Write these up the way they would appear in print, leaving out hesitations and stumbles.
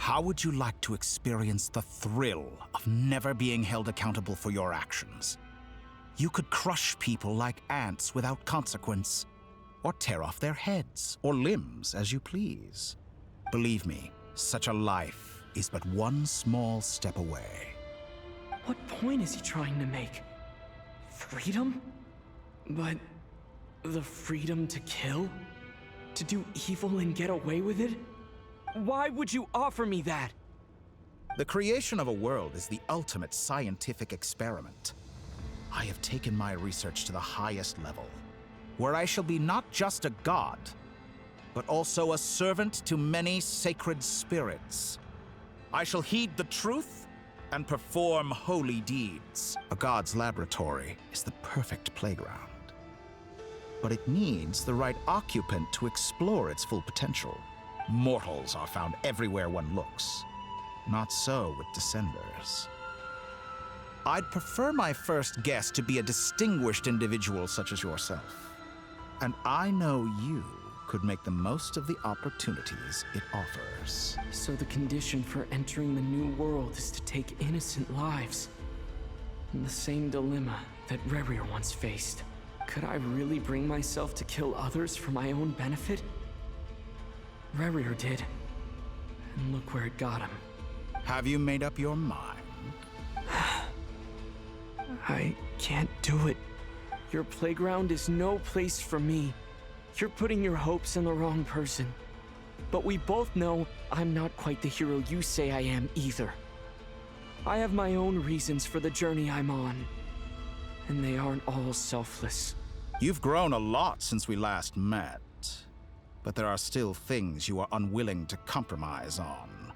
How would you like to experience the thrill of never being held accountable for your actions? You could crush people like ants without consequence, or tear off their heads or limbs as you please. Believe me, such a life is but one small step away. What point is he trying to make? Freedom? But the freedom to kill? To do evil and get away with it? Why would you offer me that? The creation of a world is the ultimate scientific experiment. I have taken my research to the highest level, where I shall be not just a god, but also a servant to many sacred spirits. I shall heed the truth and perform holy deeds. A god's laboratory is the perfect playground. But it needs the right occupant to explore its full potential. Mortals are found everywhere one looks. Not so with Descenders. I'd prefer my first guest to be a distinguished individual such as yourself. And I know you could make the most of the opportunities it offers. So the condition for entering the new world is to take innocent lives. The same dilemma that Rerir once faced. Could I really bring myself to kill others for my own benefit? Rerir did. And look where it got him. Have you made up your mind? I can't do it. Your playground is no place for me. You're putting your hopes in the wrong person. But we both know I'm not quite the hero you say I am either. I have my own reasons for the journey I'm on. And they aren't all selfless. You've grown a lot since we last met. But there are still things you are unwilling to compromise on.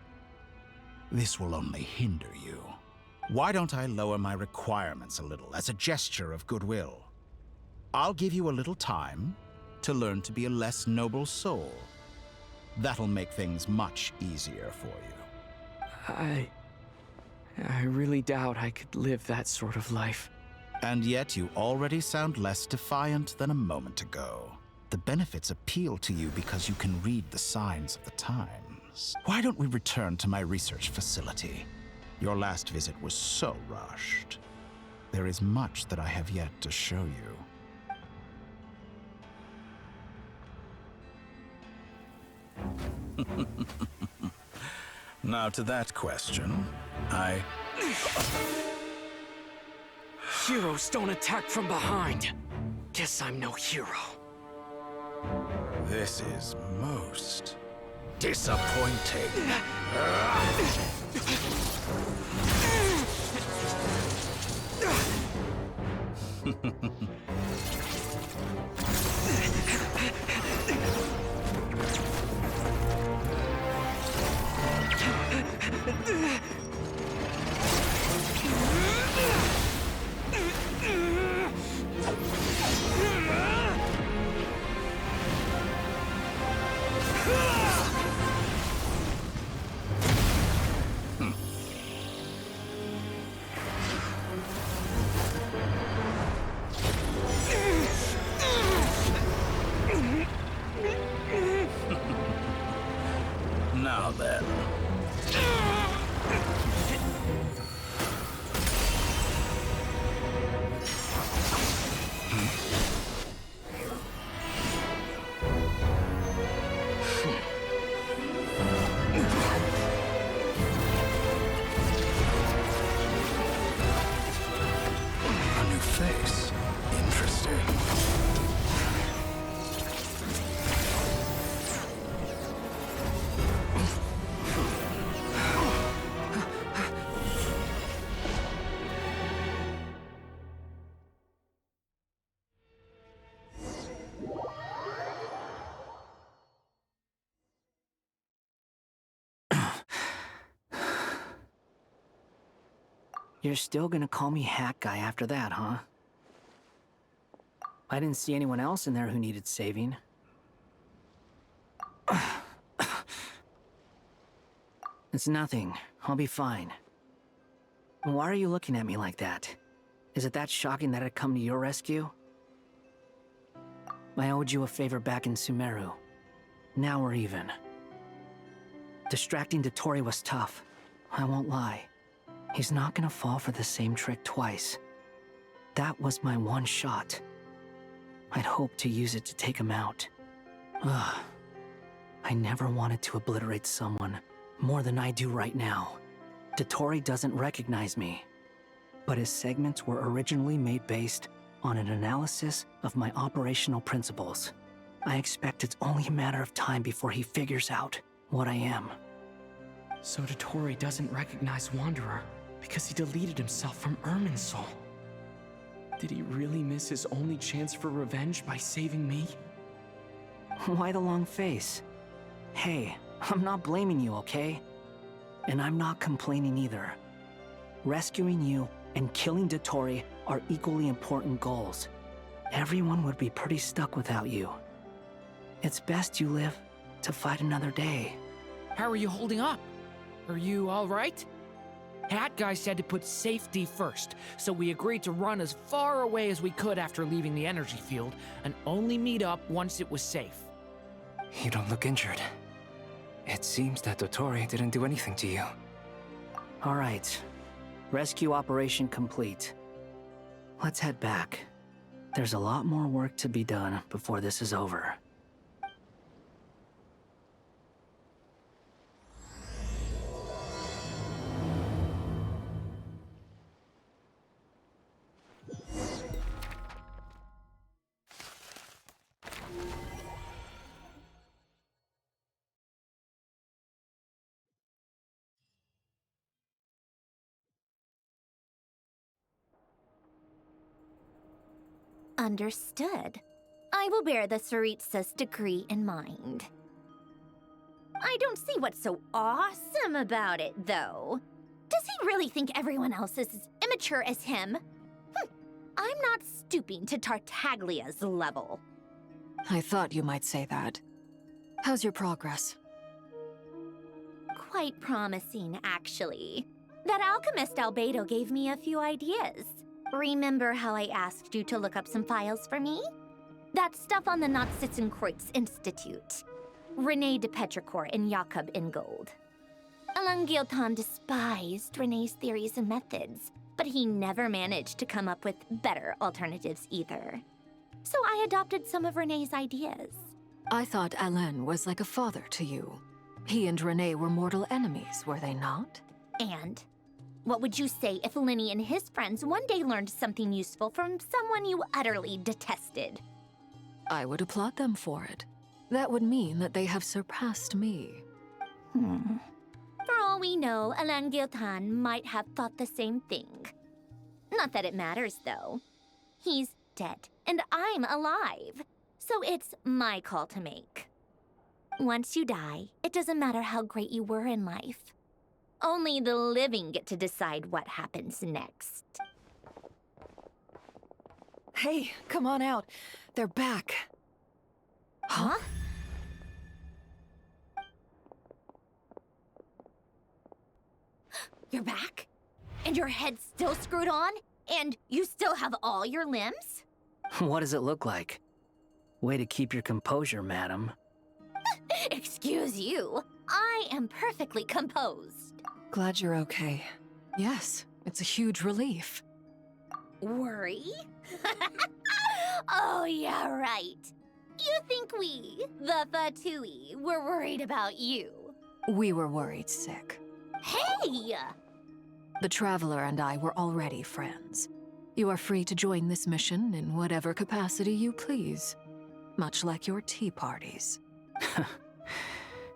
This will only hinder you. Why don't I lower my requirements a little as a gesture of goodwill? I'll give you a little time to learn to be a less noble soul. That'll make things much easier for you. I really doubt I could live that sort of life. And yet you already sound less defiant than a moment ago. The benefits appeal to you because you can read the signs of the times. Why don't we return to my research facility? Your last visit was so rushed. There is much that I have yet to show you. Now to that question, Heroes don't attack from behind. Guess I'm no hero. This is most disappointing. Now then. A new face. Interesting. You're still gonna call me Hack Guy after that, huh? I didn't see anyone else in there who needed saving. It's nothing. I'll be fine. Why are you looking at me like that? Is it that shocking that I'd come to your rescue? I owed you a favor back in Sumeru. Now we're even. Distracting Dotori was tough. I won't lie. He's not gonna fall for the same trick twice. That was my one shot. I'd hoped to use it to take him out. Ugh. I never wanted to obliterate someone more than I do right now. Dotori doesn't recognize me, but his segments were originally made based on an analysis of my operational principles. I expect it's only a matter of time before he figures out what I am. So Dotori doesn't recognize Wanderer because he deleted himself from Irminsul. Did he really miss his only chance for revenge by saving me? Why the long face? Hey, I'm not blaming you, okay? And I'm not complaining either. Rescuing you and killing Dotori are equally important goals. Everyone would be pretty stuck without you. It's best you live to fight another day. How are you holding up? Are you all right? Hat Guy said to put safety first, so we agreed to run as far away as we could after leaving the energy field, and only meet up once it was safe. You don't look injured. It seems that Dotori didn't do anything to you. All right. Rescue operation complete. Let's head back. There's a lot more work to be done before this is over. Understood. I will bear the Tsaritsa's decree in mind. I don't see what's so awesome about it, though. Does he really think everyone else is as immature as him? I'm not stooping to Tartaglia's level. I thought you might say that. How's your progress? Quite promising, actually. That alchemist Albedo gave me a few ideas. Remember how I asked you to look up some files for me? That stuff on the Nazi-Kreuz Institute. René de Petrichor and Jakob Ingold. Alain Guillotin despised René's theories and methods, but he never managed to come up with better alternatives either. So I adopted some of René's ideas. I thought Alain was like a father to you. He and René were mortal enemies, were they not? And what would you say if Lenny and his friends one day learned something useful from someone you utterly detested? I would applaud them for it. That would mean that they have surpassed me. For all we know, Alain Guillotin might have thought the same thing. Not that it matters, though. He's dead, and I'm alive. So it's my call to make. Once you die, it doesn't matter how great you were in life. Only the living get to decide what happens next. Hey, come on out. They're back. Huh? You're back? And your head's still screwed on? And you still have all your limbs? What does it look like? Way to keep your composure, madam. Excuse you. I am perfectly composed. Glad you're okay. Yes, it's a huge relief. Worry? Oh, yeah, right. You think we, the Fatui, were worried about you? We were worried sick. Hey! The Traveler and I were already friends. You are free to join this mission in whatever capacity you please. Much like your tea parties.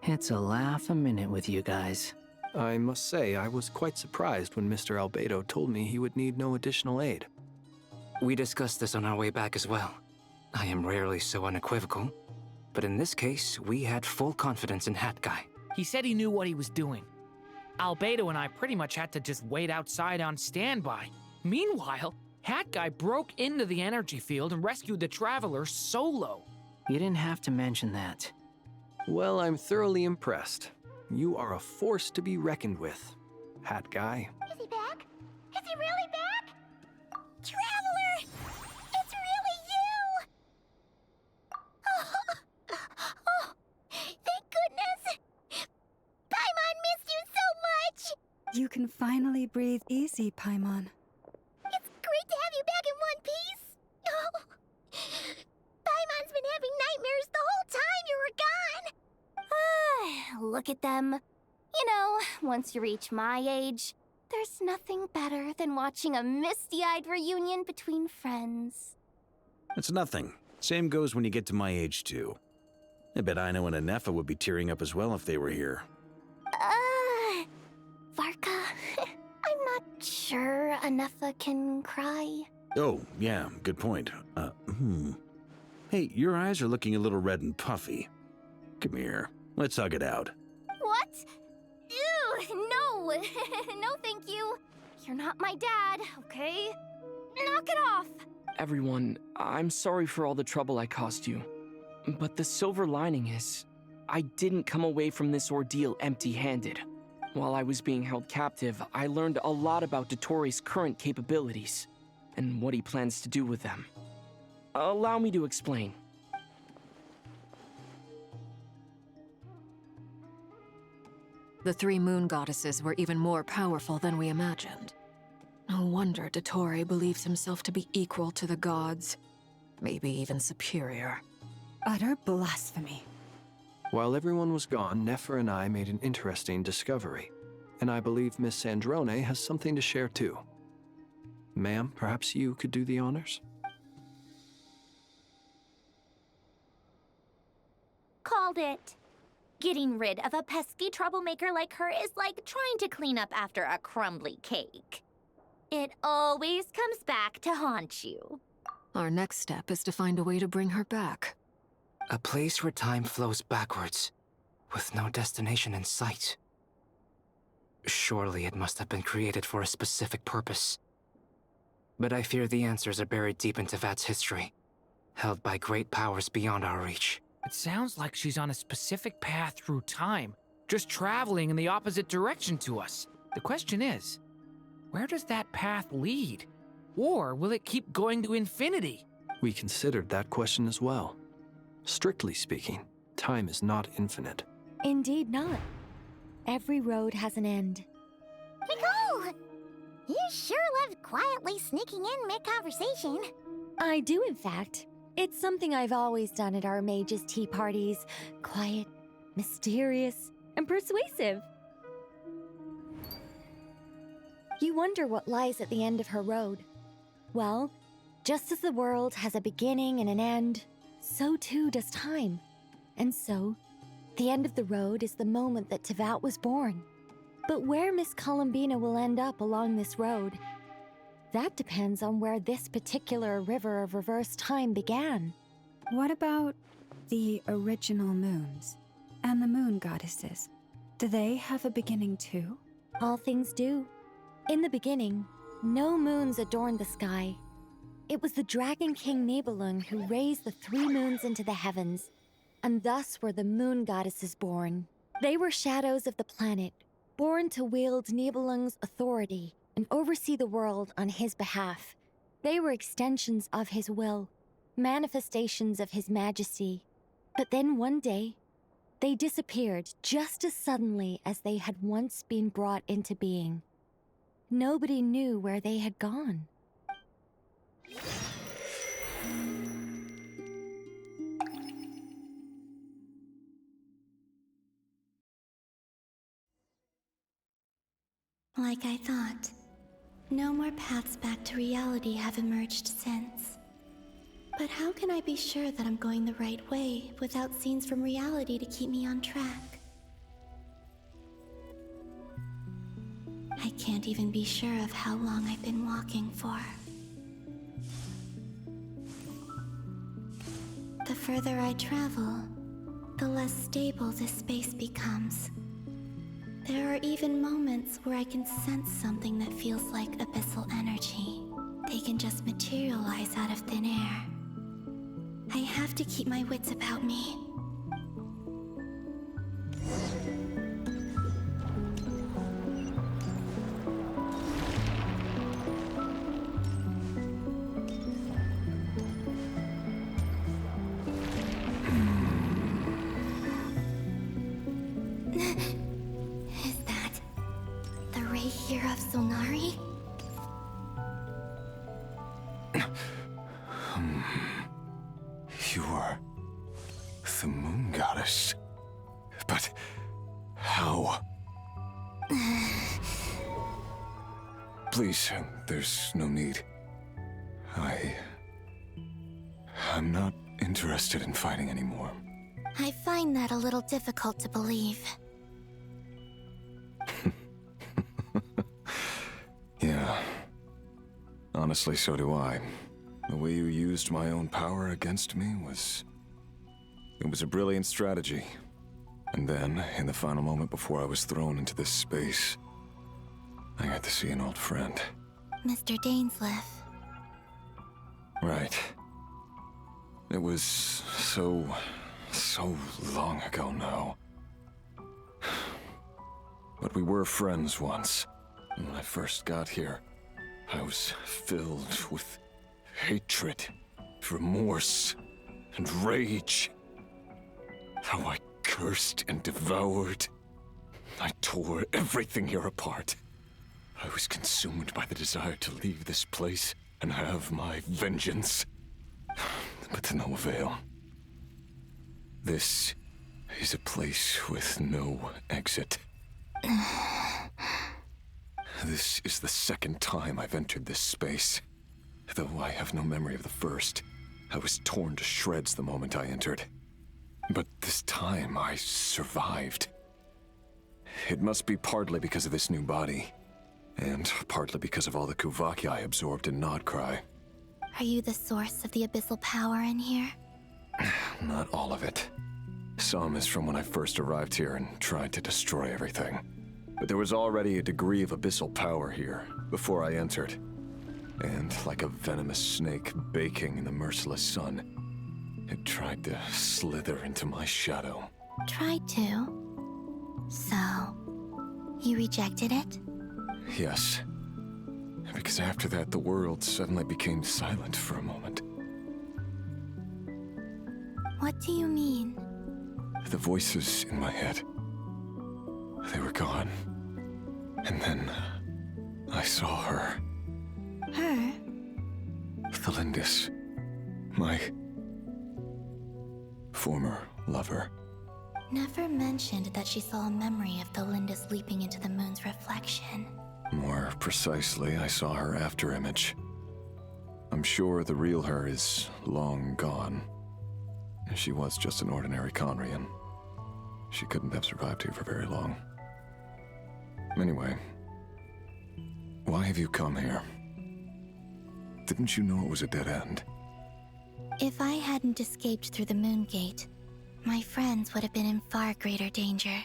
It's a laugh a minute with you guys. I must say, I was quite surprised when Mr. Albedo told me he would need no additional aid. We discussed this on our way back as well. I am rarely so unequivocal, but in this case, we had full confidence in Hat Guy. He said he knew what he was doing. Albedo and I pretty much had to just wait outside on standby. Meanwhile, Hat Guy broke into the energy field and rescued the Traveler solo. You didn't have to mention that. Well, I'm thoroughly impressed. You are a force to be reckoned with, Hat Guy. Is he back? Is he really back? Traveler! It's really you! Oh, thank goodness! Bye, You can finally breathe easy, Paimon. It's great to have you back in one piece. Oh, Paimon's been having nightmares the whole time you were gone. Look at them. You know, once you reach my age, there's nothing better than watching a misty-eyed reunion between friends. It's nothing. Same goes when you get to my age, too. I bet Aino and Anefa would be tearing up as well if they were here. Varka, I'm not sure Anefa can cry. Oh, yeah, good point. Hey, your eyes are looking a little red and puffy. Come here, let's hug it out. What? Ew, no. No, thank you. You're not my dad, okay? Knock it off. Everyone, I'm sorry for all the trouble I caused you. But the silver lining is, I didn't come away from this ordeal empty-handed. While I was being held captive, I learned a lot about Dottoro's current capabilities, and what he plans to do with them. Allow me to explain. The three moon goddesses were even more powerful than we imagined. No wonder Dottore believes himself to be equal to the gods, maybe even superior. Utter blasphemy. While everyone was gone, Nefer and I made an interesting discovery, and I believe Miss Sandrone has something to share too. Ma'am, perhaps you could do the honors? Called it. Getting rid of a pesky troublemaker like her is like trying to clean up after a crumbly cake. It always comes back to haunt you. Our next step is to find a way to bring her back. A place where time flows backwards, with no destination in sight. Surely it must have been created for a specific purpose. But I fear the answers are buried deep into Vat's history, held by great powers beyond our reach. It sounds like she's on a specific path through time, just traveling in the opposite direction to us. The question is, where does that path lead? Or will it keep going to infinity? We considered that question as well. Strictly speaking, time is not infinite. Indeed not. Every road has an end. Nicole! You sure loved quietly sneaking in mid-conversation. I do, in fact. It's something I've always done at our mages' tea parties. Quiet, mysterious, and persuasive. You wonder what lies at the end of her road. Well, just as the world has a beginning and an end, so too does time. And so, the end of the road is the moment that Tevat was born. But where Miss Columbina will end up along this road, that depends on where this particular river of reverse time began. What about the original moons and the moon goddesses? Do they have a beginning too? All things do. In the beginning, no moons adorned the sky. It was the Dragon King Nibelung who raised the three moons into the heavens, and thus were the moon goddesses born. They were shadows of the planet, born to wield Nibelung's authority and oversee the world on his behalf. They were extensions of his will, manifestations of his majesty. But then one day, they disappeared just as suddenly as they had once been brought into being. Nobody knew where they had gone. Like I thought, no more paths back to reality have emerged since. But how can I be sure that I'm going the right way without scenes from reality to keep me on track? I can't even be sure of how long I've been walking for. The further I travel, the less stable this space becomes. There are even moments where I can sense something that feels like abyssal energy. They can just materialize out of thin air. I have to keep my wits about me. You are the moon goddess. But how? Please, there's no need. I'm not interested in fighting anymore. I find that a little difficult to believe. Yeah. Honestly, so do I. The way you used my own power against me was... It was a brilliant strategy. And then, in the final moment before I was thrown into this space, I got to see an old friend. Mr. Dainsleif. Right. It was so long ago now. But we were friends once. And when I first got here, I was filled with hatred, remorse, and rage. How I cursed and devoured. I tore everything here apart. I was consumed by the desire to leave this place and have my vengeance. But to no avail. This is a place with no exit. This is the second time I've entered this space. Though I have no memory of the first, I was torn to shreds the moment I entered. But this time I survived. It must be partly because of this new body, and partly because of all the Kuvaki I absorbed in Nodcry. Are you the source of the abyssal power in here? Not all of it. Some is from when I first arrived here and tried to destroy everything. But there was already a degree of abyssal power here before I entered. And like a venomous snake baking in the merciless sun, it tried to slither into my shadow. Tried to? So, you rejected it? Yes. Because after that, the world suddenly became silent for a moment. What do you mean? The voices in my head, they were gone. And then I saw her. Her? Thelindis. My former lover. Never mentioned that she saw a memory of Thelindis leaping into the moon's reflection. More precisely, I saw her afterimage. I'm sure the real her is long gone. She was just an ordinary Conrian. She couldn't have survived here for very long. Anyway, why have you come here? Didn't you know it was a dead end? If I hadn't escaped through the moon gate, my friends would have been in far greater danger.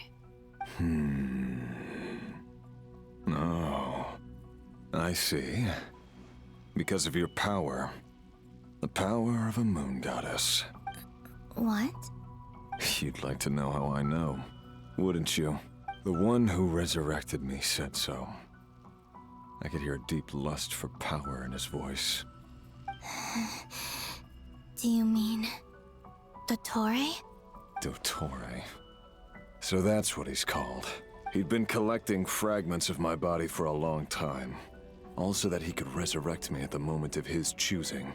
Oh, I see. Because of your power. The power of a moon goddess. What? You'd like to know how I know, wouldn't you? The one who resurrected me said so. I could hear a deep lust for power in his voice. Do you mean... Dottore? Dottore. So that's what he's called. He'd been collecting fragments of my body for a long time. All so that he could resurrect me at the moment of his choosing.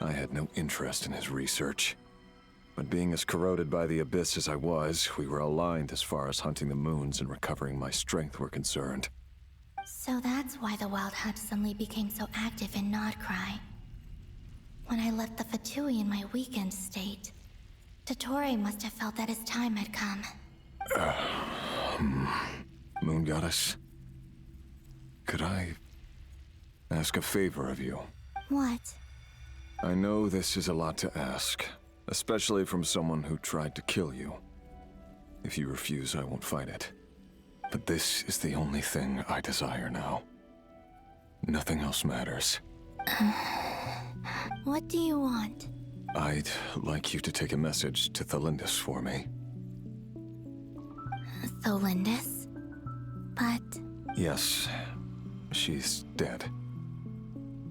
I had no interest in his research. But being as corroded by the abyss as I was, we were aligned as far as hunting the moons and recovering my strength were concerned. So that's why the Wild Hunt suddenly became so active in Nodcry. When I left the Fatui in my weakened state, Dottore must have felt that his time had come. Moon Goddess, could I ask a favor of you? What? I know this is a lot to ask, especially from someone who tried to kill you. If you refuse, I won't fight it. But this is the only thing I desire now. Nothing else matters. What do you want? I'd like you to take a message to Thelindis for me. Thelindis? But... Yes, she's dead.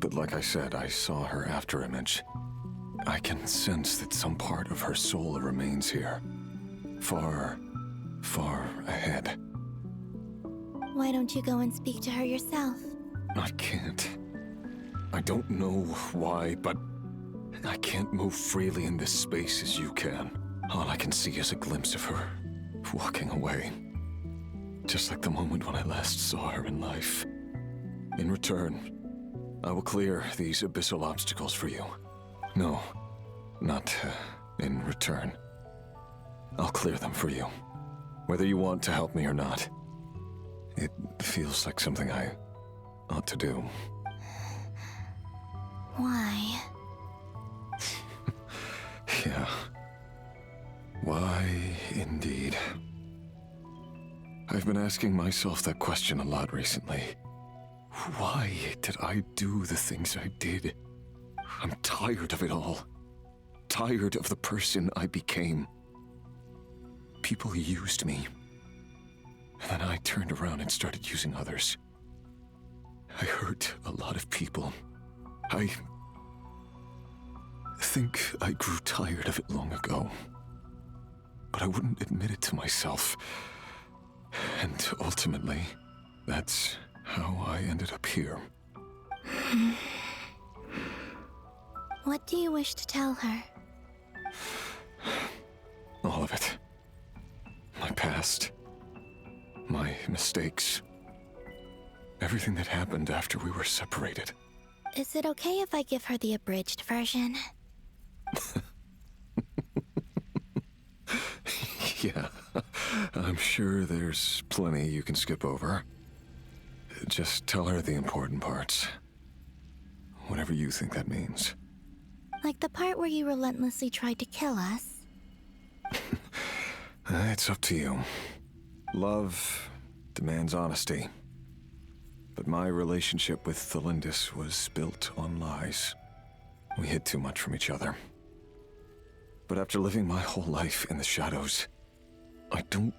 But like I said, I saw her afterimage. I can sense that some part of her soul remains here. Far, far ahead. Why don't you go and speak to her yourself? I can't. I don't know why, but I can't move freely in this space as you can. All I can see is a glimpse of her, walking away. Just like the moment when I last saw her in life. In return, I will clear these abyssal obstacles for you. No, not in return. I'll clear them for you, whether you want to help me or not. It feels like something I ought to do. Why? Yeah. Why, indeed. I've been asking myself that question a lot recently. Why did I do the things I did? I'm tired of it all. Tired of the person I became. People used me. And then I turned around and started using others. I hurt a lot of people. I think I grew tired of it long ago. But I wouldn't admit it to myself. And ultimately, that's how I ended up here. What do you wish to tell her? All of it. My past. My mistakes. Everything that happened after we were separated. Is it okay if I give her the abridged version? Yeah, I'm sure there's plenty you can skip over. Just tell her the important parts. Whatever you think that means. Like the part where you relentlessly tried to kill us? It's up to you. Love demands honesty. But my relationship with Thelindis was built on lies. We hid too much from each other. But after living my whole life in the shadows, I don't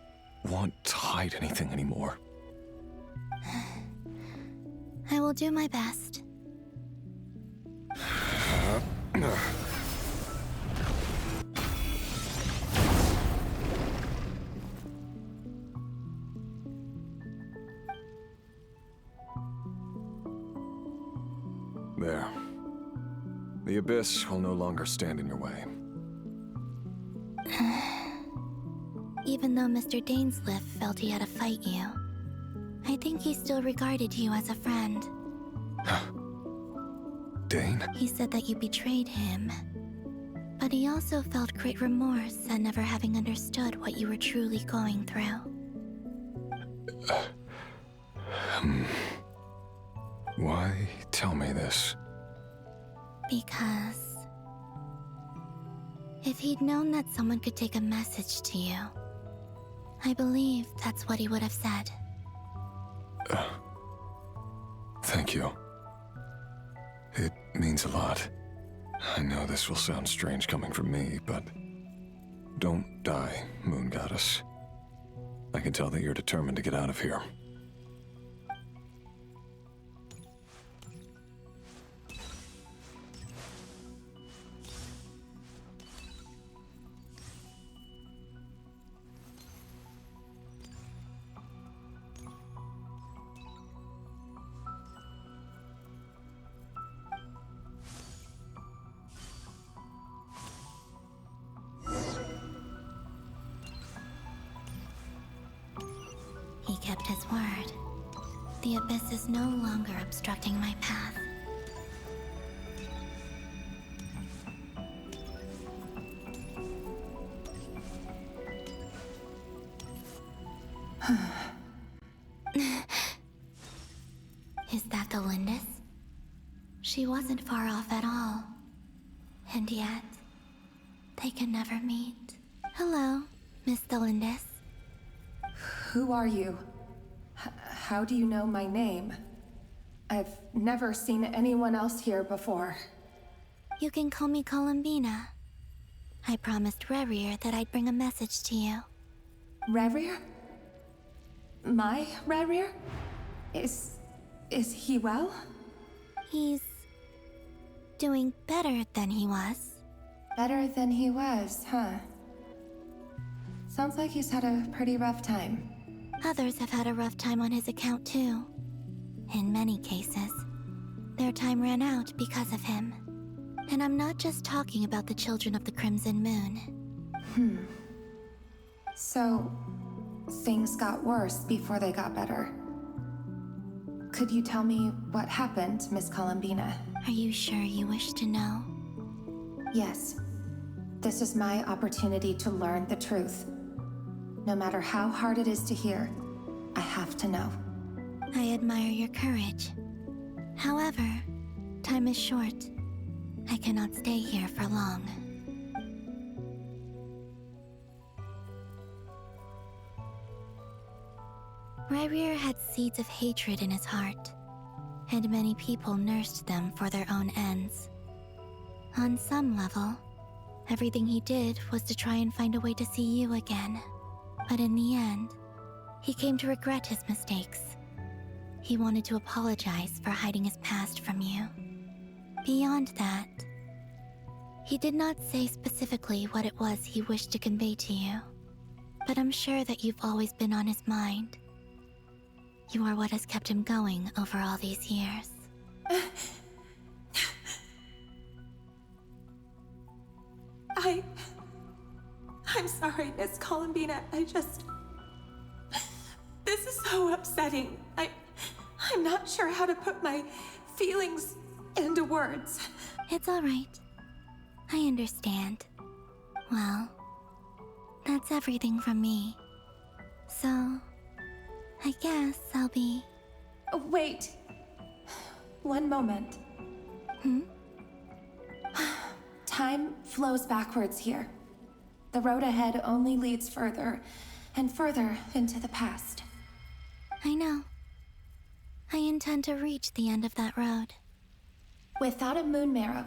want to hide anything anymore. I will do my best. There. The Abyss will no longer stand in your way. Even though Mr. Dainsliff felt he had to fight you, I think he still regarded you as a friend. Dane? He said that you betrayed him. But he also felt great remorse at never having understood what you were truly going through. Why tell me this? Because if he'd known that someone could take a message to you, I believe that's what he would have said. Thank you. It means a lot. I know this will sound strange coming from me, but don't die, Moon Goddess. I can tell that you're determined to get out of here. He kept his word. The Abyss is no longer obstructing my path. Is that Thelindis? She wasn't far off at all. And yet, they can never meet. Hello, Miss Thelindis. Who are you? How do you know my name? I've never seen anyone else here before. You can call me Columbina. I promised Rerir that I'd bring a message to you. Rerir? My Rerir? Is he well? He's doing better than he was. Better than he was, huh? Sounds like he's had a pretty rough time. Others have had a rough time on his account too. In many cases, their time ran out because of him. And I'm not just talking about the children of the Crimson Moon. So, things got worse before they got better. Could you tell me what happened, Miss Columbina? Are you sure you wish to know? Yes. This is my opportunity to learn the truth. No matter how hard it is to hear, I have to know. I admire your courage. However, time is short. I cannot stay here for long. Ryrir had seeds of hatred in his heart, and many people nursed them for their own ends. On some level, everything he did was to try and find a way to see you again. But in the end, he came to regret his mistakes. He wanted to apologize for hiding his past from you. Beyond that, he did not say specifically what it was he wished to convey to you, but I'm sure that you've always been on his mind. You are what has kept him going over all these years. I'm sorry, Miss Columbina. This is so upsetting. I'm not sure how to put my feelings into words. It's all right. I understand. Well, that's everything from me. So, I guess I'll be... Wait. One moment. Time flows backwards here. The road ahead only leads further and further into the past. I know. I intend to reach the end of that road. Without a moon marrow,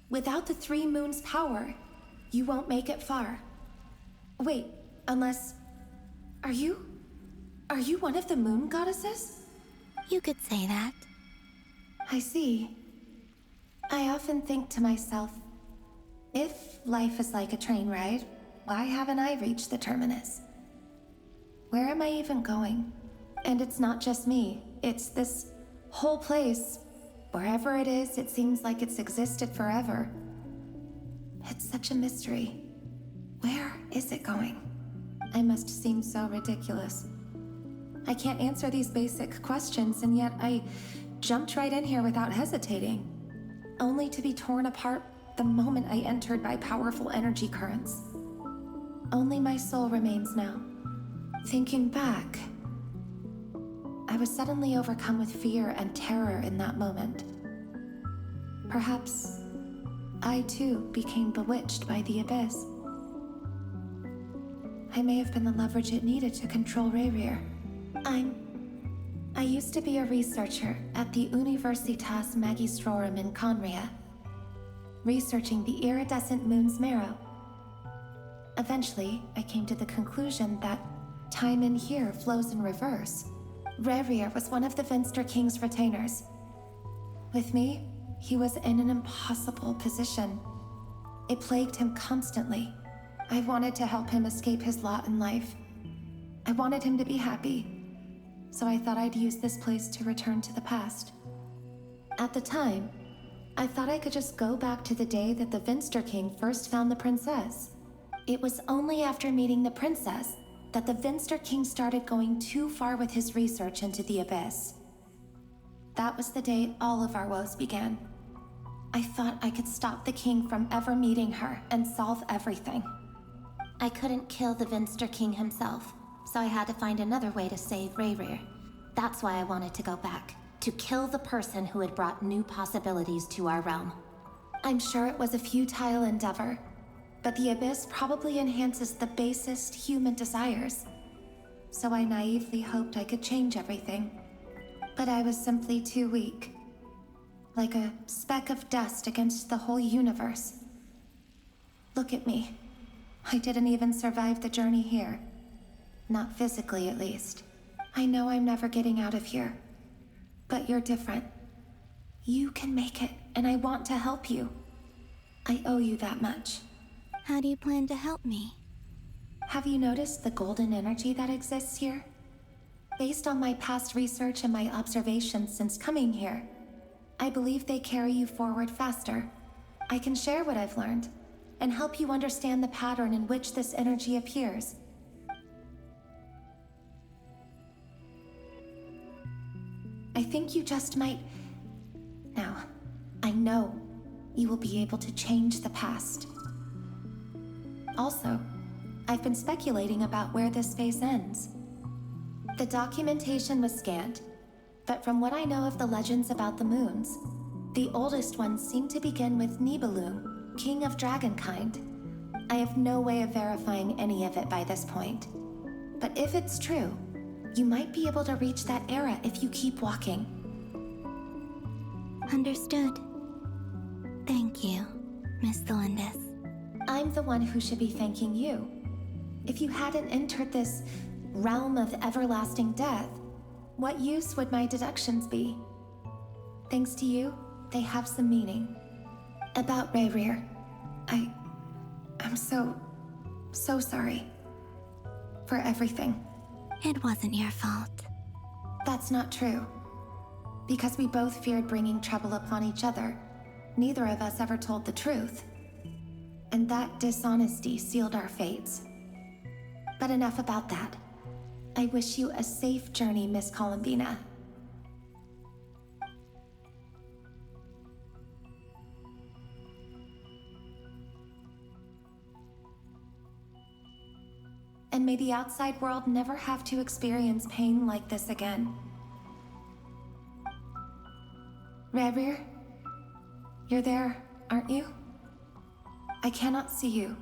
without the 3 moons' power, you won't make it far. Wait, unless... Are you one of the moon goddesses? You could say that. I see. I often think to myself, if life is like a train ride, why haven't I reached the terminus? Where am I even going? And it's not just me, it's this whole place. Wherever it is, it seems like it's existed forever. It's such a mystery. Where is it going? I must seem so ridiculous. I can't answer these basic questions, and yet I jumped right in here without hesitating, only to be torn apart the moment I entered by powerful energy currents. Only my soul remains now. Thinking back, I was suddenly overcome with fear and terror in that moment. Perhaps I too became bewitched by the abyss. I may have been the leverage it needed to control Ryrir. I used to be a researcher at the Universitas Magistrorum in Conria, researching the iridescent moon's marrow. Eventually, I came to the conclusion that time in here flows in reverse. Ryrir was one of the Finster King's retainers. With me, he was in an impossible position. It plagued him constantly. I wanted to help him escape his lot in life. I wanted him to be happy. So I thought I'd use this place to return to the past. At the time, I thought I could just go back to the day that the Finster King first found the princess. It was only after meeting the princess that the Finster King started going too far with his research into the abyss. That was the day all of our woes began. I thought I could stop the king from ever meeting her and solve everything. I couldn't kill the Finster King himself, so I had to find another way to save Ryrir. That's why I wanted to go back, to kill the person who had brought new possibilities to our realm. I'm sure it was a futile endeavor, but the abyss probably enhances the basest human desires. So I naively hoped I could change everything. But I was simply too weak. Like a speck of dust against the whole universe. Look at me. I didn't even survive the journey here. Not physically, at least. I know I'm never getting out of here. But you're different. You can make it, and I want to help you. I owe you that much. How do you plan to help me? Have you noticed the golden energy that exists here? Based on my past research and my observations since coming here, I believe they carry you forward faster. I can share what I've learned and help you understand the pattern in which this energy appears. I think you just might... Now, I know you will be able to change the past. Also, I've been speculating about where this phase ends. The documentation was scant, but from what I know of the legends about the moons, the oldest ones seem to begin with Nibelung, king of dragonkind. I have no way of verifying any of it by this point. But if it's true, you might be able to reach that era if you keep walking. Understood. Thank you, Miss Delindis. I'm the one who should be thanking you. If you hadn't entered this realm of everlasting death, what use would my deductions be? Thanks to you, they have some meaning. About Rayrir, I'm so sorry. For everything. It wasn't your fault. That's not true. Because we both feared bringing trouble upon each other, neither of us ever told the truth. And that dishonesty sealed our fates. But enough about that. I wish you a safe journey, Miss Columbina. And may the outside world never have to experience pain like this again. Rayrir, you're there, aren't you? I cannot see you,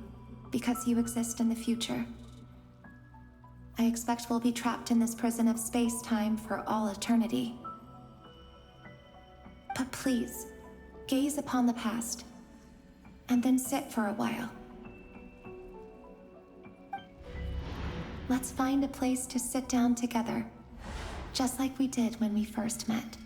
because you exist in the future. I expect we'll be trapped in this prison of space-time for all eternity. But please, gaze upon the past, and then sit for a while. Let's find a place to sit down together, just like we did when we first met.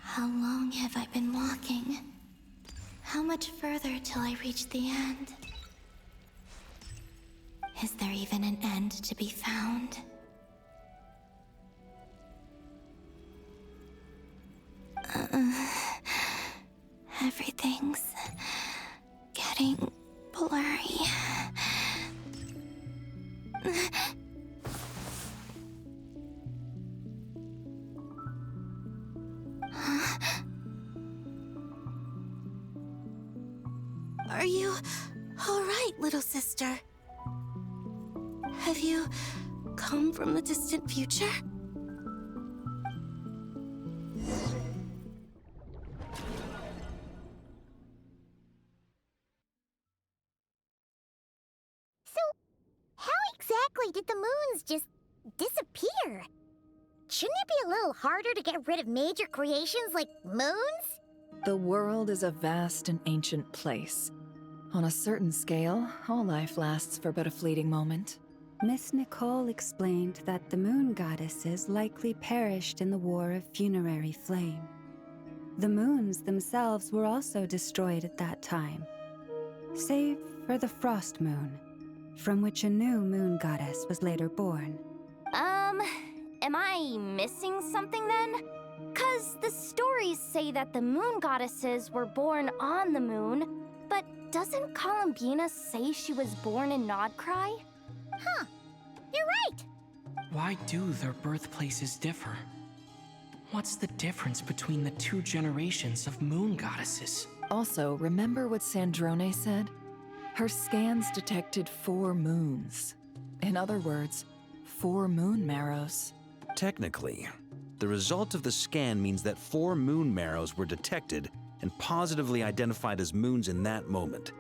How long have I been walking? How much further till I reach the end? Is there even an end to be found? Everything's getting blurry. Are you all right, little sister? Have you come from the distant future? So, how exactly did the moons just disappear? Shouldn't it be a little harder to get rid of major creations like moons? The world is a vast and ancient place. On a certain scale, all life lasts for but a fleeting moment. Miss Nicole explained that the moon goddesses likely perished in the War of Funerary Flame. The moons themselves were also destroyed at that time, save for the Frost Moon, from which a new moon goddess was later born. Am I missing something then? 'Cause the stories say that the moon goddesses were born on the moon, but doesn't Columbina say she was born in Nodcry? Huh, you're right! Why do their birthplaces differ? What's the difference between the two generations of moon goddesses? Also, remember what Sandrone said? Her scans detected 4 moons. In other words, 4 moon marrows. Technically, the result of the scan means that 4 moon marrows were detected and positively identified as moons in that moment.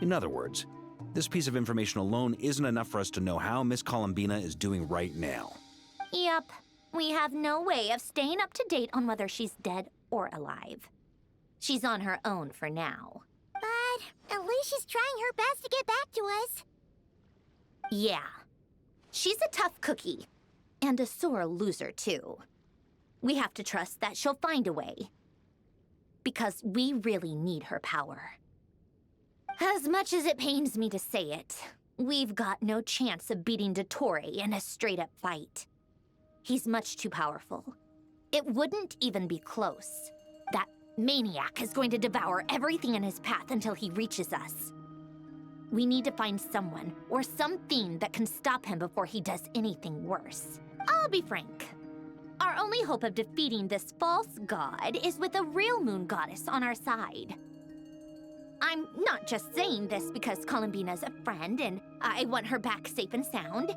In other words, this piece of information alone isn't enough for us to know how Miss Columbina is doing right now. Yep, we have no way of staying up to date on whether she's dead or alive. She's on her own for now. But at least she's trying her best to get back to us. Yeah, she's a tough cookie. And a sore loser, too. We have to trust that she'll find a way. because we really need her power. As much as it pains me to say it, we've got no chance of beating Dottore in a straight-up fight. He's much too powerful. It wouldn't even be close. That maniac is going to devour everything in his path until he reaches us. We need to find someone or something that can stop him before he does anything worse. I'll be frank. Our only hope of defeating this false god is with a real moon goddess on our side. I'm not just saying this because Columbina's a friend and I want her back safe and sound.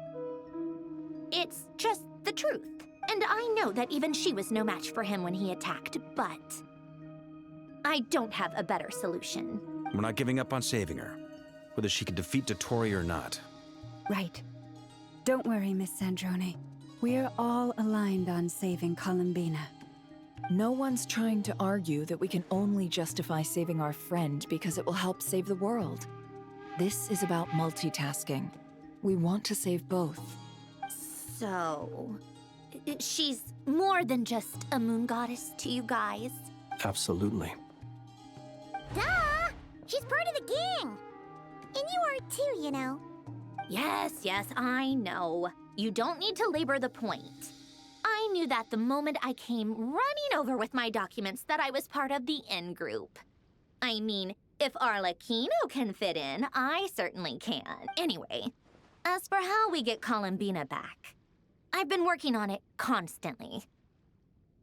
It's just the truth. And I know that even she was no match for him when he attacked, but I don't have a better solution. We're not giving up on saving her, whether she can defeat Dottore or not. Right. Don't worry, Miss Sandrone. We're all aligned on saving Columbina. No one's trying to argue that we can only justify saving our friend because it will help save the world. This is about multitasking. We want to save both. So, she's more than just a moon goddess to you guys? Absolutely. Duh! She's part of the gang! And you are too, you know. Yes, I know. You don't need to labor the point. I knew that the moment I came running over with my documents that I was part of the in-group. I mean, if Arlecchino can fit in, I certainly can. Anyway, as for how we get Columbina back, I've been working on it constantly.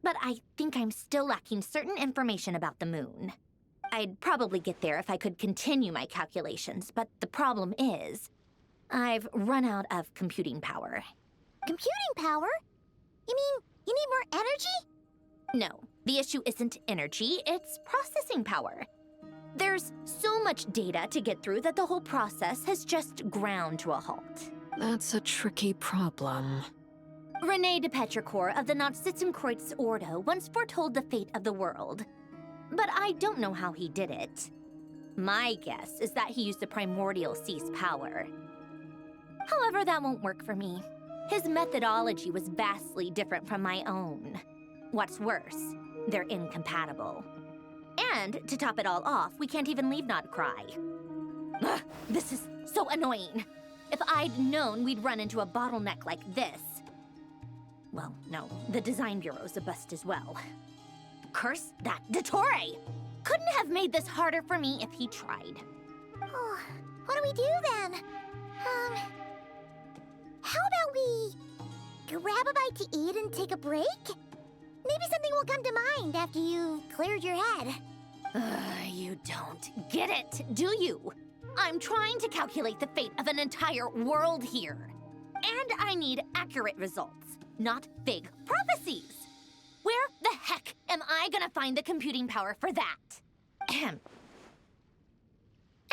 But I think I'm still lacking certain information about the moon. I'd probably get there if I could continue my calculations, but the problem is, I've run out of computing power. Computing power? You mean you need more energy? No, the issue isn't energy, it's processing power. There's so much data to get through that the whole process has just ground to a halt. That's a tricky problem. René de Petrichor of the Nautitzenkreuz Ordo once foretold the fate of the world. But I don't know how he did it. My guess is that he used the primordial sea's power. However, that won't work for me. His methodology was vastly different from my own. What's worse, they're incompatible. And to top it all off, we can't even leave Notcry. Ugh, this is so annoying. If I'd known we'd run into a bottleneck like this. Well, no, the design bureau's a bust as well. Curse that Dottore! Couldn't have made this harder for me if he tried. Oh, what do we do then? How about we grab a bite to eat and take a break? Maybe something will come to mind after you've cleared your head. You don't get it, do you? I'm trying to calculate the fate of an entire world here. And I need accurate results, not big prophecies. Where the heck am I gonna find the computing power for that? Ahem.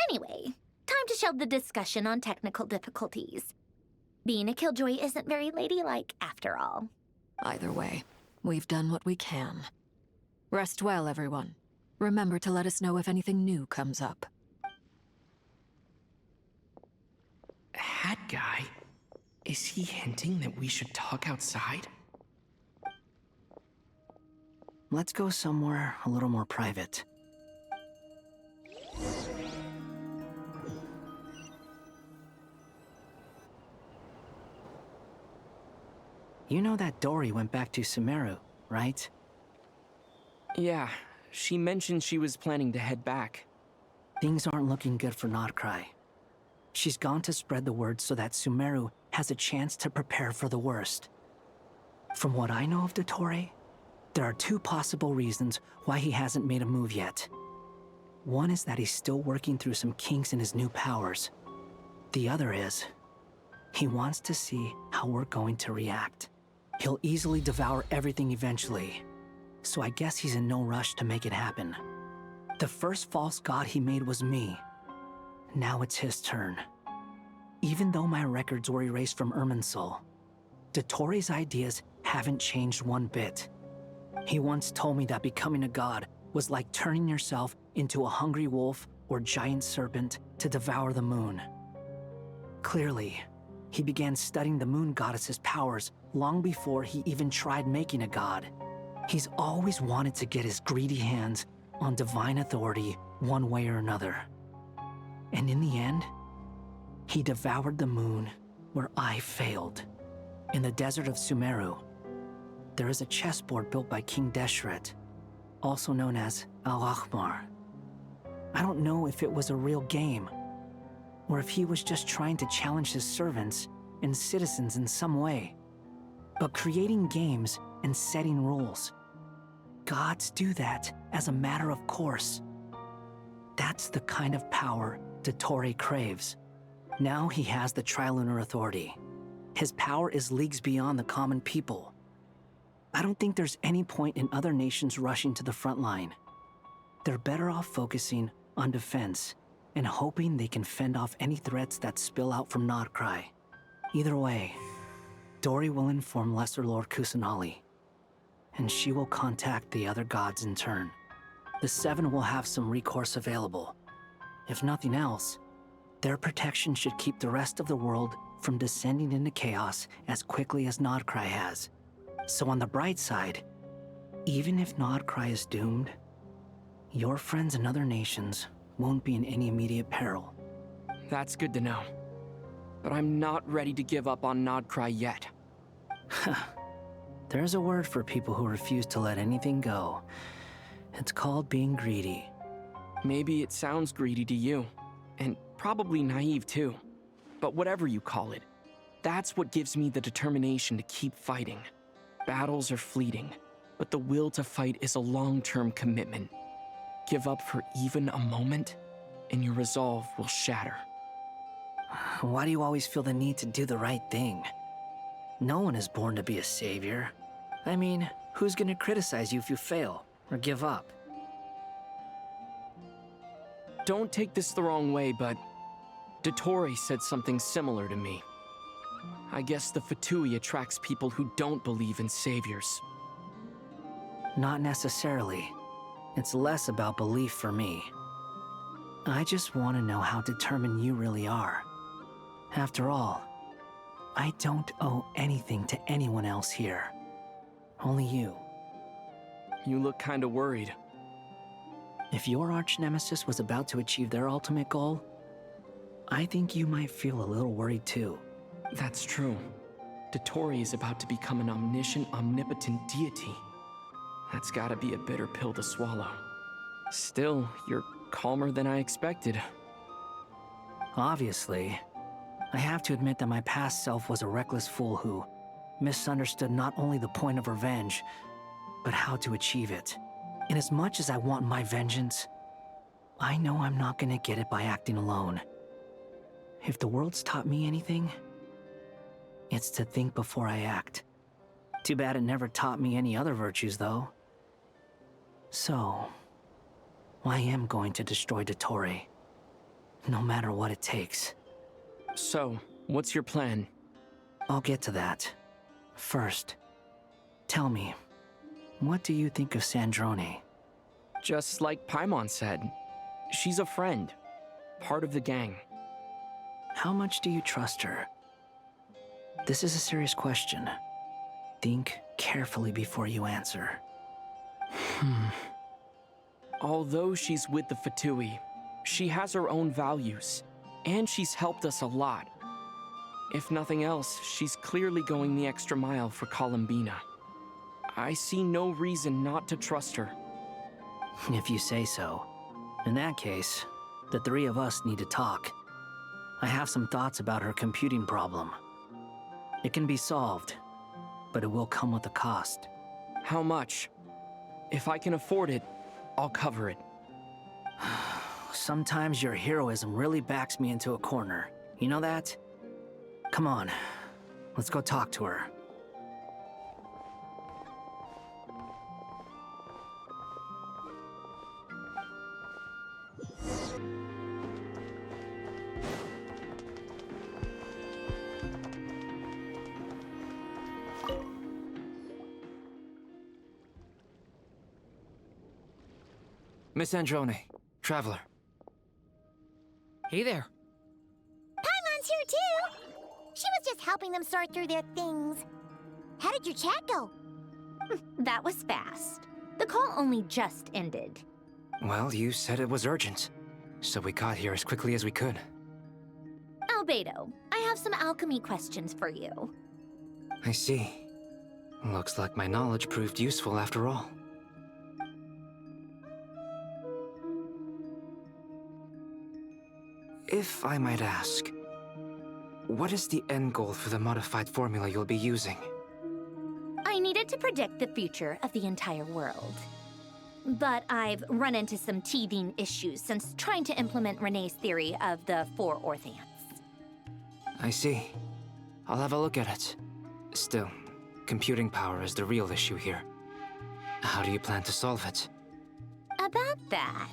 Anyway, time to shelve the discussion on technical difficulties. Being a killjoy isn't very ladylike, after all. Either way, we've done what we can. Rest well, everyone. Remember to let us know if anything new comes up. Hat guy? Is he hinting that we should talk outside? Let's go somewhere a little more private. You know that Dory went back to Sumeru, right? Yeah, she mentioned she was planning to head back. Things aren't looking good for Notcry. She's gone to spread the word so that Sumeru has a chance to prepare for the worst. From what I know of Dottore, there are two possible reasons why he hasn't made a move yet. One is that he's still working through some kinks in his new powers. The other is, he wants to see how we're going to react. He'll easily devour everything eventually, so I guess he's in no rush to make it happen. The first false god he made was me. Now it's his turn. Even though my records were erased from Irminsul, Dottore's ideas haven't changed one bit. He once told me that becoming a god was like turning yourself into a hungry wolf or giant serpent to devour the moon. Clearly, he began studying the moon goddess's powers long before he even tried making a god. He's always wanted to get his greedy hands on divine authority one way or another. And in the end, he devoured the moon where I failed. In the desert of Sumeru, there is a chessboard built by King Deshret, also known as Al-Ahmar. I don't know if it was a real game, or if he was just trying to challenge his servants and citizens in some way. But creating games and setting rules, gods do that as a matter of course. That's the kind of power Dottore craves. Now he has the Trilunar Authority. His power is leagues beyond the common people. I don't think there's any point in other nations rushing to the front line. They're better off focusing on defense and hoping they can fend off any threats that spill out from Nodcry. Either way, Dori will inform Lesser Lord Kusanali, and she will contact the other gods in turn. The Seven will have some recourse available. If nothing else, their protection should keep the rest of the world from descending into chaos as quickly as Nodcry has. So on the bright side, even if Nodcry is doomed, your friends in other nations won't be in any immediate peril. That's good to know. But I'm not ready to give up on Nodcry yet. There's a word for people who refuse to let anything go. It's called being greedy. Maybe it sounds greedy to you, and probably naive too. But whatever you call it, that's what gives me the determination to keep fighting. Battles are fleeting, but the will to fight is a long-term commitment. Give up for even a moment, and your resolve will shatter. Why do you always feel the need to do the right thing? No one is born to be a savior. I mean, who's gonna criticize you if you fail or give up? Don't take this the wrong way, but Dottore said something similar to me. I guess the Fatui attracts people who don't believe in saviors. Not necessarily. It's less about belief for me. I just want to know how determined you really are. After all, I don't owe anything to anyone else here. Only you. You look kinda worried. If your arch-nemesis was about to achieve their ultimate goal, I think you might feel a little worried too. That's true. Dottore is about to become an omniscient, omnipotent deity. That's gotta be a bitter pill to swallow. Still, you're calmer than I expected. Obviously. I have to admit that my past self was a reckless fool who misunderstood not only the point of revenge, but how to achieve it. And as much as I want my vengeance, I know I'm not gonna get it by acting alone. If the world's taught me anything, it's to think before I act. Too bad it never taught me any other virtues, though. So, I am going to destroy Dottore, no matter what it takes. So, what's your plan? I'll get to that. First, tell me, what do you think of Sandrone? Just like Paimon said, she's a friend, part of the gang. How much do you trust her? This is a serious question. Think carefully before you answer. Although she's with the Fatui, she has her own values, and she's helped us a lot. If nothing else, she's clearly going the extra mile for Columbina. I see no reason not to trust her. If you say so. In that case, the three of us need to talk. I have some thoughts about her computing problem. It can be solved, but it will come with a cost. How much? If I can afford it, I'll cover it. Sometimes your heroism really backs me into a corner. You know that? Come on, let's go talk to her. Miss Androne, Traveler. Hey there. Paimon's here too! She was just helping them sort through their things. How did your chat go? That was fast. The call only just ended. Well, you said it was urgent, so we got here as quickly as we could. Albedo, I have some alchemy questions for you. I see. Looks like my knowledge proved useful after all. If I might ask, what is the end goal for the modified formula you'll be using? I needed to predict the future of the entire world. But I've run into some teething issues since trying to implement Renee's theory of the four Orthants. I see. I'll have a look at it. Still, computing power is the real issue here. How do you plan to solve it? About that,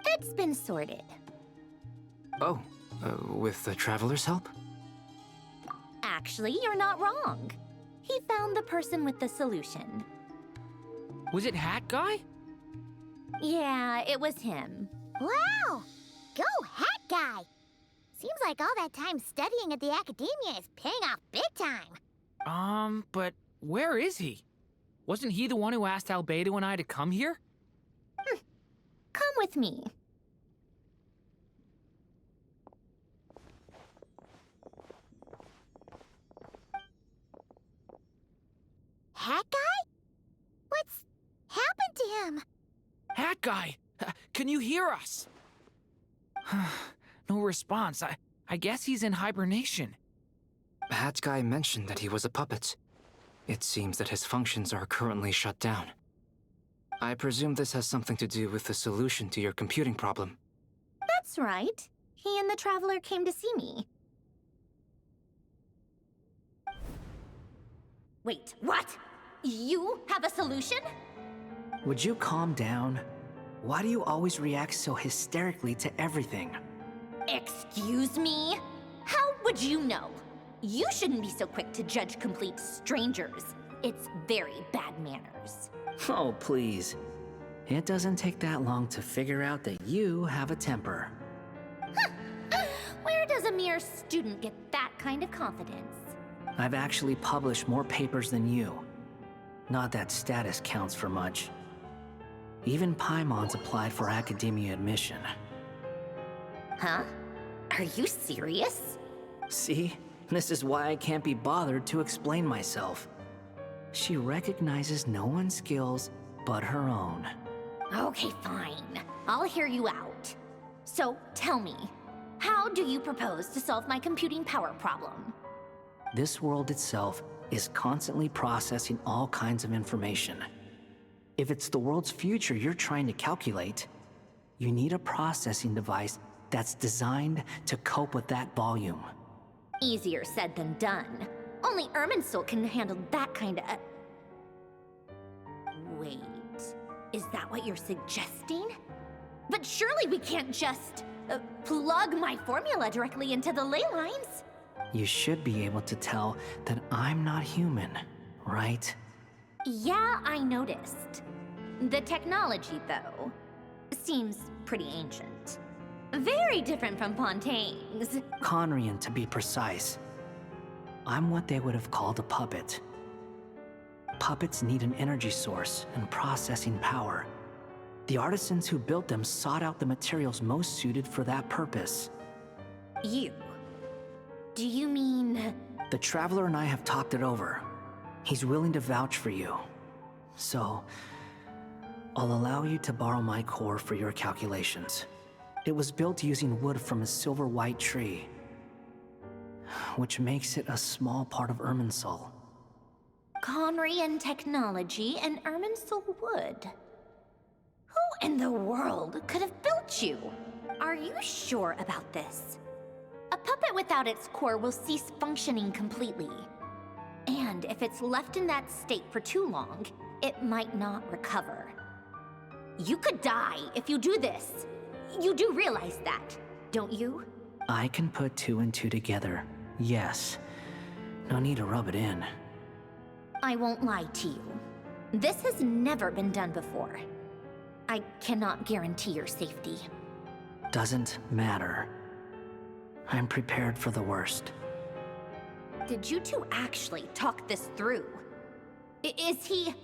it's been sorted. Oh, with the Traveler's help? Actually, you're not wrong. He found the person with the solution. Was it Hat Guy? Yeah, it was him. Wow! Go Hat Guy! Seems like all that time studying at the Academia is paying off big time. But where is he? Wasn't he the one who asked Albedo and I to come here? Come with me. Hat Guy? What's happened to him? Hat Guy! Can you hear us? No response. I guess he's in hibernation. Hat Guy mentioned that he was a puppet. It seems that his functions are currently shut down. I presume this has something to do with the solution to your computing problem. That's right. He and the Traveler came to see me. Wait, what? You have a solution? Would you calm down? Why do you always react so hysterically to everything? Excuse me? How would you know? You shouldn't be so quick to judge complete strangers. It's very bad manners. Oh, please. It doesn't take that long to figure out that you have a temper. Where does a mere student get that kind of confidence? I've actually published more papers than you. Not that status counts for much. Even Paimon's applied for academia admission. Huh? Are you serious? See? This is why I can't be bothered to explain myself. She recognizes no one's skills but her own. Okay, fine. I'll hear you out. So, tell me, how do you propose to solve my computing power problem? This world itself is constantly processing all kinds of information. If it's the world's future you're trying to calculate, you need a processing device that's designed to cope with that volume. Easier said than done. Only Irminsul can handle that kind of... Wait, is that what you're suggesting? But surely we can't just plug my formula directly into the ley lines. You should be able to tell that I'm not human, right? Yeah, I noticed. The technology, though, seems pretty ancient. Very different from Pontaine's. Conrian, to be precise. I'm what they would have called a puppet. Puppets need an energy source and processing power. The artisans who built them sought out the materials most suited for that purpose. You? Do you mean... The Traveler and I have talked it over. He's willing to vouch for you. So, I'll allow you to borrow my core for your calculations. It was built using wood from a silver-white tree, which makes it a small part of Irminsul. Conrian technology and Irminsul wood. Who in the world could have built you? Are you sure about this? A puppet without its core will cease functioning completely. And if it's left in that state for too long, it might not recover. You could die if you do this. You do realize that, don't you? I can put two and two together, yes. No need to rub it in. I won't lie to you. This has never been done before. I cannot guarantee your safety. Doesn't matter. I'm prepared for the worst. Did you two actually talk this through? Is he...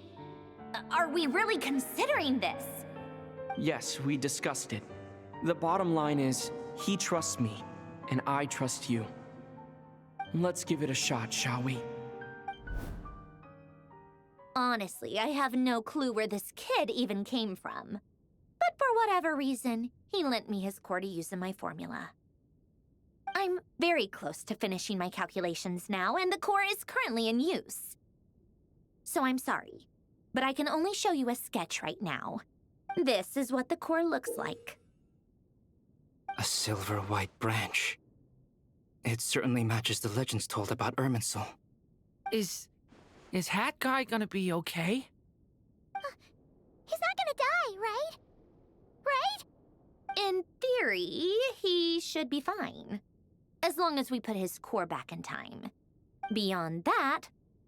Are we really considering this? Yes, we discussed it. The bottom line is, he trusts me, and I trust you. Let's give it a shot, shall we? Honestly, I have no clue where this kid even came from. But for whatever reason, he lent me his core to use in my formula. I'm very close to finishing my calculations now, and the core is currently in use. So I'm sorry, but I can only show you a sketch right now. This is what the core looks like. A silver-white branch. It certainly matches the legends told about Irminsul. Is Hat Guy gonna be okay? He's not gonna die, right? Right? In theory, he should be fine. As long as we put his core back in time. Beyond that,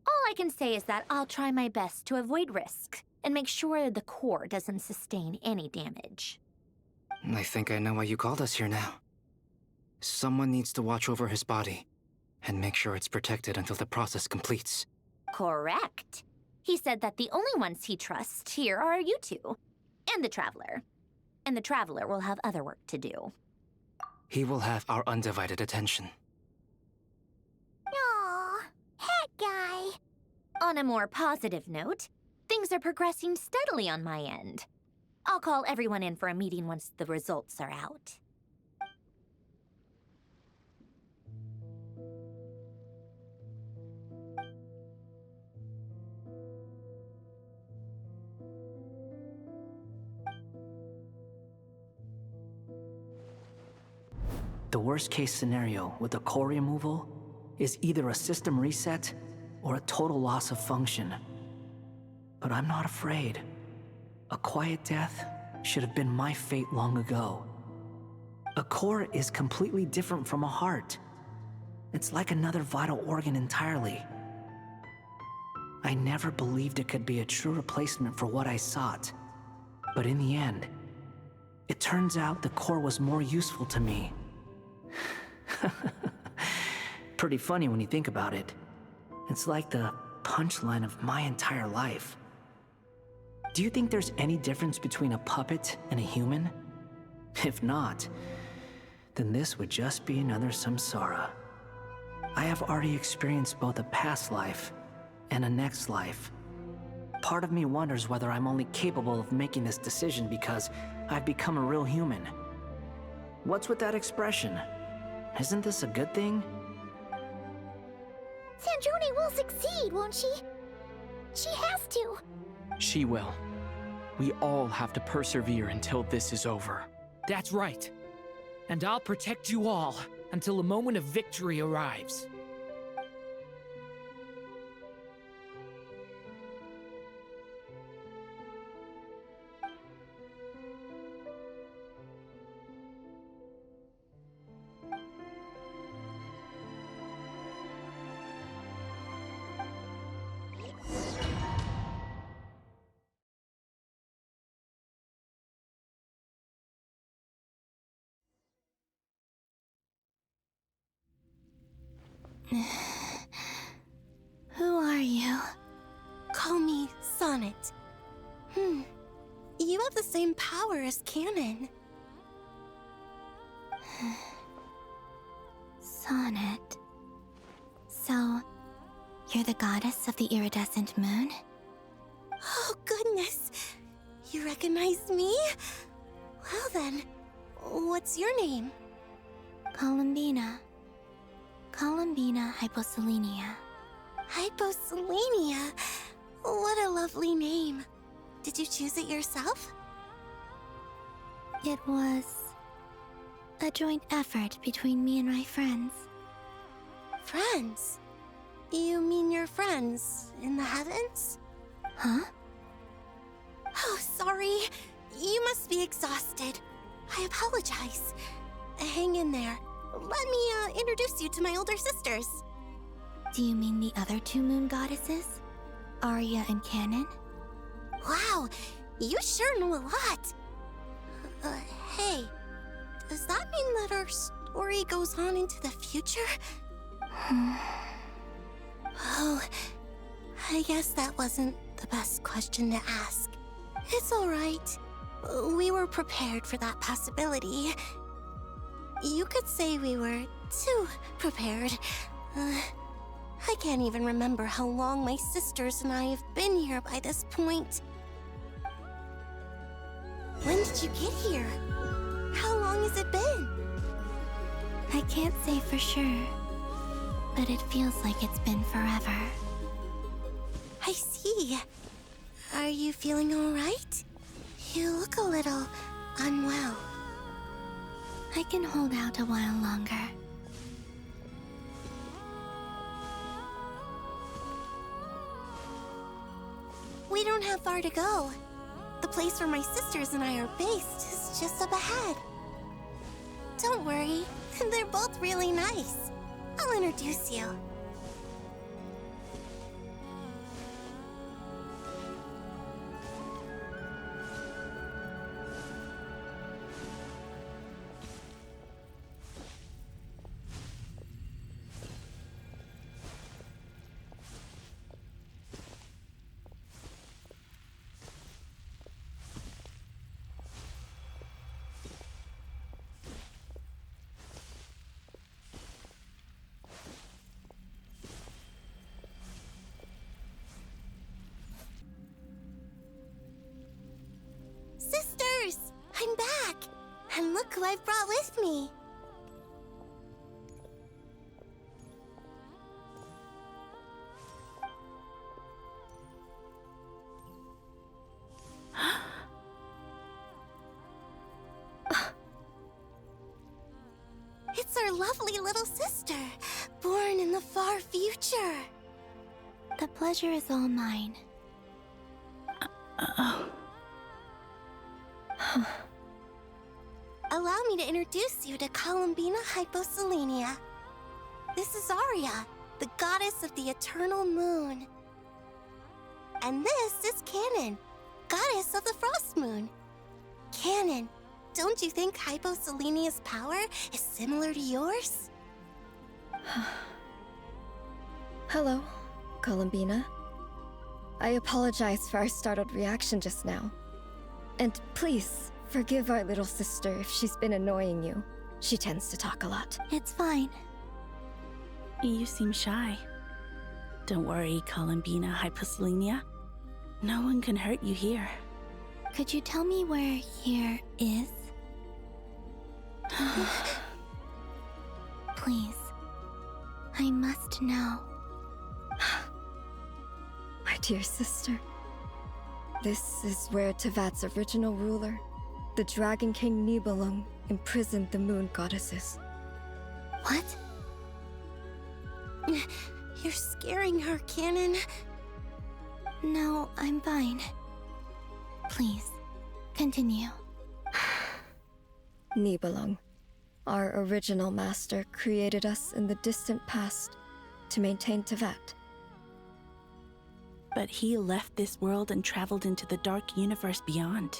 all I can say is that I'll try my best to avoid risk and make sure the core doesn't sustain any damage. I think I know why you called us here now. Someone needs to watch over his body and make sure it's protected until the process completes. Correct. He said that the only ones he trusts here are you two, and the Traveler. And the Traveler will have other work to do. He will have our undivided attention. Aww, Hat Guy. On a more positive note, things are progressing steadily on my end. I'll call everyone in for a meeting once the results are out. The worst-case scenario with the core removal is either a system reset or a total loss of function. But I'm not afraid. A quiet death should have been my fate long ago. A core is completely different from a heart. It's like another vital organ entirely. I never believed it could be a true replacement for what I sought. But in the end, it turns out the core was more useful to me. Pretty funny when you think about it. It's like the punchline of my entire life. Do you think there's any difference between a puppet and a human? If not, then this would just be another samsara. I have already experienced both a past life and a next life. Part of me wonders whether I'm only capable of making this decision because I've become a real human. What's with that expression? Isn't this a good thing? Sandrone will succeed, won't she? She has to. She will. We all have to persevere until this is over. That's right. And I'll protect you all until a moment of victory arrives. Who are you? Call me Sonnet. You have the same power as Canon. Sonnet. So, you're the goddess of the iridescent moon? Oh, goodness. You recognize me? Well then, what's your name? Columbina. Columbina Hyposelenia. Hyposelenia? What a lovely name. Did you choose it yourself? It was a joint effort between me and my friends. Friends? You mean your friends in the heavens? Huh? Oh, sorry. You must be exhausted. I apologize. Hang in there. Let me introduce you to my older sisters. Do you mean the other two moon goddesses? Arya and Canon? Wow, you sure know a lot. Hey, does that mean that our story goes on into the future? Oh, I guess that wasn't the best question to ask. It's all right. We were prepared for that possibility. You could say we were too prepared. I can't even remember how long my sisters and I have been here by this point. When did you get here? How long has it been? I can't say for sure, but it feels like it's been forever. I see. Are you feeling all right? You look a little unwell. I can hold out a while longer. We don't have far to go. The place where my sisters and I are based is just up ahead. Don't worry, they're both really nice. I'll introduce you. Sisters! I'm back! And look who I've brought with me! It's our lovely little sister, born in the far future. The pleasure is all mine. Allow me to introduce you to Columbina Hyposelenia. This is Arya, the goddess of the eternal moon. And this is Canon, goddess of the frost moon. Canon, don't you think Hyposelenia's power is similar to yours? Hello, Columbina. I apologize for our startled reaction just now. And please, forgive our little sister if she's been annoying you. She tends to talk a lot. It's fine. You seem shy. Don't worry, Columbina Hyposelenia. No one can hurt you here. Could you tell me where here is? Please. I must know. My dear sister. This is where Tevat's original ruler, the Dragon King Nibelung, imprisoned the moon goddesses. What? You're scaring her, Canon. No, I'm fine. Please, continue. Nibelung, our original master, created us in the distant past to maintain Tevat. But he left this world and traveled into the dark universe beyond,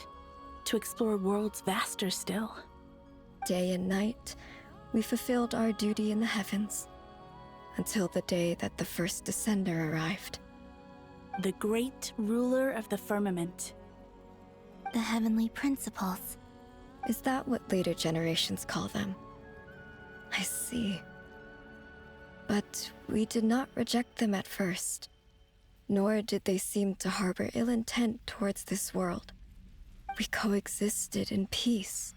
to explore worlds vaster still. Day and night, we fulfilled our duty in the heavens, until the day that the first Descender arrived. The great ruler of the firmament. The heavenly principles. Is that what later generations call them? I see. But we did not reject them at first, nor did they seem to harbor ill intent towards this world. We coexisted in peace.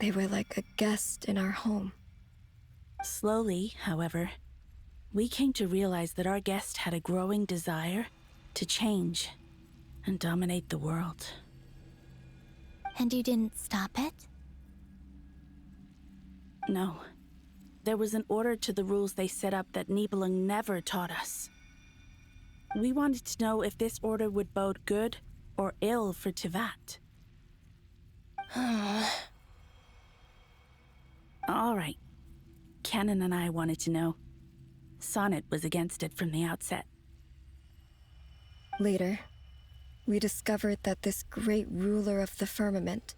They were like a guest in our home. Slowly, however, we came to realize that our guest had a growing desire to change and dominate the world. And you didn't stop it? No. There was an order to the rules they set up that Nibelung never taught us. We wanted to know if this order would bode good or ill for Tevat. All right. Canon and I wanted to know. Sonnet was against it from the outset. Later, we discovered that this great ruler of the firmament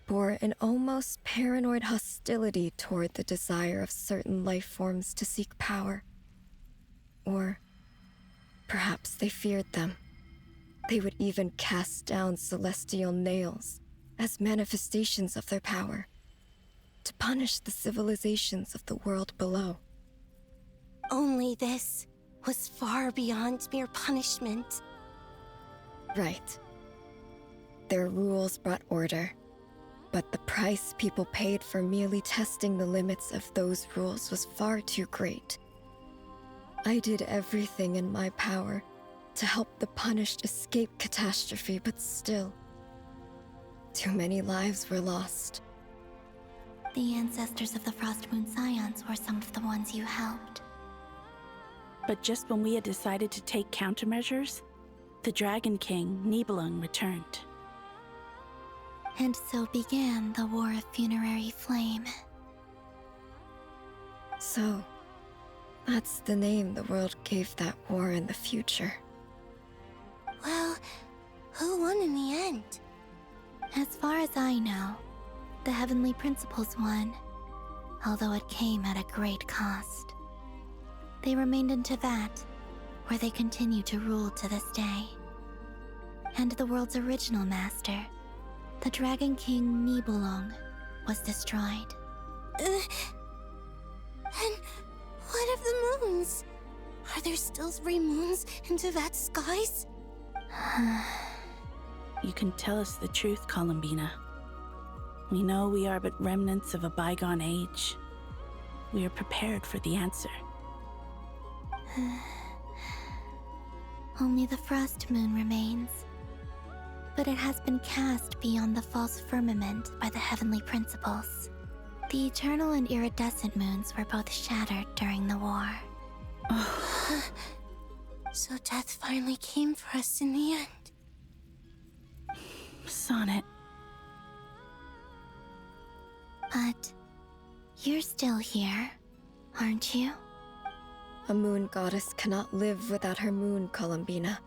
bore an almost paranoid hostility toward the desire of certain life forms to seek power. Or perhaps they feared them. They would even cast down celestial nails as manifestations of their power, to punish the civilizations of the world below. Only this was far beyond mere punishment. Right. Their rules brought order, but the price people paid for merely testing the limits of those rules was far too great. I did everything in my power to help the punished escape catastrophe, but still, too many lives were lost. The ancestors of the Frost Moon Scions were some of the ones you helped. But just when we had decided to take countermeasures, the Dragon King, Nibelung, returned. And so began the War of Funerary Flame. So, that's the name the world gave that war in the future. Well, who won in the end? As far as I know, the Heavenly Principles won, although it came at a great cost. They remained in Teyvat, where they continue to rule to this day. And the world's original master, the Dragon King Nibelung, was destroyed. And what of the moons? Are there still 3 moons in Teyvat's skies? You can tell us the truth, Columbina. We know we are but remnants of a bygone age. We are prepared for the answer. Only the Frost Moon remains. But it has been cast beyond the false firmament by the Heavenly Principles. The eternal and iridescent moons were both shattered during the war. So death finally came for us in the end. Sonnet. But you're still here, aren't you? A moon goddess cannot live without her moon, Columbina.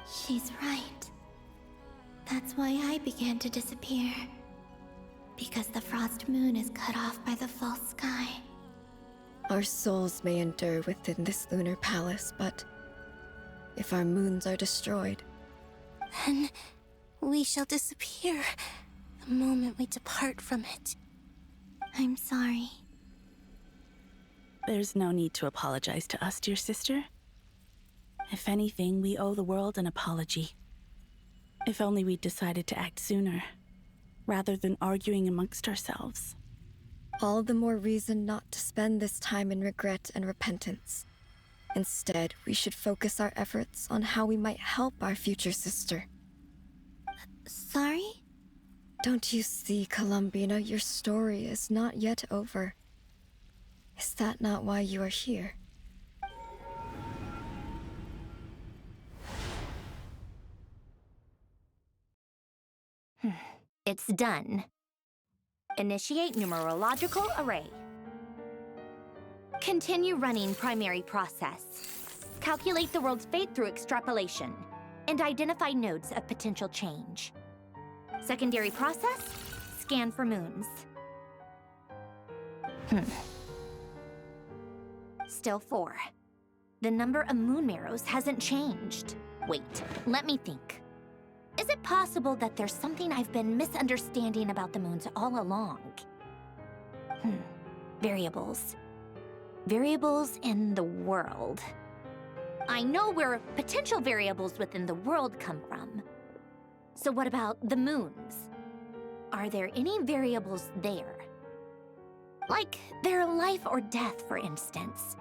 She's right. That's why I began to disappear. Because the Frost Moon is cut off by the false sky. Our souls may endure within this lunar palace, but if our moons are destroyed, then we shall disappear the moment we depart from it. I'm sorry. There's no need to apologize to us, dear sister. If anything, we owe the world an apology. If only we'd decided to act sooner, rather than arguing amongst ourselves. all the more reason not to spend this time in regret and repentance. Instead, we should focus our efforts on how we might help our future sister. Sorry? Don't you see, Columbina, your story is not yet over. Is that not why you are here? It's done. Initiate numerological array. Continue running primary process. Calculate the world's fate through extrapolation, and identify nodes of potential change. Secondary process, scan for moons. Still 4. The number of moon marrows hasn't changed. Wait, let me think. Is it possible that there's something I've been misunderstanding about the moons all along? Variables. Variables in the world. I know where potential variables within the world come from. So what about the moons? Are there any variables there? Like their life or death, for instance.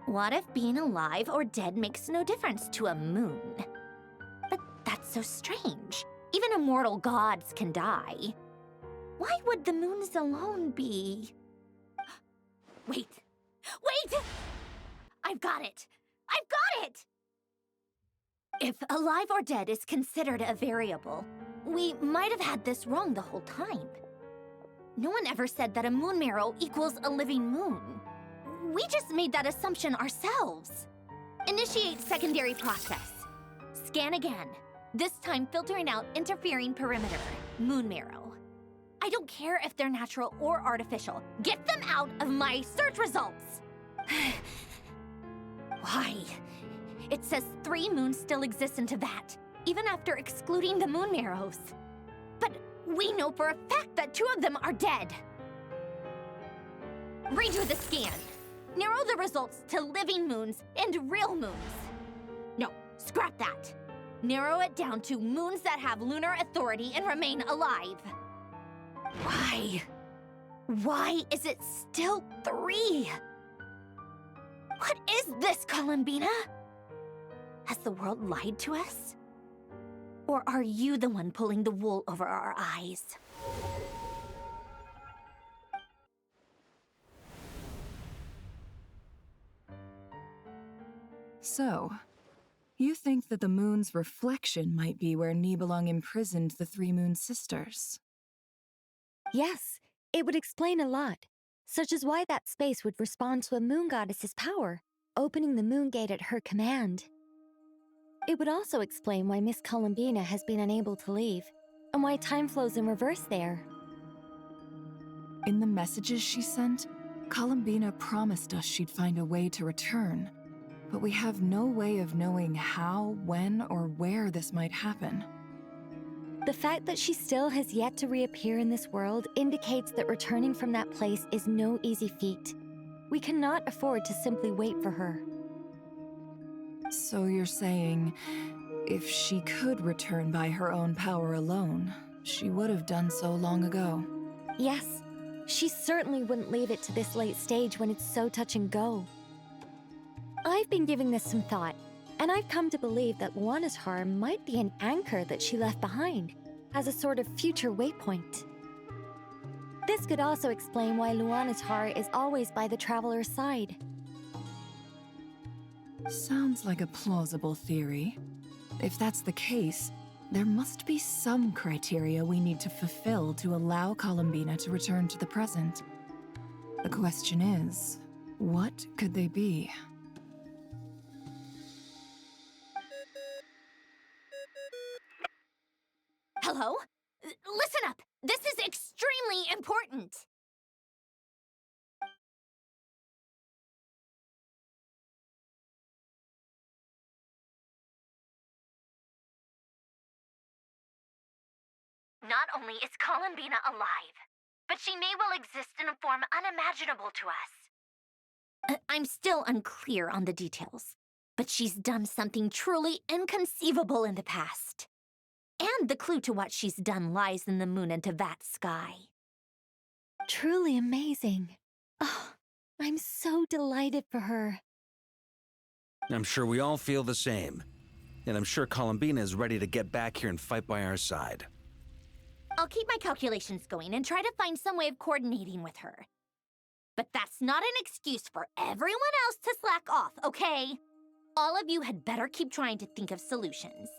What if being alive or dead makes no difference to a moon? But that's so strange. Even immortal gods can die. Why would the moons alone be... Wait! Wait! I've got it! I've got it! If alive or dead is considered a variable, we might have had this wrong the whole time. No one ever said that a moon marrow equals a living moon. We just made that assumption ourselves. Initiate secondary process. Scan again, this time filtering out interfering perimeter, moon marrow. I don't care if they're natural or artificial. Get them out of my search results! Why? It says 3 moons still exist in Teyvat, even after excluding the moon marrows. But we know for a fact that 2 of them are dead. Redo the scan. Narrow the results to living moons and real moons. No, scrap that. Narrow it down to moons that have lunar authority and remain alive. Why? Why is it still 3? What is this, Columbina? Has the world lied to us? Or are you the one pulling the wool over our eyes? So, you think that the moon's reflection might be where Nibelung imprisoned the 3 Moon Sisters? Yes, it would explain a lot, such as why that space would respond to a moon goddess's power, opening the moon gate at her command. It would also explain why Miss Columbina has been unable to leave, and why time flows in reverse there. In the messages she sent, Columbina promised us she'd find a way to return, but we have no way of knowing how, when, or where this might happen. The fact that she still has yet to reappear in this world indicates that returning from that place is no easy feat. We cannot afford to simply wait for her. So you're saying, if she could return by her own power alone, she would have done so long ago? Yes, she certainly wouldn't leave it to this late stage when it's so touch and go. I've been giving this some thought, and I've come to believe that Luanatar might be an anchor that she left behind, as a sort of future waypoint. This could also explain why Luanatar is always by the Traveler's side. Sounds like a plausible theory. If that's the case, there must be some criteria we need to fulfill to allow Columbina to return to the present. The question is, what could they be? Hello? Listen up! This is extremely important! Not only is Columbina alive, but she may well exist in a form unimaginable to us. I'm still unclear on the details, but she's done something truly inconceivable in the past. And the clue to what she's done lies in the moon and Teyvat sky. Truly amazing. Oh, I'm so delighted for her. I'm sure we all feel the same. And I'm sure Columbina is ready to get back here and fight by our side. I'll keep my calculations going and try to find some way of coordinating with her. But that's not an excuse for everyone else to slack off, okay? All of you had better keep trying to think of solutions.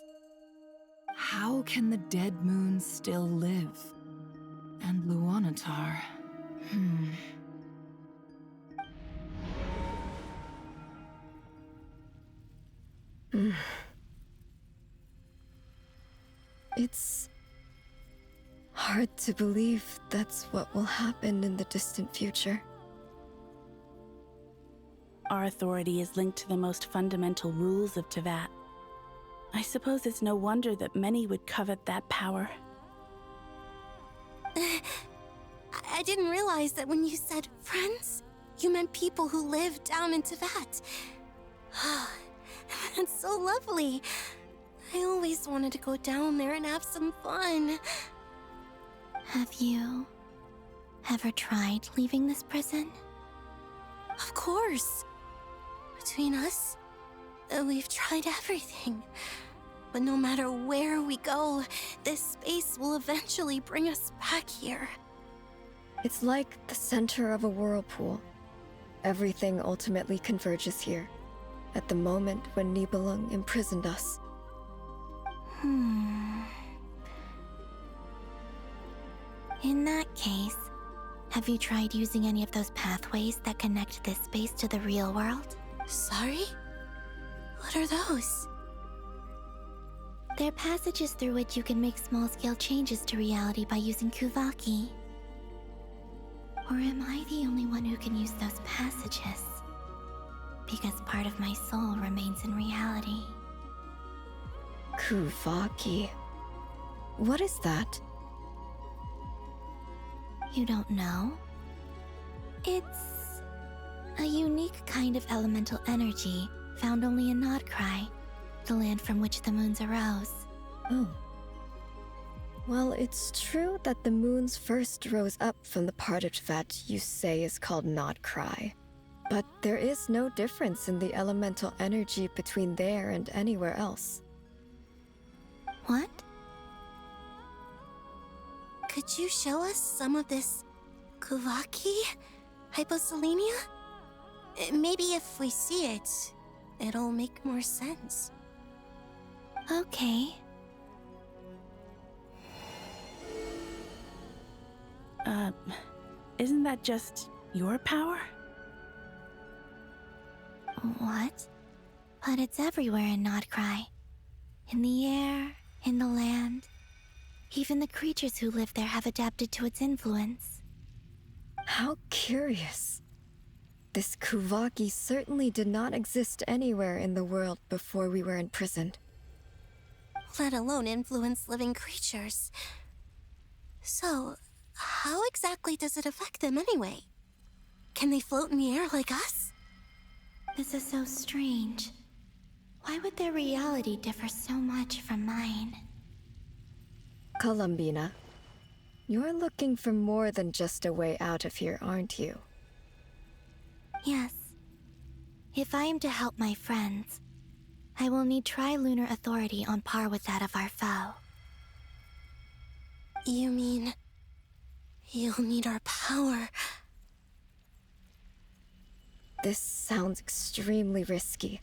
How can the dead moon still live? And Luanatar... It's hard to believe that's what will happen in the distant future. Our authority is linked to the most fundamental rules of Teyvat. I suppose it's no wonder that many would covet that power. I didn't realize that when you said friends, you meant people who live down in Teyvat. That's so lovely. I always wanted to go down there and have some fun. Have you ever tried leaving this prison? Of course. Between us, we've tried everything. But no matter where we go, this space will eventually bring us back here. It's like the center of a whirlpool. Everything ultimately converges here, at the moment when Nibelung imprisoned us. In that case, have you tried using any of those pathways that connect this space to the real world? Sorry? What are those? They're passages through which you can make small-scale changes to reality by using Kuvaki. Or am I the only one who can use those passages? because part of my soul remains in reality. Kuvaki. What is that? You don't know? It's a unique kind of elemental energy found only in Nodcry, the land from which the moons arose. Oh. Well, it's true that the moons first rose up from the part of that you say is called Nodcry. But there is no difference in the elemental energy between there and anywhere else. What? Could you show us some of this Kuvaki hyposelenia? Maybe if we see it, it'll make more sense. Okay. Isn't that just your power? What? But it's everywhere in Nodcry. In the air, in the land. Even the creatures who live there have adapted to its influence. How curious. This Kuvaki certainly did not exist anywhere in the world before we were imprisoned. Let alone influence living creatures. So, how exactly does it affect them anyway? Can they float in the air like us? This is so strange. Why would their reality differ so much from mine? Columbina, you're looking for more than just a way out of here, aren't you? Yes. If I am to help my friends, I will need tri-lunar authority on par with that of our foe. You mean... you'll need our power? This sounds extremely risky.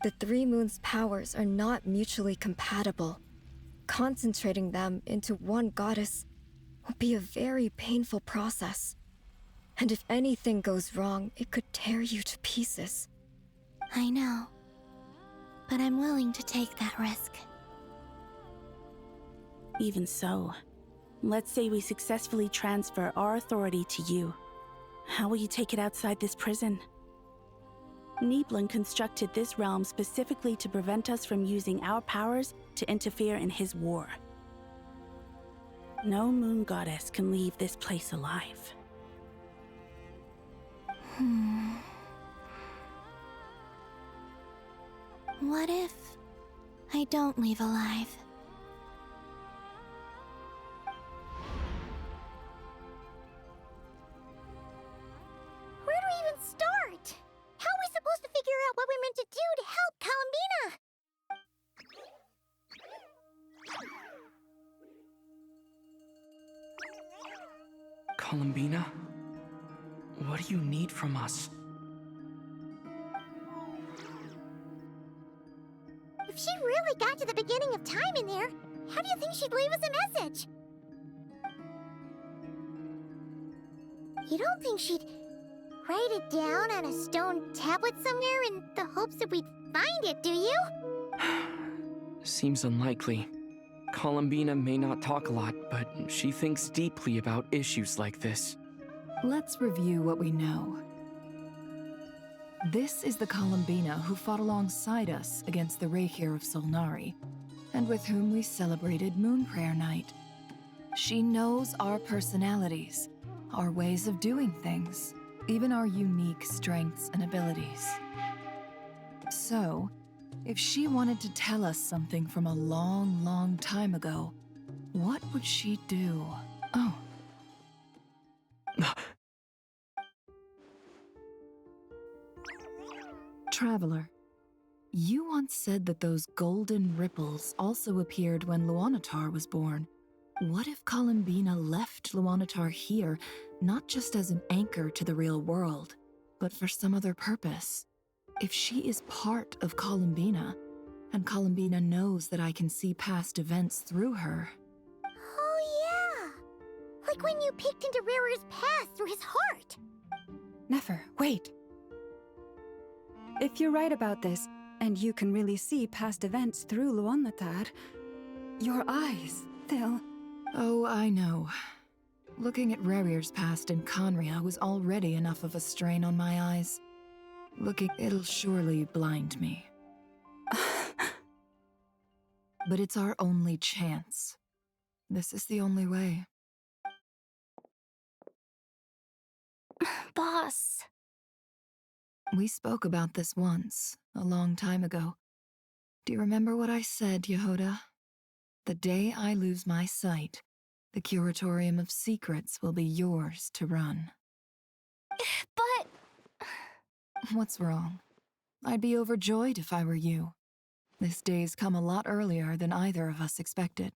The Three Moons' powers are not mutually compatible. Concentrating them into one goddess will be a very painful process. And if anything goes wrong, it could tear you to pieces. I know. But I'm willing to take that risk. Even so, let's say we successfully transfer our authority to you. How will you take it outside this prison? Niblin constructed this realm specifically to prevent us from using our powers to interfere in his war. No moon goddess can leave this place alive. What if I don't leave alive? Where do we even start? How are we supposed to figure out what we're meant to do to help Columbina? Columbina? What do you need from us? If she really got to the beginning of time in there, how do you think she'd leave us a message? You don't think she'd write it down on a stone tablet somewhere in the hopes that we'd find it, do you? Seems unlikely. Columbina may not talk a lot, but she thinks deeply about issues like this. Let's review what we know. This is the Columbina who fought alongside us against the Reikir of Solnari, and with whom we celebrated Moon Prayer Night. She knows our personalities, our ways of doing things, even our unique strengths and abilities. So, if she wanted to tell us something from a long, long time ago, what would she do? Oh. Traveler, you once said that those golden ripples also appeared when Luanatar was born. What if Columbina left Luanatar here, not just as an anchor to the real world, but for some other purpose? If she is part of Columbina, and Columbina knows that I can see past events through her. Oh yeah! Like when you peeked into Rarer's past through his heart! Nefer, wait! If you're right about this, and you can really see past events through Luanatar, your eyes, they'll... Oh, I know. Looking at Rerir's past in Conria was already enough of a strain on my eyes. Looking, it'll surely blind me. But it's our only chance. This is the only way. Boss. We spoke about this once, a long time ago. Do you remember what I said, Yehoda? The day I lose my sight, the Curatorium of Secrets will be yours to run. But... What's wrong? I'd be overjoyed if I were you. This day's come a lot earlier than either of us expected.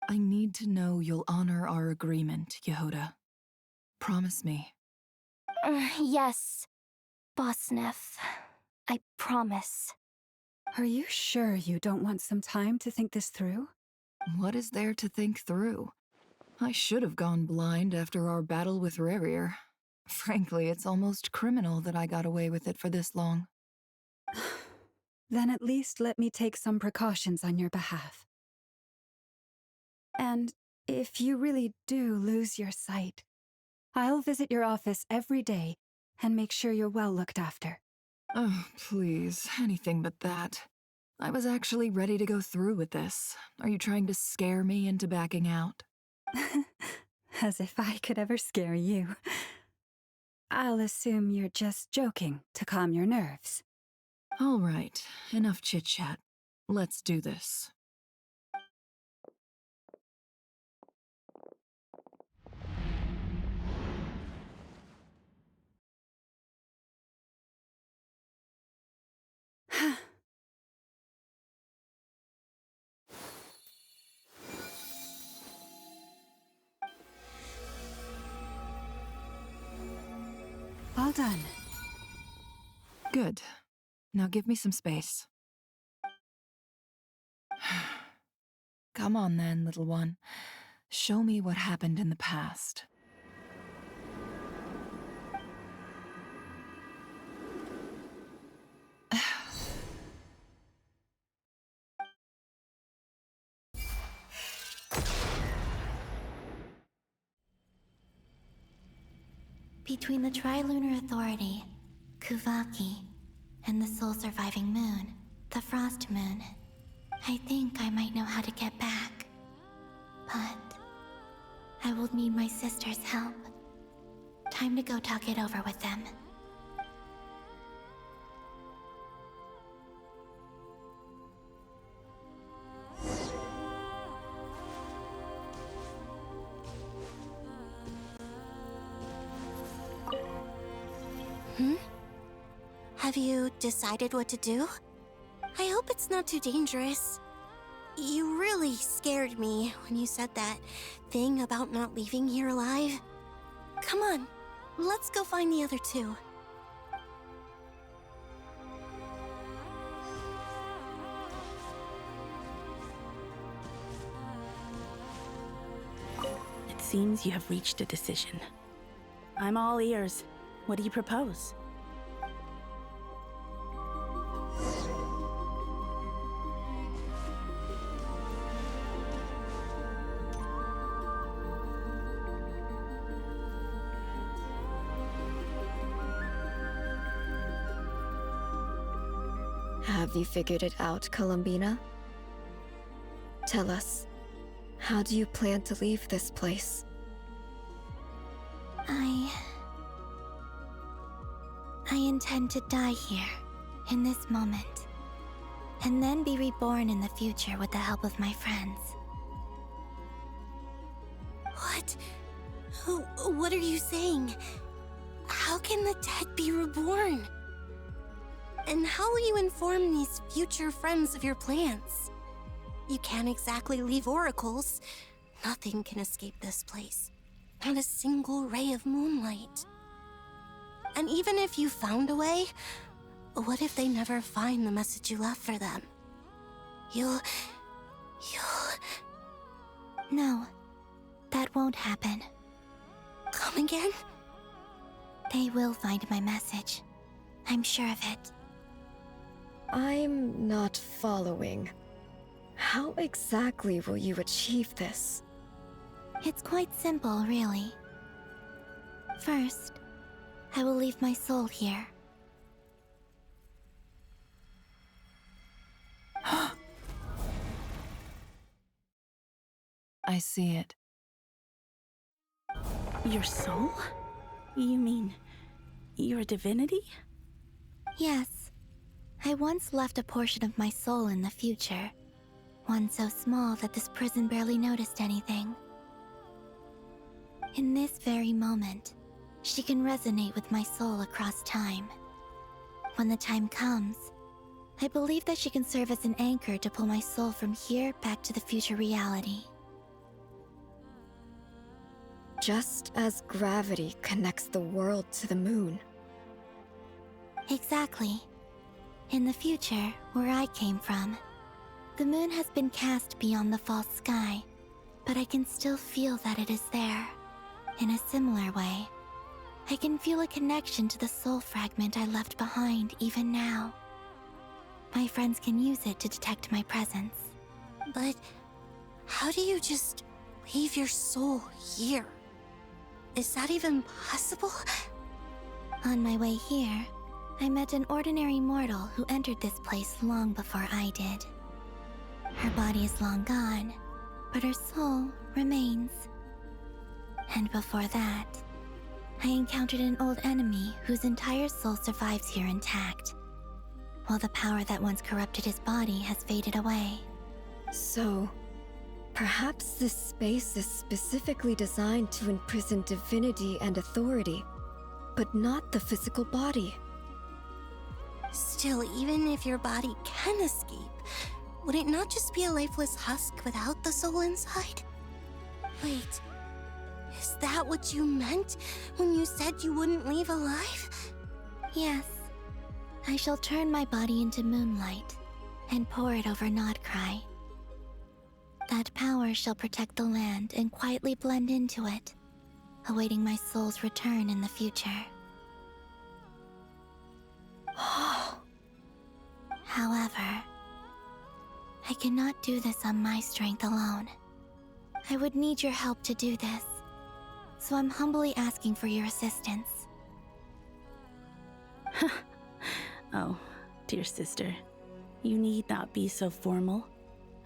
I need to know you'll honor our agreement, Yehoda. Promise me. Yes, Boss Neff. I promise. Are you sure you don't want some time to think this through? What is there to think through? I should have gone blind after our battle with Rerir. Frankly, it's almost criminal that I got away with it for this long. Then at least let me take some precautions on your behalf. And if you really do lose your sight, I'll visit your office every day and make sure you're well looked after. Oh, please, anything but that. I was actually ready to go through with this. Are you trying to scare me into backing out? As if I could ever scare you. I'll assume you're just joking to calm your nerves. All right, enough chit-chat. Let's do this. All done. Good. Now give me some space. Come on then, little one. Show me what happened in the past. Between the Trilunar Authority, Kuvaki, and the soul-surviving moon, the Frost Moon, I think I might know how to get back. But I will need my sister's help. Time to go talk it over with them. Have you decided what to do? I hope it's not too dangerous. You really scared me when you said that thing about not leaving here alive. Come on, let's go find the other two. It seems you have reached a decision. I'm all ears. What do you propose? Have you figured it out, Columbina? Tell us, how do you plan to leave this place? I intend to die here, in this moment, and then be reborn in the future with the help of my friends. What? What are you saying? How can the dead be reborn? And how will you inform these future friends of your plans? You can't exactly leave oracles. Nothing can escape this place. Not a single ray of moonlight. And even if you found a way, what if they never find the message you left for them? You'll... No, that won't happen. Come again? They will find my message. I'm sure of it. I'm not following. How exactly will you achieve this? It's quite simple, really. First, I will leave my soul here. I see it. Your soul? You mean your divinity? Yes. I once left a portion of my soul in the future. One so small that this prison barely noticed anything. In this very moment, she can resonate with my soul across time. When the time comes, I believe that she can serve as an anchor to pull my soul from here back to the future reality. Just as gravity connects the world to the moon. Exactly. In the future, where I came from, the moon has been cast beyond the false sky, but I can still feel that it is there. In a similar way, I can feel a connection to the soul fragment I left behind even now. My friends can use it to detect my presence. But how do you just leave your soul here? Is that even possible? On my way here, I met an ordinary mortal who entered this place long before I did. Her body is long gone, but her soul remains. And before that, I encountered an old enemy whose entire soul survives here intact, while the power that once corrupted his body has faded away. So, perhaps this space is specifically designed to imprison divinity and authority, but not the physical body. Still, even if your body can escape, would it not just be a lifeless husk without the soul inside? Wait, is that what you meant when you said you wouldn't leave alive? Yes. I shall turn my body into moonlight and pour it over Nodcry. That power shall protect the land and quietly blend into it, awaiting my soul's return in the future. However, I cannot do this on my strength alone. I would need your help to do this, so I'm humbly asking for your assistance. Oh, dear sister, you need not be so formal.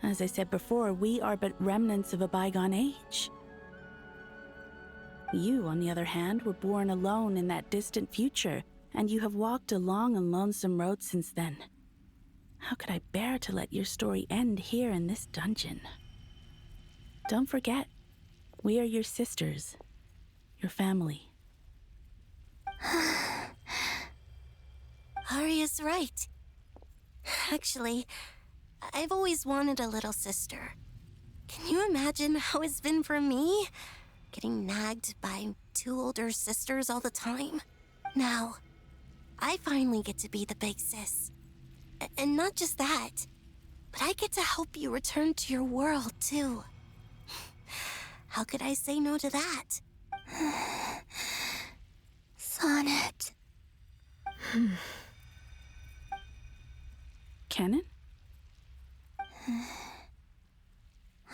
As I said before, we are but remnants of a bygone age. You, on the other hand, were born alone in that distant future, and you have walked a long and lonesome road since then. How could I bear to let your story end here in this dungeon? Don't forget, we are your sisters, your family. Arya's right. Actually, I've always wanted a little sister. Can you imagine how it's been for me? Getting nagged by two older sisters all the time. Now, I finally get to be the big sis. And not just that, but I get to help you return to your world, too. How could I say no to that? Sonnet. Canon?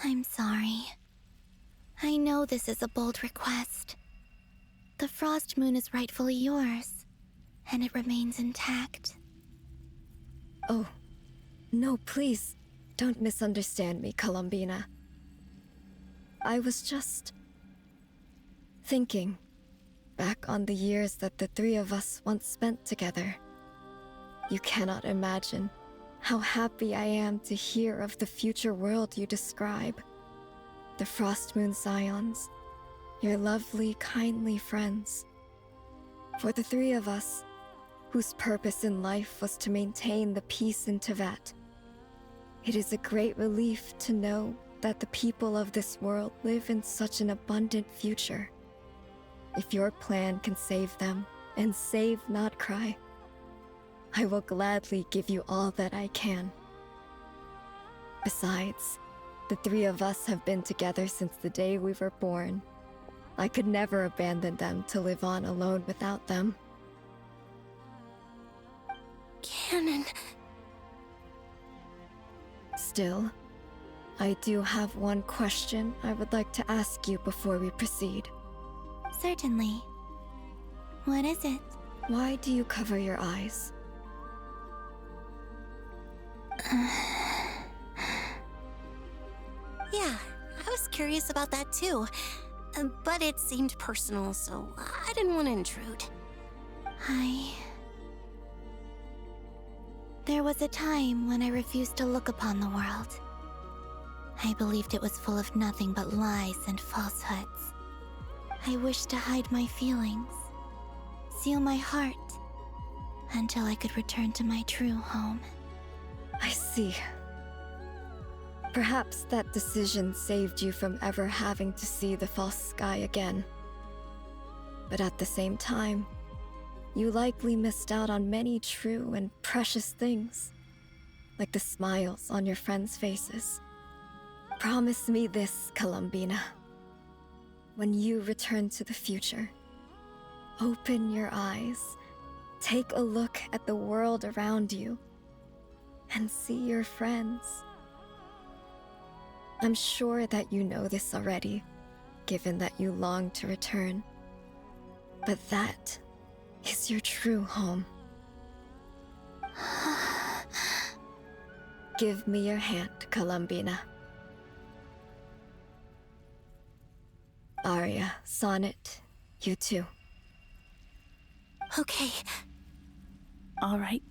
I'm sorry. I know this is a bold request. The Frost Moon is rightfully yours, and it remains intact. Oh, no, please, don't misunderstand me, Columbina. I was just thinking back on the years that the three of us once spent together. You cannot imagine how happy I am to hear of the future world you describe. The Frost Moon Scions, your lovely, kindly friends. For the three of us, whose purpose in life was to maintain the peace in Teyvat, it is a great relief to know that the people of this world live in such an abundant future. If your plan can save them and save Nodcry, I will gladly give you all that I can. Besides, the three of us have been together since the day we were born. I could never abandon them to live on alone without them. Canon. Still, I do have one question I would like to ask you before we proceed. Certainly. What is it? Why do you cover your eyes? Yeah, I was curious about that too. But it seemed personal, so I didn't want to intrude. There was a time when I refused to look upon the world. I believed it was full of nothing but lies and falsehoods. I wished to hide my feelings, seal my heart, until I could return to my true home. I see. Perhaps that decision saved you from ever having to see the false sky again. But at the same time, you likely missed out on many true and precious things, like the smiles on your friends' faces. Promise me this, Columbina. When you return to the future, open your eyes, take a look at the world around you, and see your friends. I'm sure that you know this already, given that you long to return. But that is your true home. Give me your hand, Columbina. Arya, Sonnet, you too. Okay. All right.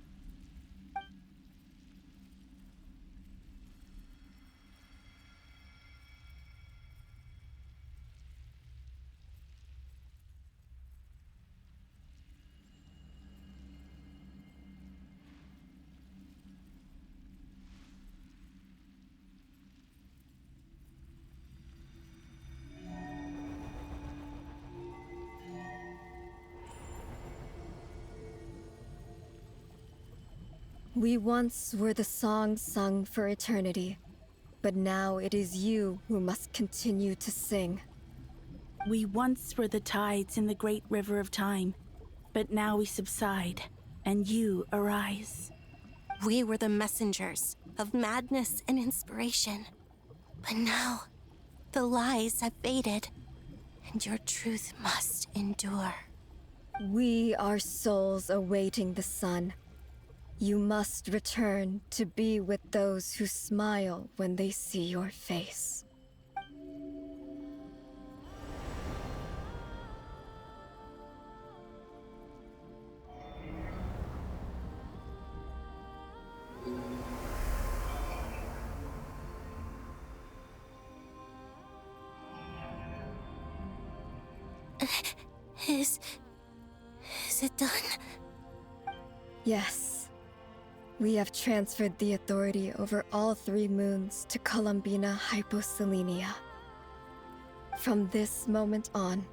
We once were the songs sung for eternity, but now it is you who must continue to sing. We once were the tides in the great river of time, but now we subside, and you arise. We were the messengers of madness and inspiration. But now, the lies have faded, and your truth must endure. We are souls awaiting the sun. You must return to be with those who smile when they see your face. Is it done? Yes. We have transferred the authority over all 3 moons to Columbina Hyposelenia. From this moment on,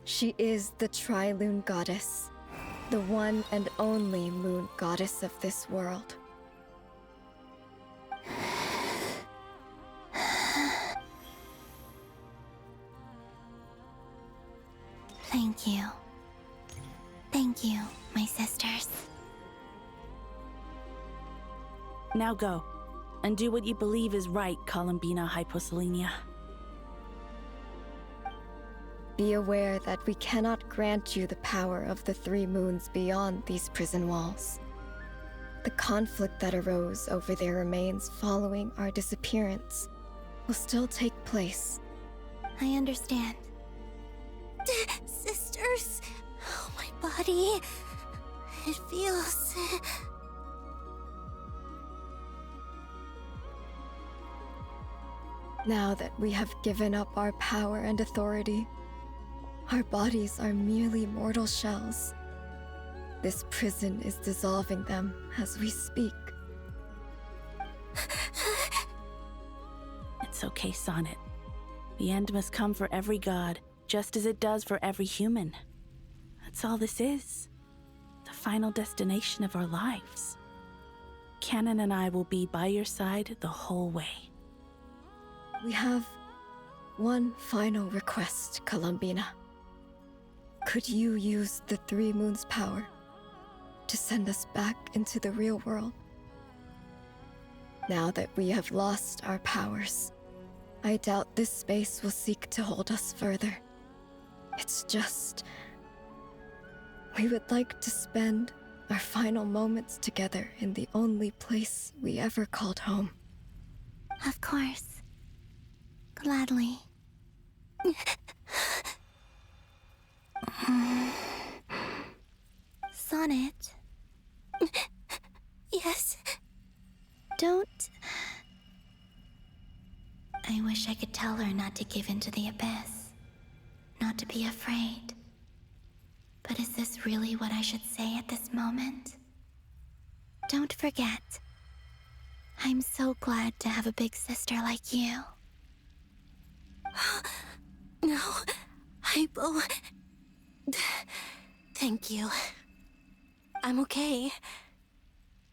she is the Tri-Lune Goddess, the one and only moon goddess of this world. Thank you. Thank you, my sisters. Now go, and do what you believe is right, Columbina Hyposelenia. Be aware that we cannot grant you the power of the 3 moons beyond these prison walls. The conflict that arose over their remains following our disappearance will still take place. I understand. Sisters, oh, my body. It feels... Now that we have given up our power and authority, our bodies are merely mortal shells. This prison is dissolving them as we speak. It's okay, Sonnet. The end must come for every god, just as it does for every human. That's all this is. The final destination of our lives. Canon and I will be by your side the whole way. We have one final request, Columbina. Could you use the 3 moons' power to send us back into the real world? Now that we have lost our powers, I doubt this space will seek to hold us further. It's just We would like to spend our final moments together in the only place we ever called home. Of course. Gladly. Sonnet. Yes? Don't... I wish I could tell her not to give in to the abyss. Not to be afraid. But is this really what I should say at this moment? Don't forget. I'm so glad to have a big sister like you. No, Hypo. Thank you. I'm okay.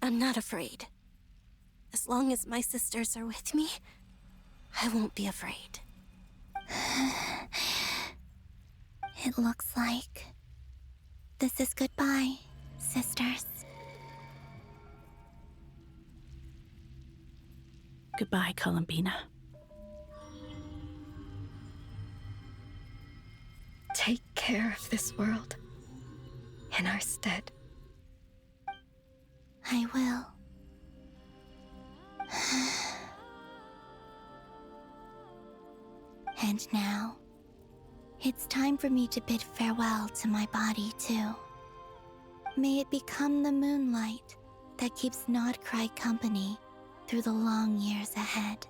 I'm not afraid. As long as my sisters are with me, I won't be afraid. It looks like this is goodbye, sisters. Goodbye, Columbina. Take care of this world in our stead. I will. And now, it's time for me to bid farewell to my body, too. May it become the moonlight that keeps Nodcry company through the long years ahead.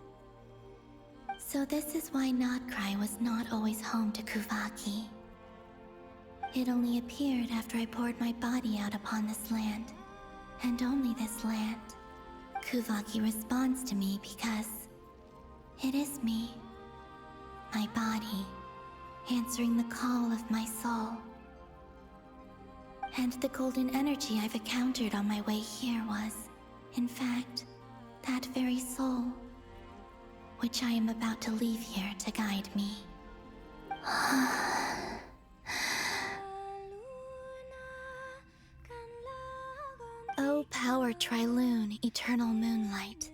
So this is why Nodcry was not always home to Kuvaki. It only appeared after I poured my body out upon this land, and only this land. Kuvaki responds to me because it is me, my body, answering the call of my soul. And the golden energy I've encountered on my way here was, in fact, that very soul, which I am about to leave here to guide me. O power Triloon, eternal moonlight.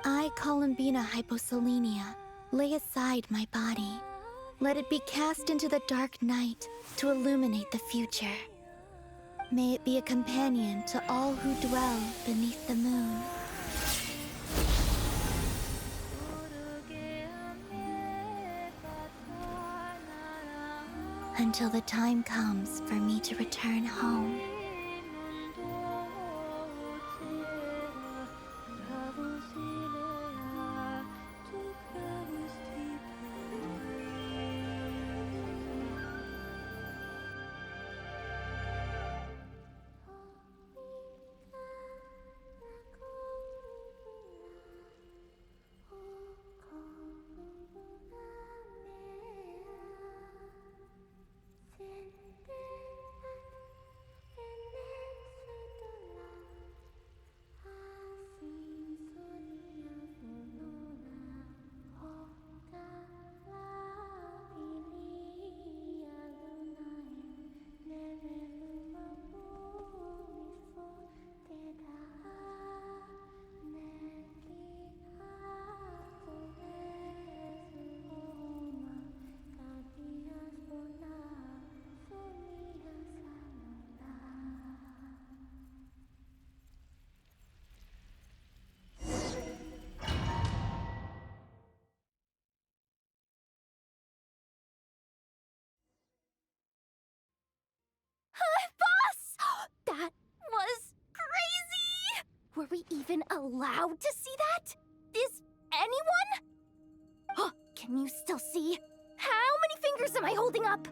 I, Columbina Hyposelenia, lay aside my body. Let it be cast into the dark night to illuminate the future. May it be a companion to all who dwell beneath the moon. Until the time comes for me to return home. That was crazy! Were we even allowed to see that? Is anyone? Oh, can you still see? How many fingers am I holding up?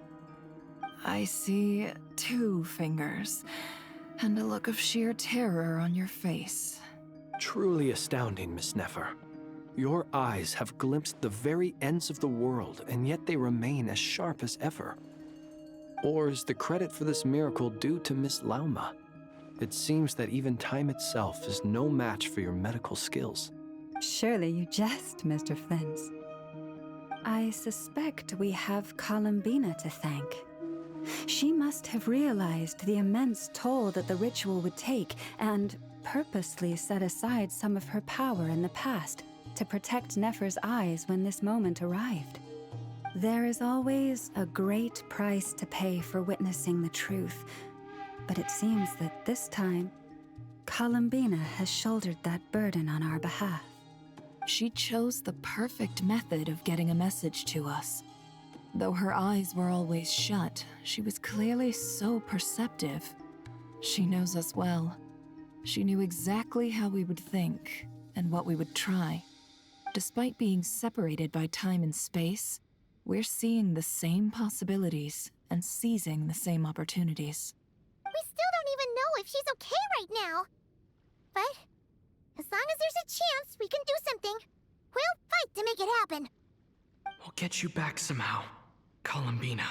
I see 2 fingers, and a look of sheer terror on your face. Truly astounding, Miss Nefer. Your eyes have glimpsed the very ends of the world, and yet they remain as sharp as ever. Or is the credit for this miracle due to Miss Lauma? It seems that even time itself is no match for your medical skills. Surely you jest, Mr. Flins. I suspect we have Columbina to thank. She must have realized the immense toll that the ritual would take and purposely set aside some of her power in the past to protect Nefer's eyes when this moment arrived. There is always a great price to pay for witnessing the truth, but it seems that this time, Columbina has shouldered that burden on our behalf. She chose the perfect method of getting a message to us. Though her eyes were always shut, she was clearly so perceptive. She knows us well. She knew exactly how we would think and what we would try. Despite being separated by time and space, we're seeing the same possibilities and seizing the same opportunities. We still don't even know if she's okay right now. But as long as there's a chance we can do something, we'll fight to make it happen. We'll get you back somehow, Columbina.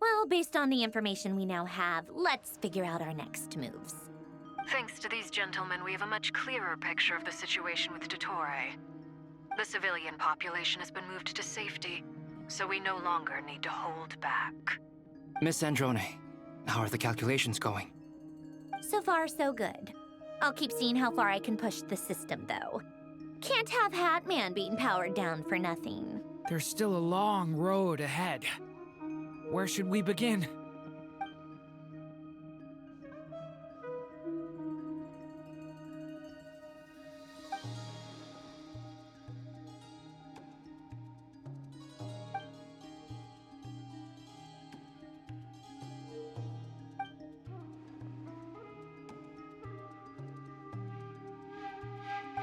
Well, based on the information we now have, let's figure out our next moves. Thanks to these gentlemen, we have a much clearer picture of the situation with Dottore. The civilian population has been moved to safety, so we no longer need to hold back. Miss Androne, how are the calculations going? So far, so good. I'll keep seeing how far I can push the system, though. Can't have Hatman being powered down for nothing. There's still a long road ahead. Where should we begin?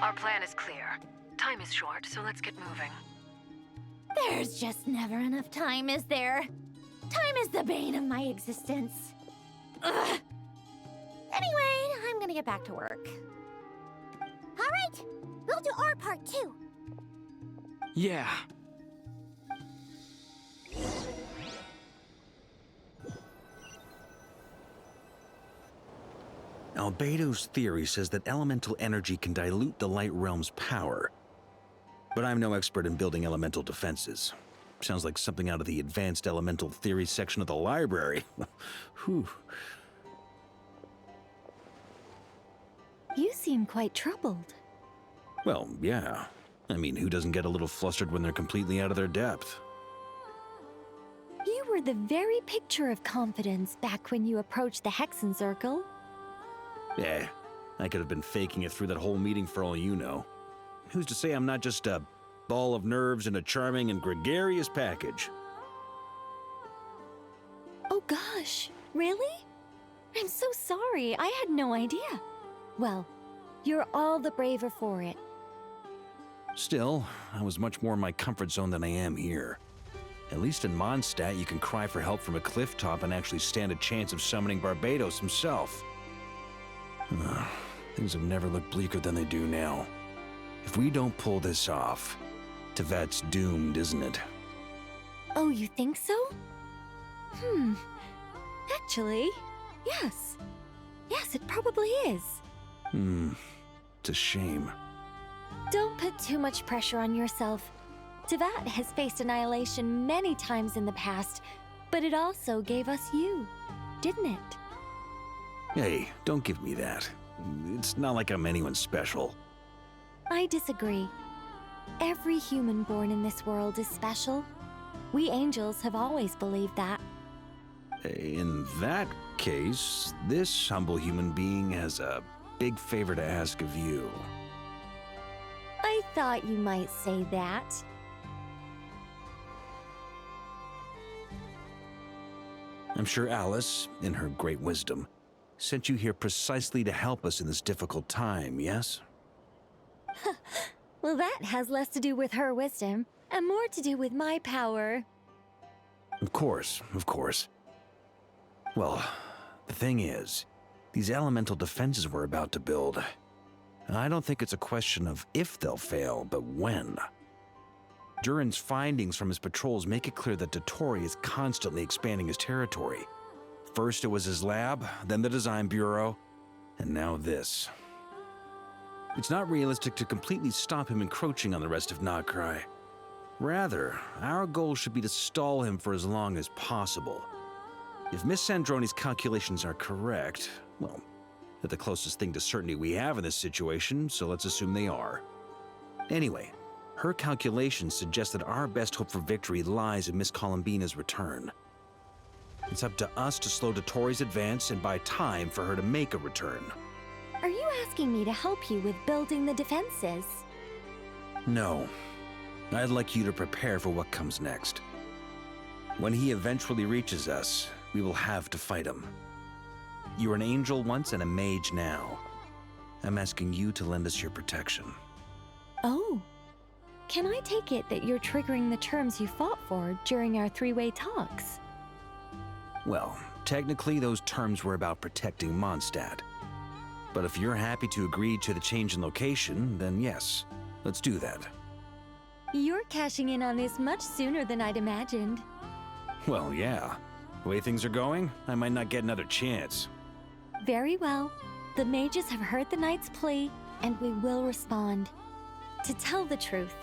Our plan is clear. Time is short, so let's get moving. There's just never enough time, is there? Time is the bane of my existence. Ugh. Anyway, I'm gonna get back to work. All right, we'll do our part too. Yeah. Albedo's theory says that elemental energy can dilute the light realm's power. But I'm no expert in building elemental defenses. Sounds like something out of the advanced elemental theory section of the library. Whew. You seem quite troubled. Well, yeah. I mean, who doesn't get a little flustered when they're completely out of their depth? You were the very picture of confidence back when you approached the Hexen Circle. Yeah, I could have been faking it through that whole meeting for all you know. Who's to say I'm not just a ball of nerves in a charming and gregarious package? Oh gosh, really? I'm so sorry, I had no idea. Well, you're all the braver for it. Still, I was much more in my comfort zone than I am here. At least in Mondstadt, you can cry for help from a cliff top and actually stand a chance of summoning Barbados himself. Things have never looked bleaker than they do now. If we don't pull this off, Tevet's doomed, isn't it? Oh, you think so? Actually, yes. Yes, it probably is. It's a shame. Don't put too much pressure on yourself. Tevat has faced annihilation many times in the past, but it also gave us you, didn't it? Hey, don't give me that. It's not like I'm anyone special. I disagree. Every human born in this world is special. We angels have always believed that. In that case, this humble human being has a big favor to ask of you. I thought you might say that. I'm sure Alice, in her great wisdom, sent you here precisely to help us in this difficult time, yes? Well, that has less to do with her wisdom, and more to do with my power. Of course, of course. Well, the thing is, these elemental defenses we're about to build, I don't think it's a question of if they'll fail, but when. Durin's findings from his patrols make it clear that Dottore is constantly expanding his territory. First it was his lab, then the design bureau, and now this. It's not realistic to completely stop him encroaching on the rest of Nokrai. Rather, our goal should be to stall him for as long as possible. If Miss Sandroni's calculations are correct, well, they're the closest thing to certainty we have in this situation, so let's assume they are. Anyway, her calculations suggest that our best hope for victory lies in Miss Columbina's return. It's up to us to slow Dotori's advance and buy time for her to make a return. Are you asking me to help you with building the defenses? No. I'd like you to prepare for what comes next. When he eventually reaches us, we will have to fight him. You were an angel once and a mage now. I'm asking you to lend us your protection. Oh. Can I take it that you're triggering the terms you fought for during our three-way talks? Well, technically those terms were about protecting Mondstadt. But if you're happy to agree to the change in location, then yes, let's do that. You're cashing in on this much sooner than I'd imagined. Well, yeah. The way things are going, I might not get another chance. Very well. The mages have heard the knight's plea, and we will respond. To tell the truth,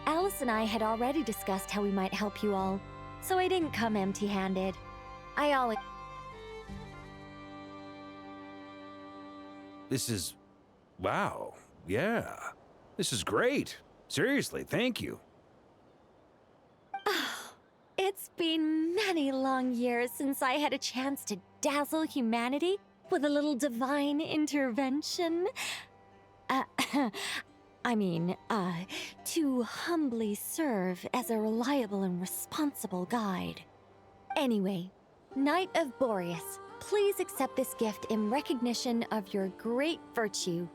Alice and I had already discussed how we might help you all, so I didn't come empty-handed. This is... wow. Yeah. This is great. Seriously, thank you. It's been many long years since I had a chance to dazzle humanity with a little divine intervention. To humbly serve as a reliable and responsible guide. Anyway, Knight of Boreas, please accept this gift in recognition of your great virtue.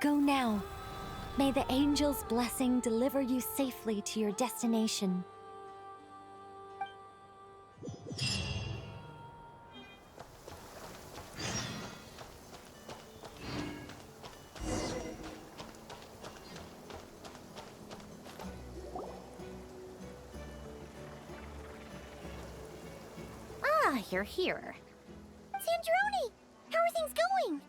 Go now. May the angel's blessing deliver you safely to your destination. Ah, you're here. Sandroni! How are things going?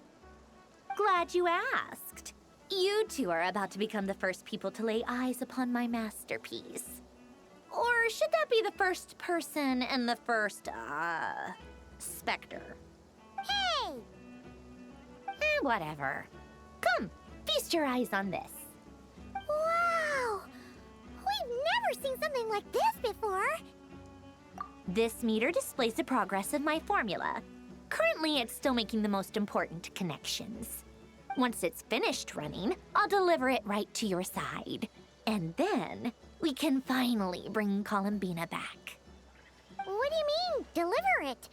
Glad you asked. You two are about to become the first people to lay eyes upon my masterpiece. Or should that be the first person and the first, specter? Hey! Whatever. Come, feast your eyes on this. Wow! We've never seen something like this before! This meter displays the progress of my formula. Currently, it's still making the most important connections. Once it's finished running, I'll deliver it right to your side. And then, we can finally bring Columbina back. What do you mean, deliver it?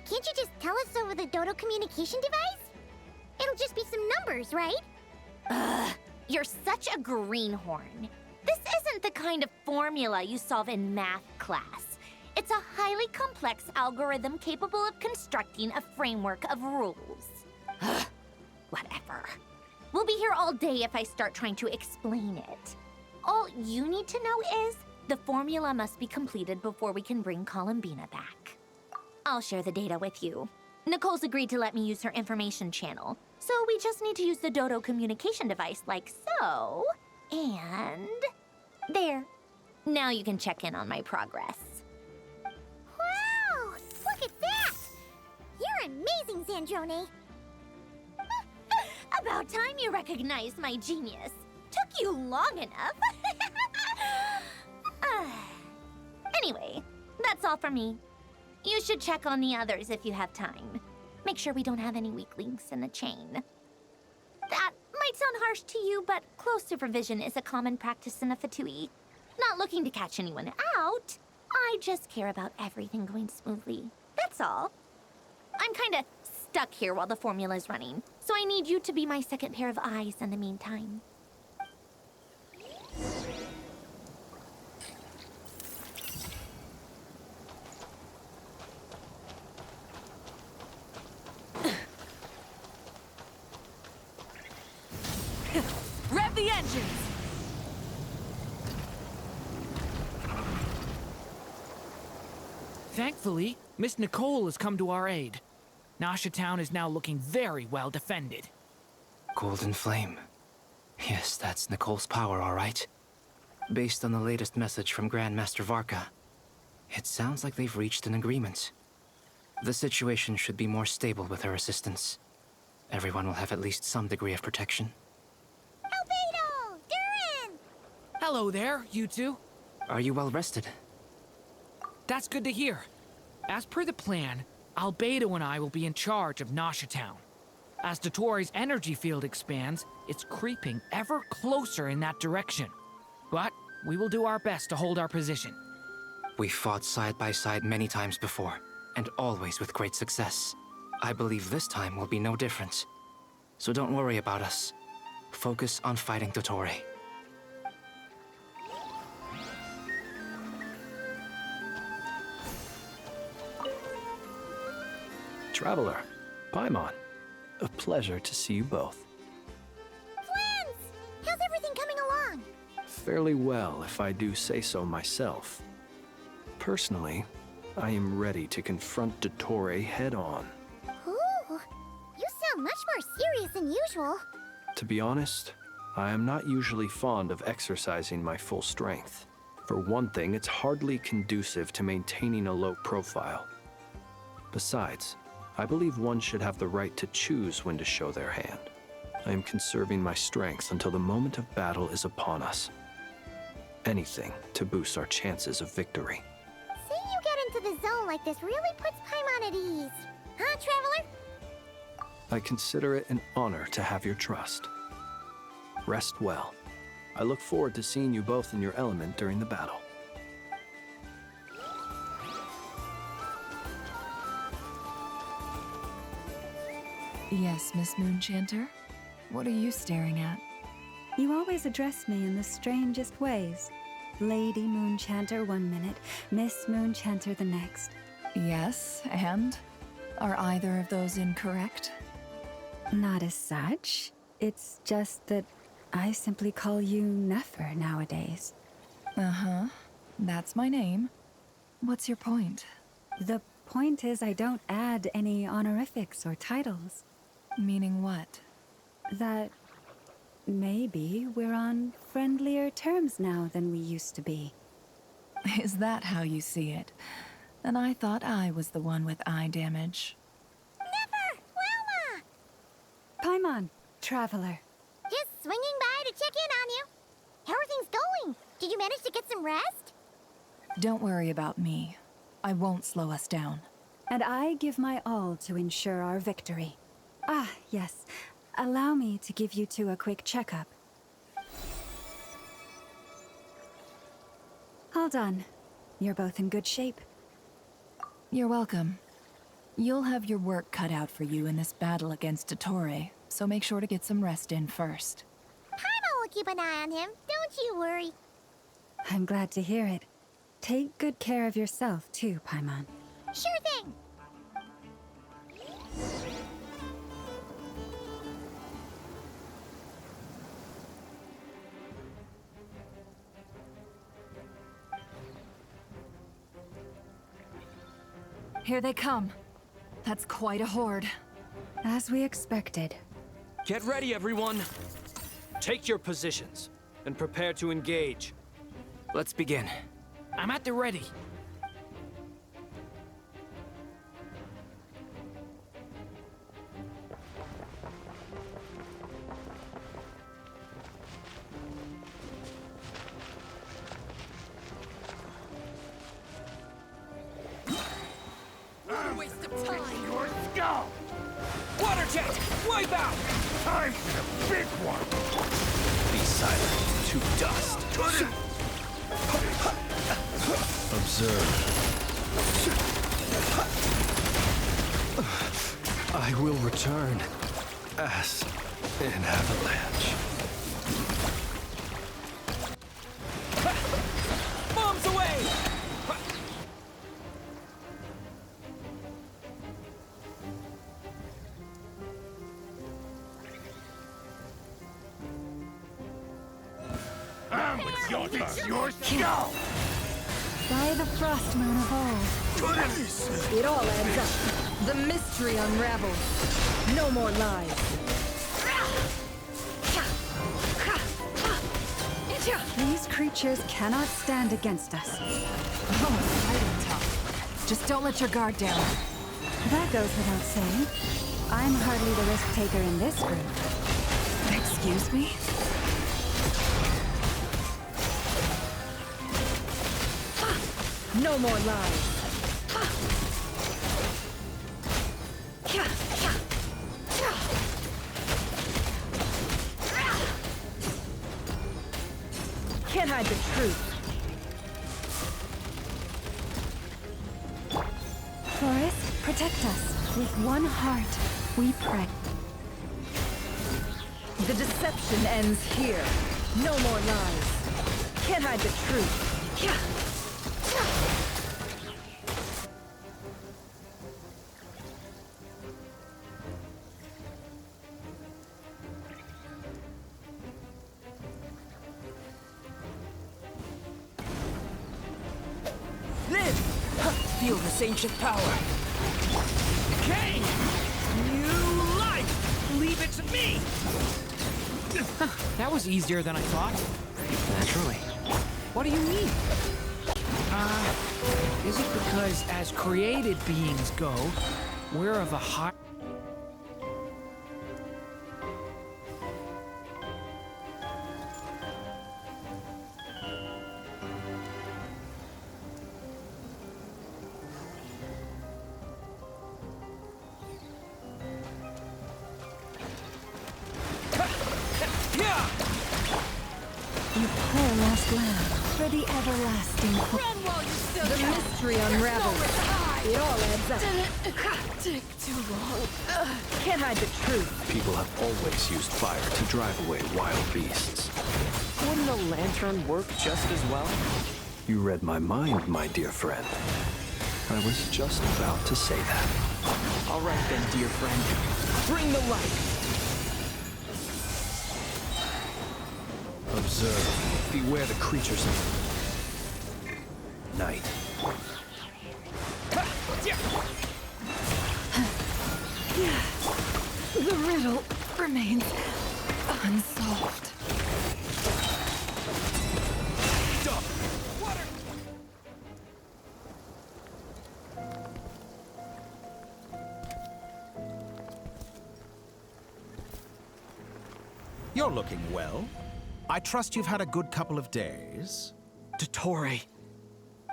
Can't you just tell us over the Dodo communication device? It'll just be some numbers, right? Ugh, you're such a greenhorn. This isn't the kind of formula you solve in math class. It's a highly complex algorithm capable of constructing a framework of rules. Ugh, whatever. We'll be here all day if I start trying to explain it. All you need to know is the formula must be completed before we can bring Columbina back. I'll share the data with you. Nicole's agreed to let me use her information channel, so we just need to use the Dodo communication device like so. And there. Now you can check in on my progress. Wow! Look at that! You're amazing, Sandroni! About time you recognized my genius. Took you long enough. Anyway, that's all for me. You should check on the others if you have time. Make sure we don't have any weak links in the chain. That might sound harsh to you, but close supervision is a common practice in the Fatui. Not looking to catch anyone out. I just care about everything going smoothly. That's all. I'm kinda stuck here while the formula's running, so I need you to be my second pair of eyes in the meantime. Rev the engines! Thankfully, Miss Nicole has come to our aid. Nasha Town is now looking very well defended. Golden Flame. Yes, that's Nicole's power, all right. Based on the latest message from Grandmaster Varka. It sounds like they've reached an agreement. The situation should be more stable with her assistance. Everyone will have at least some degree of protection. Albedo! Durin! Hello there, you two. Are you well rested? That's good to hear. As per the plan, Albedo and I will be in charge of Nasha Town. As Dotori's energy field expands, it's creeping ever closer in that direction. But we will do our best to hold our position. We fought side by side many times before, and always with great success. I believe this time will be no different. So don't worry about us. Focus on fighting Dotori. Traveler, Paimon, a pleasure to see you both. Friends! How's everything coming along? Fairly well, if I do say so myself. Personally, I am ready to confront Dotori head-on. Ooh, you sound much more serious than usual. To be honest, I am not usually fond of exercising my full strength. For one thing, it's hardly conducive to maintaining a low profile. Besides, I believe one should have the right to choose when to show their hand. I am conserving my strength until the moment of battle is upon us. Anything to boost our chances of victory. Seeing you get into the zone like this really puts Paimon at ease. Huh, Traveler? I consider it an honor to have your trust. Rest well. I look forward to seeing you both in your element during the battle. Yes, Miss Moonchanter? What are you staring at? You always address me in the strangest ways. Lady Moonchanter 1 minute, Miss Moonchanter the next. Yes, and? Are either of those incorrect? Not as such. It's just that I simply call you Nefer nowadays. Uh-huh. That's my name. What's your point? The point is I don't add any honorifics or titles. Meaning what? That maybe we're on friendlier terms now than we used to be. Is that how you see it? And I thought I was the one with eye damage. Never! Wilma! Paimon, Traveler. Just swinging by to check in on you. How are things going? Did you manage to get some rest? Don't worry about me. I won't slow us down. And I give my all to ensure our victory. Ah, yes. Allow me to give you two a quick checkup. All done. You're both in good shape. You're welcome. You'll have your work cut out for you in this battle against Dotori, so make sure to get some rest in first. Paimon will keep an eye on him, don't you worry. I'm glad to hear it. Take good care of yourself, too, Paimon. Sure thing! Here they come. That's quite a horde. As we expected. Get ready, everyone. Take your positions and prepare to engage. Let's begin. I'm at the ready. Waste of time. Your skull! Water jet! Wipe out! Time for the big one! Be silent, to dust. Observe. I will return as an avalanche. Bombs away! I'm with your turn. Your skull! By the frost moon of old. It all adds up. The mystery unravels. No more lies. These creatures cannot stand against us. Oh, fighting tough. Just don't let your guard down. That goes without saying. I'm hardly the risk taker in this group. Excuse me? No more lies. Can't hide the truth. Forest, protect us. With one heart, we pray. The deception ends here. No more lies. Can't hide the truth. Feel this ancient power. Kang! New life! Leave it to me! That was easier than I thought. Naturally. What do you mean? Is it because as created beings go, we're of a high... You poor lost lamb, for the everlasting The mystery unravels. It all adds up. Take too long. Can't hide the truth. People have always used fire to drive away wild beasts. Wouldn't a lantern work just as well? You read my mind, my dear friend. I was just about to say that. All right then, dear friend. Bring the light. Observe. Beware the creatures of night. The riddle remains unsolved. You're looking well. I trust you've had a good couple of days. Dottore.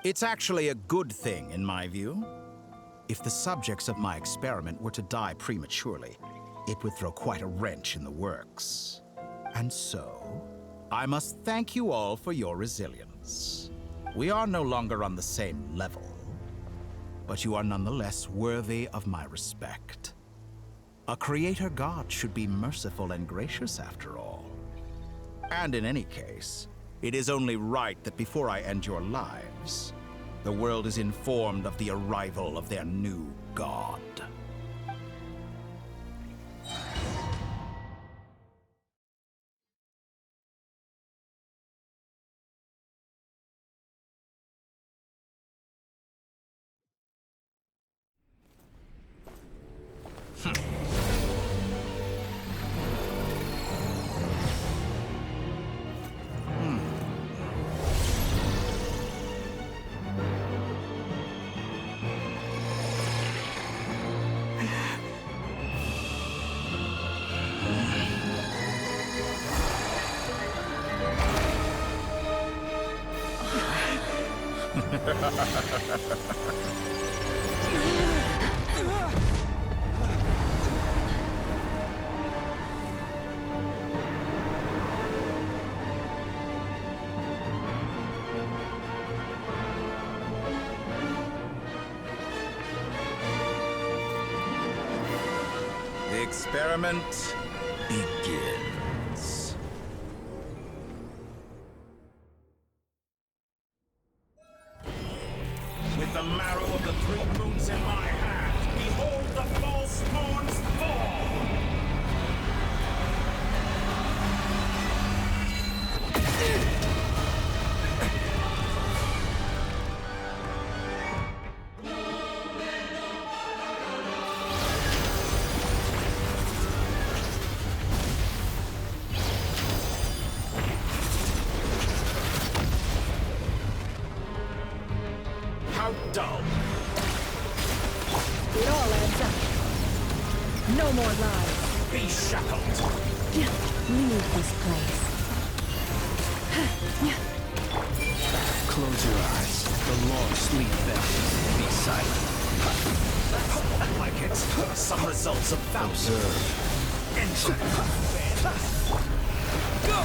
It's actually a good thing, in my view. If the subjects of my experiment were to die prematurely, it would throw quite a wrench in the works. And so, I must thank you all for your resilience. We are no longer on the same level, but you are nonetheless worthy of my respect. A creator god should be merciful and gracious after all. And in any case, it is only right that before I end your lives, the world is informed of the arrival of their new god. The experiment begins. With the marrow of the three moons in my hand, behold the false moons fall! How dull. It all adds up. No more lies. Be shackled. Leave this place. Close your eyes. The long sleep then. Be silent. I like it. Some results of value. Observe. Enter. Go!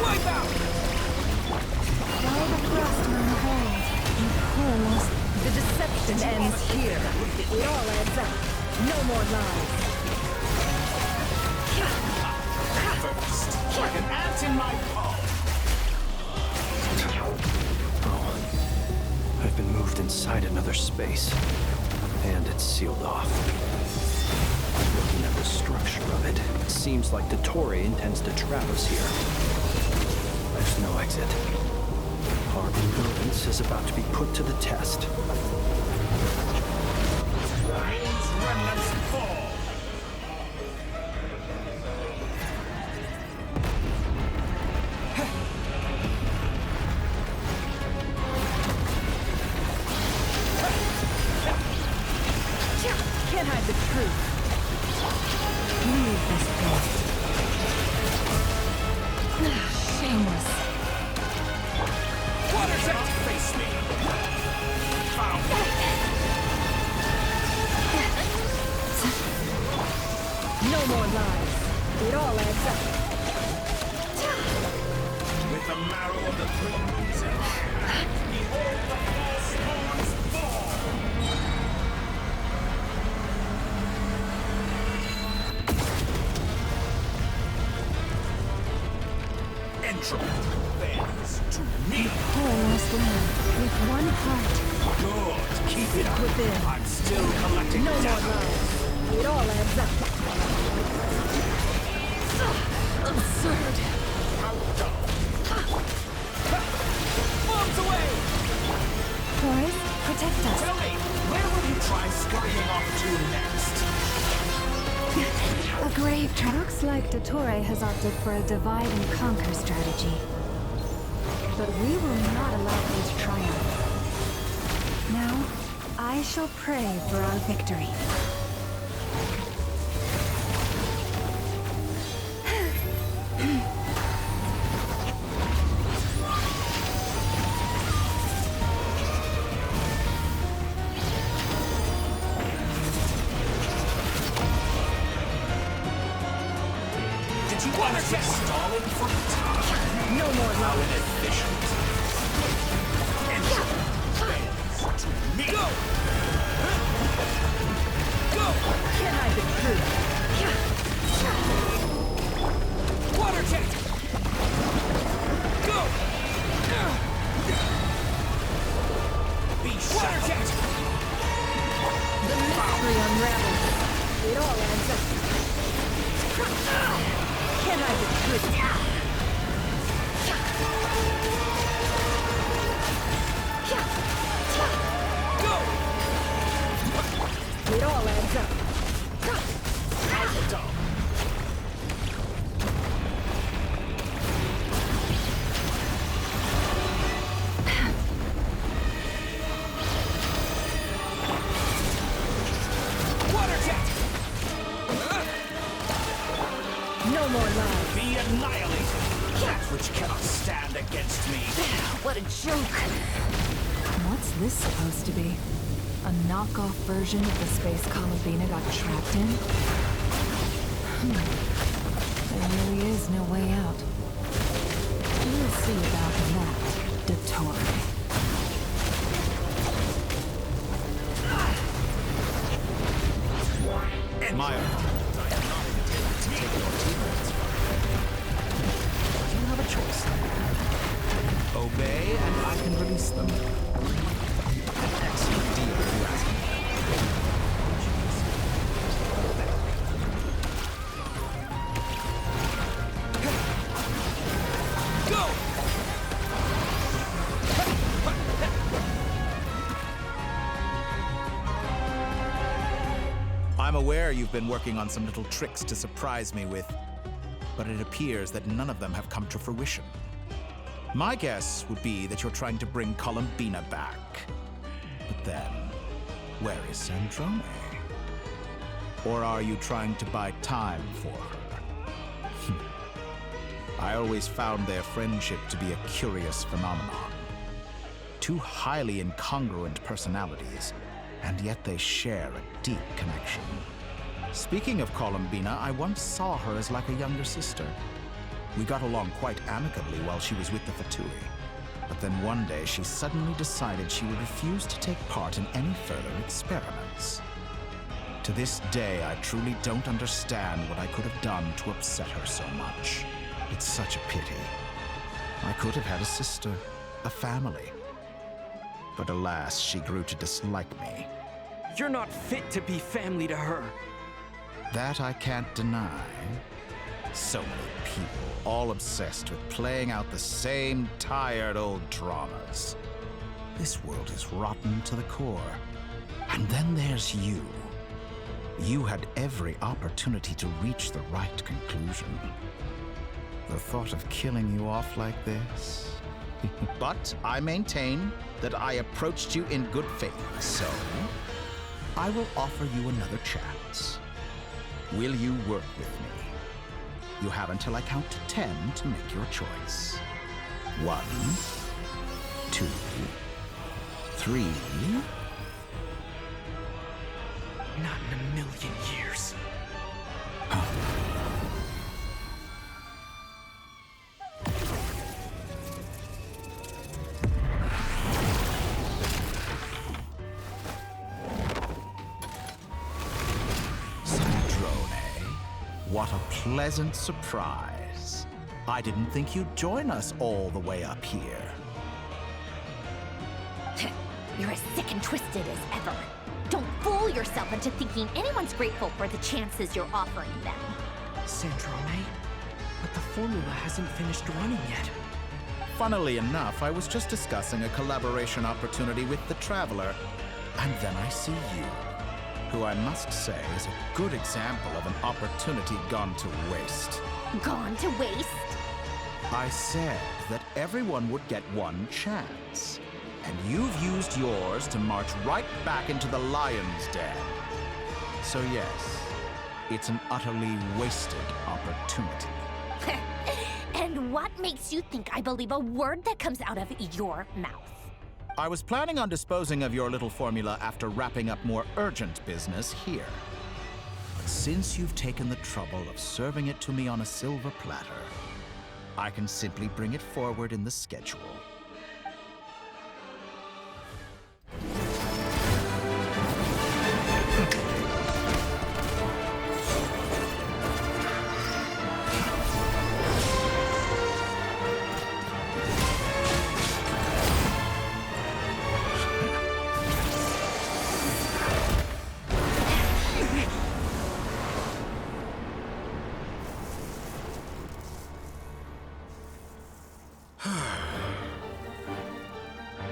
Wipe out! While the frost will hold, you pause. The deception ends here. It all adds up. No more lies. First, like an ant in my palm. Oh, I've been moved inside another space, and it's sealed off. Looking at the structure of it, it seems like Dottore intends to trap us here. There's no exit. Our endurance is about to be put to the test. Remnants fall. Can't hide the truth. Leave this place. Shameless. Water's out to face me. Found. No more lies. It all adds up. With the marrow of the thrones in my hand, behold the false horns fall. Entropy bends to me. Poor lost land. With one heart. Good, keep it up. Within. I'm still collecting No more data. lies. It all adds up. Absurd. How dull. Bombs away! Boys, protect us. Tell me, where will you try scurrying off to next? A grave trap. Looks like Dottore has opted for a divide and conquer strategy. But we will not allow him to triumph. Now, I shall pray for our victory. Did you want to get stalling for time? No more How lies. inefficient. Entropy bends to me. Go! Go! Can't hide the truth. Water jet! Go! Be Water shackled. jet! The mystery unravels. It all adds up. Can't hide the truth. Go! It all adds up. How dull. Water jet! No more lies. Be annihilated. That which cannot stand against me. What a joke. What's this supposed to be? A knockoff version of the space Columbina got trapped in? There really is no way out. We'll see about that, Dottore. My apologies. I am not intending to take your teammates from you. But you have a choice. Obey, and I can release them. An excellent deal, if you ask me. Go! I'm aware you've been working on some little tricks to surprise me with, but it appears that none of them have come to fruition. My guess would be that you're trying to bring Columbina back. But then, where is Sandrone? Or are you trying to buy time for her? I always found their friendship to be a curious phenomenon. Two highly incongruent personalities, and yet they share a deep connection. Speaking of Columbina, I once saw her as like a younger sister. We got along quite amicably while she was with the Fatui. But then one day she suddenly decided she would refuse to take part in any further experiments. To this day, I truly don't understand what I could have done to upset her so much. It's such a pity. I could have had a sister, a family. But alas, she grew to dislike me. You're not fit to be family to her. That I can't deny. So many people, all obsessed with playing out the same tired old dramas. This world is rotten to the core. And then there's you. You had every opportunity to reach the right conclusion. The thought of killing you off like this? But I maintain that I approached you in good faith, so I will offer you another chance. Will you work with me? You have until I count to 10 to make your choice. 1, 2, 3. Not in a million years. What a pleasant surprise. I didn't think you'd join us all the way up here. You're as sick and twisted as ever. Don't fool yourself into thinking anyone's grateful for the chances you're offering them. Sandrone, but the formula hasn't finished running yet. Funnily enough, I was just discussing a collaboration opportunity with the Traveler, and then I see you, who I must say is a good example of an opportunity gone to waste. Gone to waste? I said that everyone would get one chance, and you've used yours to march right back into the lion's den. So yes, it's an utterly wasted opportunity. And what makes you think I believe a word that comes out of your mouth? I was planning on disposing of your little formula after wrapping up more urgent business here. But since you've taken the trouble of serving it to me on a silver platter, I can simply bring it forward in the schedule.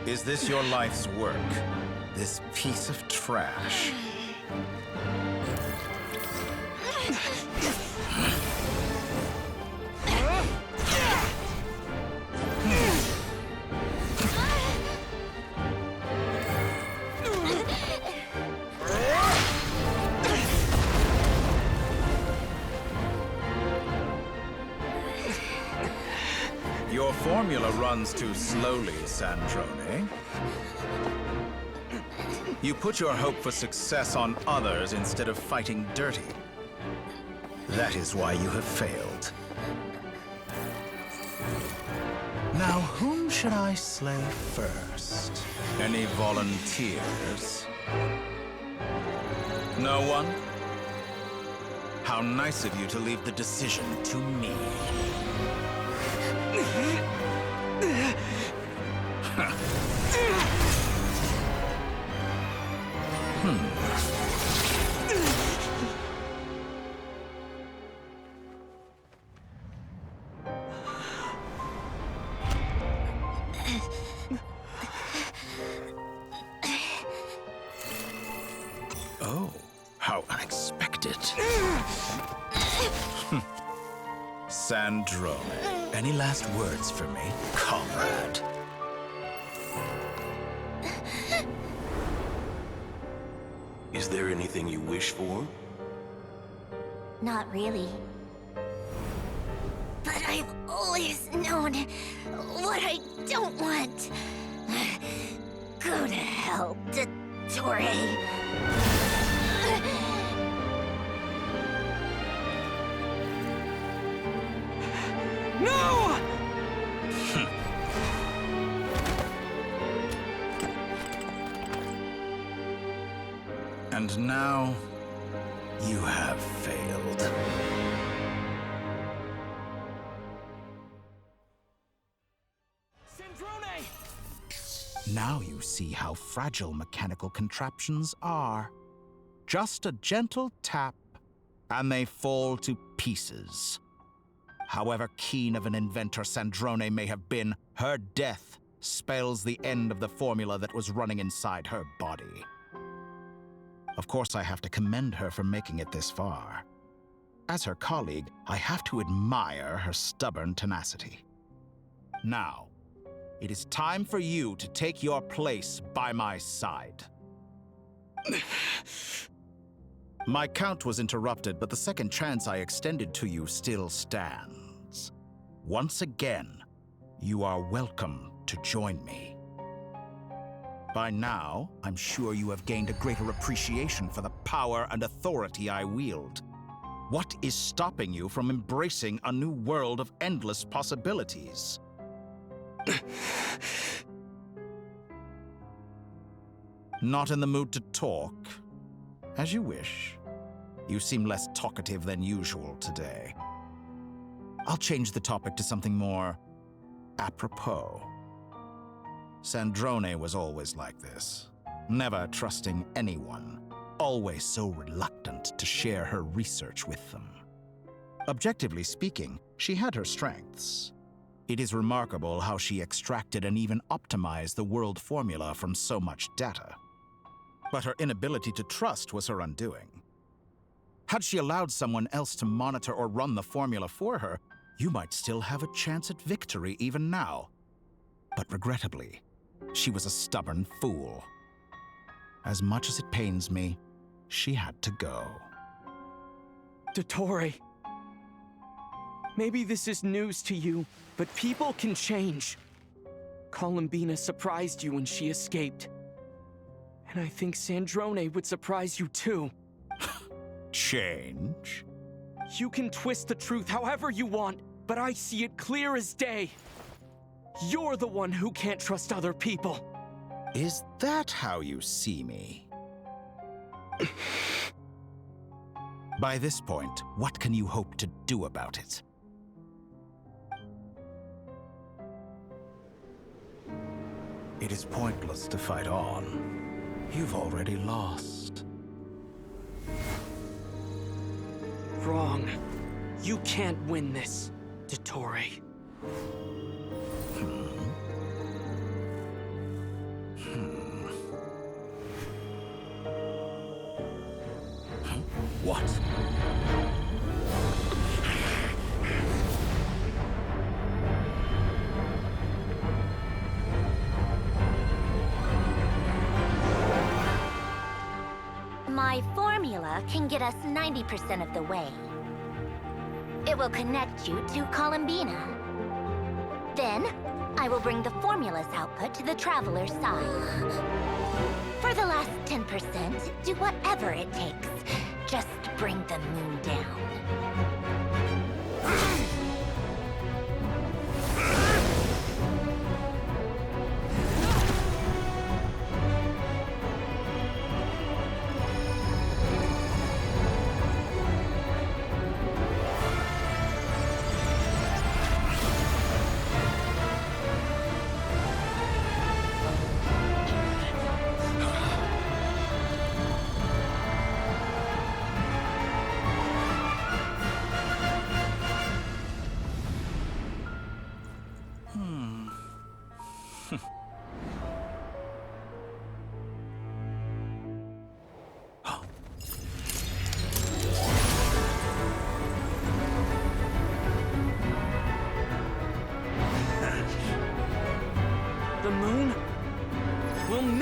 Is this your life's work? This piece of trash? Your formula runs too slowly, Sandrone. You put your hope for success on others instead of fighting dirty. That is why you have failed. Now, whom should I slay first? Any volunteers? No one? How nice of you to leave the decision to me. Oh, how unexpected. Sandrone. Any last words for me, comrade? Is there anything you wish for? Not really. But I've always known what I don't want. Go to hell, Dottore. No! And now, you have failed. Now you see how fragile mechanical contraptions are. Just a gentle tap, and they fall to pieces. However keen of an inventor Sandrone may have been, her death spells the end of the formula that was running inside her body. Of course, I have to commend her for making it this far. As her colleague, I have to admire her stubborn tenacity. Now, it is time for you to take your place by my side. My count was interrupted, but the second chance I extended to you still stands. Once again, you are welcome to join me. By now, I'm sure you have gained a greater appreciation for the power and authority I wield. What is stopping you from embracing a new world of endless possibilities? Not in the mood to talk? As you wish. You seem less talkative than usual today. I'll change the topic to something more apropos. Sandrone was always like this, never trusting anyone, always so reluctant to share her research with them. Objectively speaking, she had her strengths. It is remarkable how she extracted and even optimized the world formula from so much data. But her inability to trust was her undoing. Had she allowed someone else to monitor or run the formula for her, you might still have a chance at victory even now. But regrettably, she was a stubborn fool. As much as it pains me, she had to go. Dottore. Maybe this is news to you, but people can change. Columbina surprised you when she escaped. And I think Sandrone would surprise you too. Change? You can twist the truth however you want, but I see it clear as day. You're the one who can't trust other people. Is that how you see me? By this point, what can you hope to do about it? It is pointless to fight on. You've already lost. Wrong. You can't win this, Dottore. What? My formula can get us 90% of the way. It will connect you to Columbina. Then, I will bring the formula's output to the Traveler's side. For the last 10%, do whatever it takes. Just bring the moon down.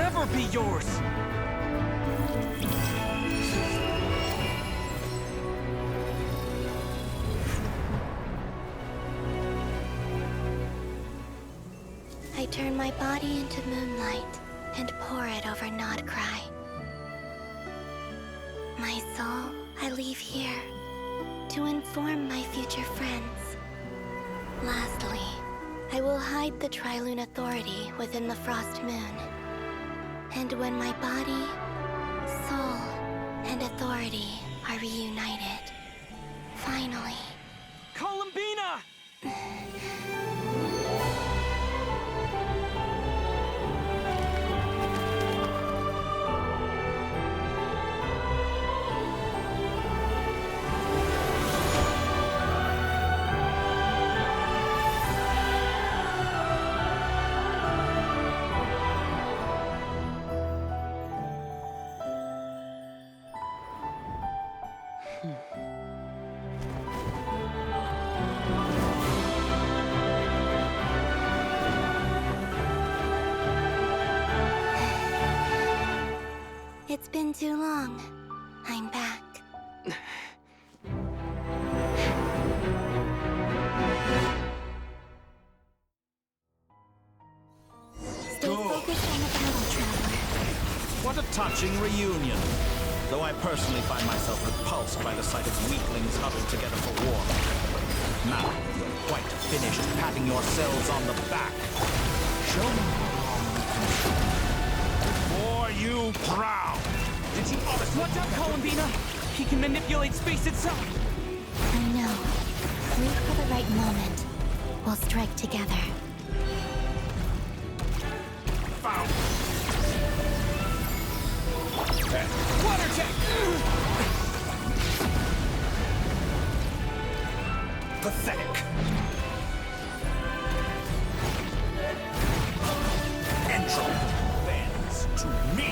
never be yours! I turn my body into moonlight and pour it over Nodcry. My soul, I leave here to inform my future friends. Lastly, I will hide the Trilune Authority within the Frost Moon. And when my body, soul, and authority are reunited, finally... Columbina! It's been too long. I'm back. Stay focused on the battle, Traveler. What a touching reunion. Though I personally find myself repulsed by the sight of weaklings huddled together for war. Now, you're quite finished patting yourselves on the back. Show me for you proud. Did you honestly? Watch out, Columbina! He can manipulate space itself! I know. Wait for the right moment. We'll strike together. Found. Water jet! Pathetic. Entropy bends to me.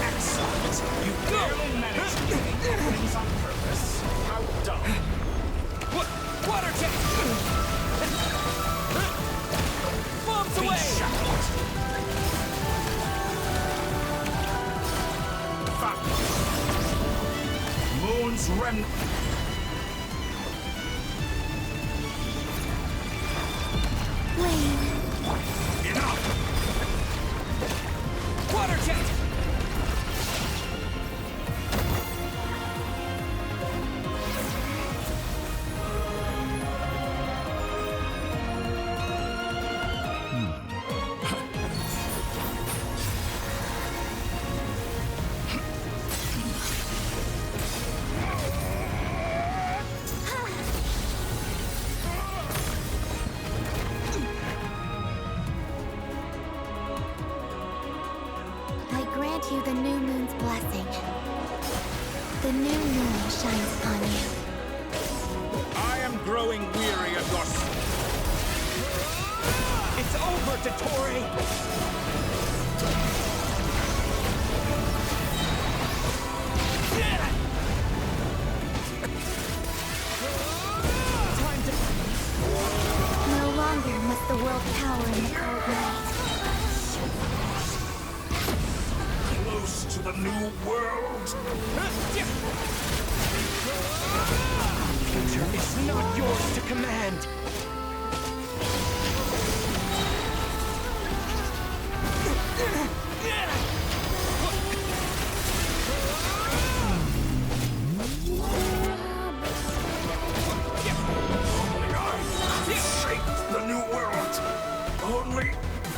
Excellent. You barely managed to make things on purpose. How dumb. Water jet! Bombs Be away! shackled. Moon's remnant. Enough! Water jet! I grant you the new moon's blessing. The new moon shines upon you. I am growing weary of your... It's over, Dottore! Time to... No longer must the world cower in the cold night. Close to the new world. It's not yours to command! Only I shaped the new world. Only I...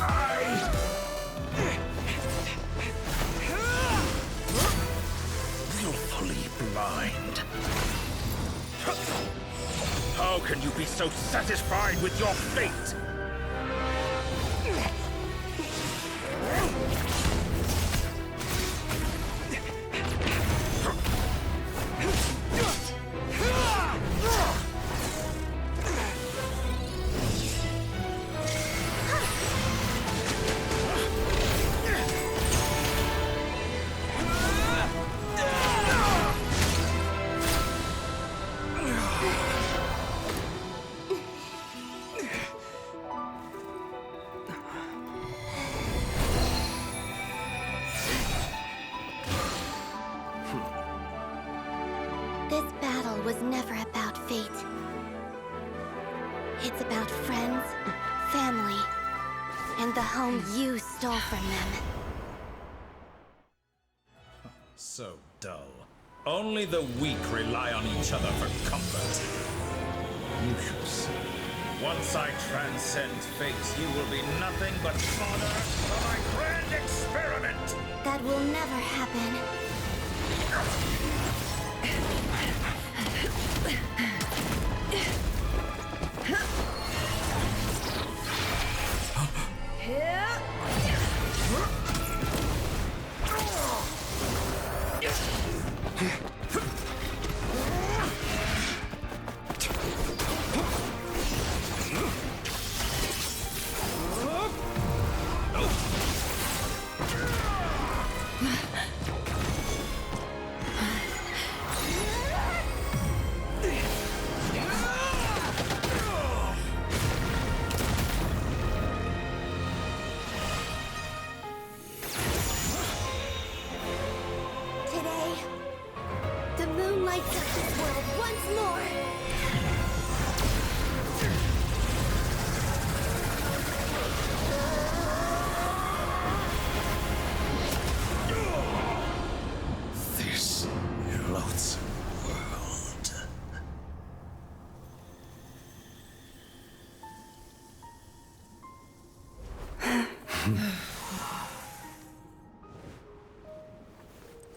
Willfully blind. How can you be so satisfied with your fate? about friends, family, and the home you stole from them. So dull. Only the weak rely on each other for comfort. You shall see. Once I transcend fate, you will be nothing but fodder for my grand experiment! That will never happen. Today, the moon lights up this world once more. This loathsome world.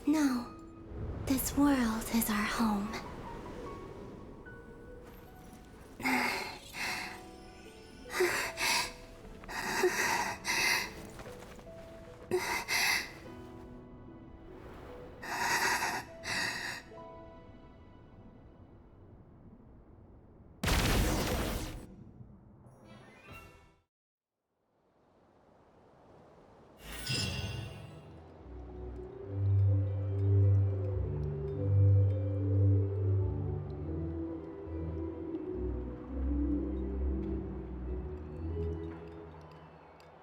No, this world is our home.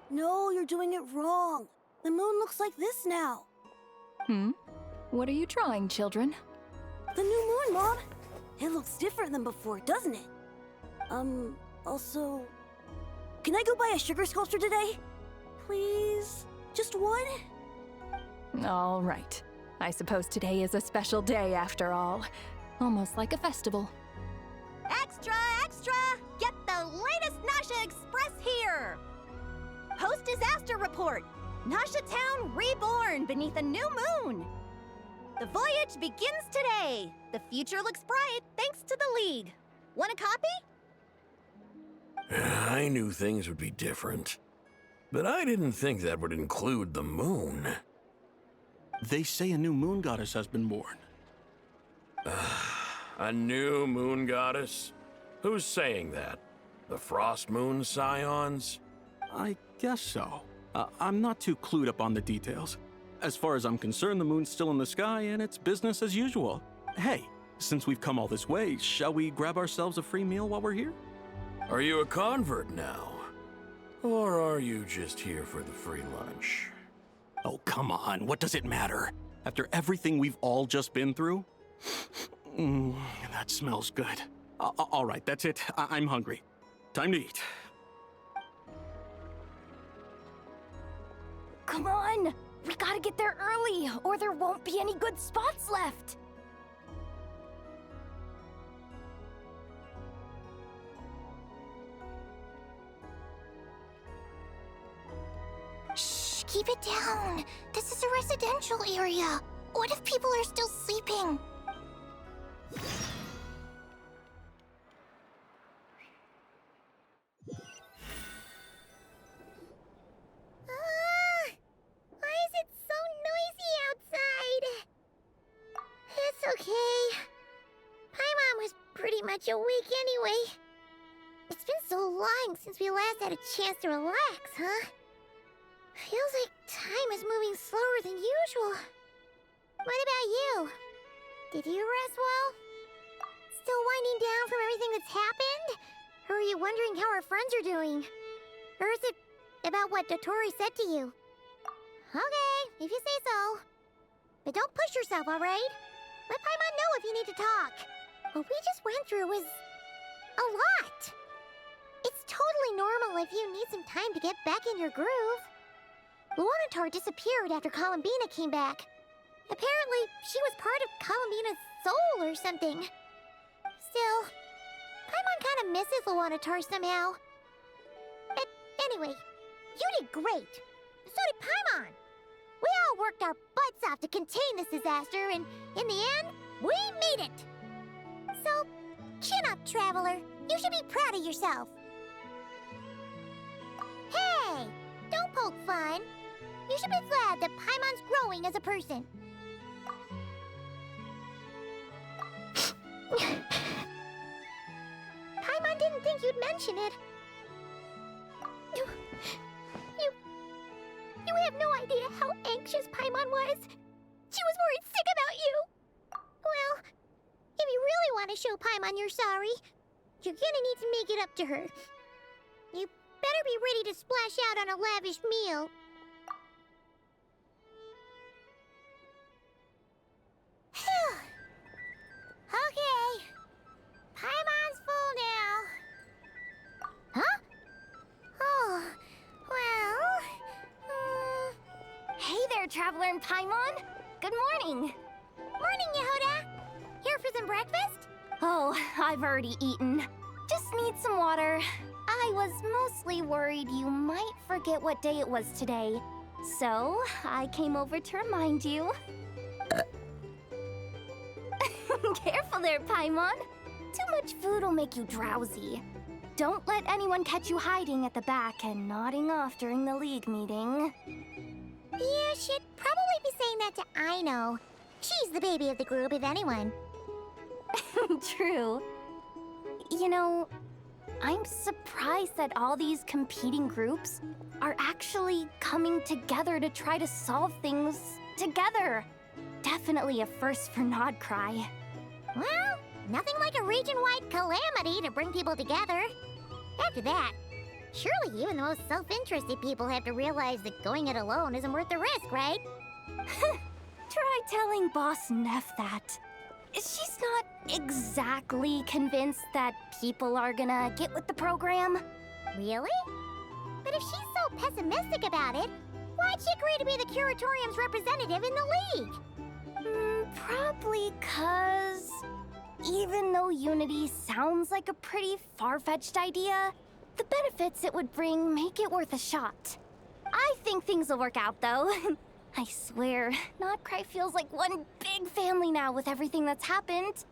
No, you're doing it wrong. The moon looks like this now. What are you drawing, children? The new moon, Mom. It looks different than before, doesn't it? Also... Can I go buy a sugar sculpture today? Please? Just one? All right. I suppose today is a special day after all. Almost like a festival. Extra, extra! Get the latest Nasha Express here! Post-disaster report! Nasha Town reborn beneath a new moon! The voyage begins today! The future looks bright thanks to the League. Want a copy? I knew things would be different, but I didn't think that would include the moon. They say a new moon goddess has been born. A new moon goddess? Who's saying that? The Frost Moon Scions? I guess so. I'm not too clued up on the details. As far as I'm concerned, the moon's still in the sky and it's business as usual. Hey, since we've come all this way, shall we grab ourselves a free meal while we're here? Are you a convert now? Or are you just here for the free lunch? Oh, come on. What does it matter? After everything we've all just been through? That smells good. All right, that's it. I'm hungry. Time to eat. Come on! We gotta get there early, or there won't be any good spots left! Shh, keep it down. This is a residential area. What if people are still sleeping? Why is it so noisy outside? It's okay. Paimon was pretty much awake anyway. It's been so long since we last had a chance to relax, huh? Feels like time is moving slower than usual. What about you? Did you rest well? Still winding down from everything that's happened? Or are you wondering how our friends are doing? Or is it about what Dotori said to you? Okay, if you say so. But don't push yourself, alright? Let Paimon know if you need to talk. What we just went through was... a lot. totally normal if you need some time to get back in your groove. Luanatar disappeared after Columbina came back. Apparently, she was part of Columbina's soul or something. Still, Paimon kind of misses Luanatar somehow. Anyway, you did great. So did Paimon. We all worked our butts off to contain this disaster, and in the end, we made it. So, chin up, Traveler. You should be proud of yourself. Hey, don't poke fun. You should be glad that Paimon's growing as a person. Paimon didn't think you'd mention it. You have no idea how anxious Paimon was. She was worried sick about you. Well, if you really want to show Paimon you're sorry, you're gonna need to make it up to her. You better be ready to splash out on a lavish meal. Okay. Paimon's full now. Huh? Oh, well... Hey there, Traveler and Paimon. Good morning. Morning, Yehuda. Here for some breakfast? Oh, I've already eaten. Just need some water. I was mostly worried you might forget what day it was today. So, I came over to remind you. Careful there, Paimon. Too much food will make you drowsy. Don't let anyone catch you hiding at the back and nodding off during the league meeting. You should probably be saying that to Aino. She's the baby of the group, if anyone. True. You know, I'm surprised that all these competing groups are actually coming together to try to solve things together. Definitely a first for Nodcry. Well, nothing like a region-wide calamity to bring people together. After that, surely even the most self-interested people have to realize that going it alone isn't worth the risk, right? Try telling Boss Neff that. She's not exactly convinced that people are gonna get with the program. Really? But if she's so pessimistic about it, why'd she agree to be the Curatorium's representative in the league? Probably 'cause even though Unity sounds like a pretty far-fetched idea, the benefits it would bring make it worth a shot. I think things will work out, though. I swear, Nodcry feels like one big family now with everything that's happened.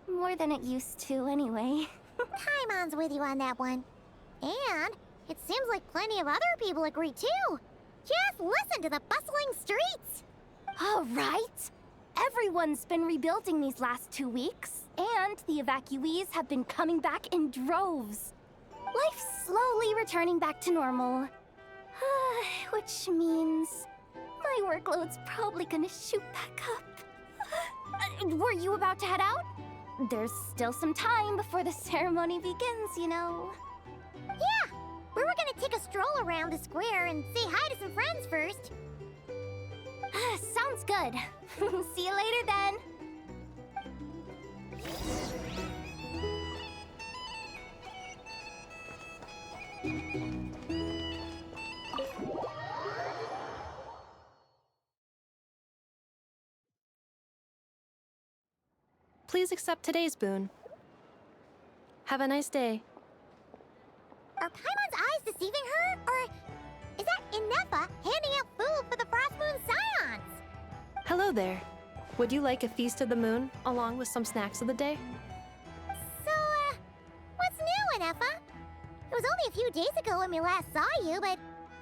More than it used to, anyway. Paimon's with you on that one. And it seems like plenty of other people agree, too. Just listen to the bustling streets. All right. Everyone's been rebuilding these last 2 weeks, and the evacuees have been coming back in droves. Life's slowly returning back to normal. Which means my workload's probably gonna shoot back up. Were you about to head out? There's still some time before the ceremony begins, you know. Yeah, we were gonna take a stroll around the square and say hi to some friends first. Sounds good. See you later then. Please accept today's boon. Have a nice day. Are Paimon's eyes deceiving her? Or is that Inefa handing out food for the Frost Moon Scions? Hello there. Would you like a feast of the moon, along with some snacks of the day? So, what's new, Inefa? It was only a few days ago when we last saw you, but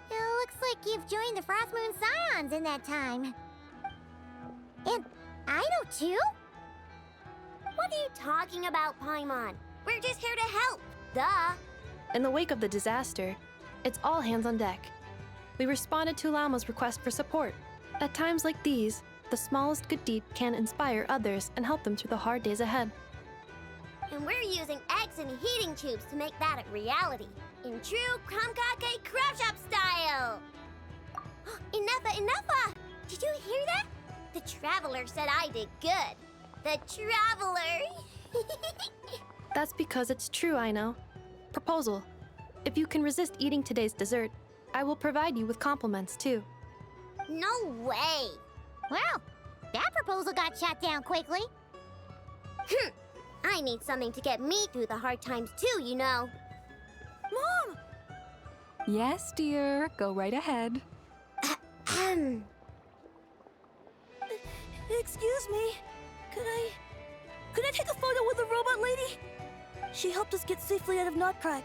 it looks like you've joined the Frost Moon Scions in that time. And Aino, too? What are you talking about, Paimon? We're just here to help. Duh. In the wake of the disaster, it's all hands on deck. We responded to Lama's request for support. At times like these, the smallest good deed can inspire others and help them through the hard days ahead. And we're using eggs and heating tubes to make that a reality. In true Kromkake Crab Shop style! Enough! Did you hear that? The Traveler said I did good. The Traveler! That's because it's true, I know. Proposal. If you can resist eating today's dessert, I will provide you with compliments too. No way! Well, that proposal got shot down quickly. I need something to get me through the hard times too, you know. Mom! Yes, dear. Go right ahead. Excuse me. Could I take a photo with the robot lady? She helped us get safely out of Notcry,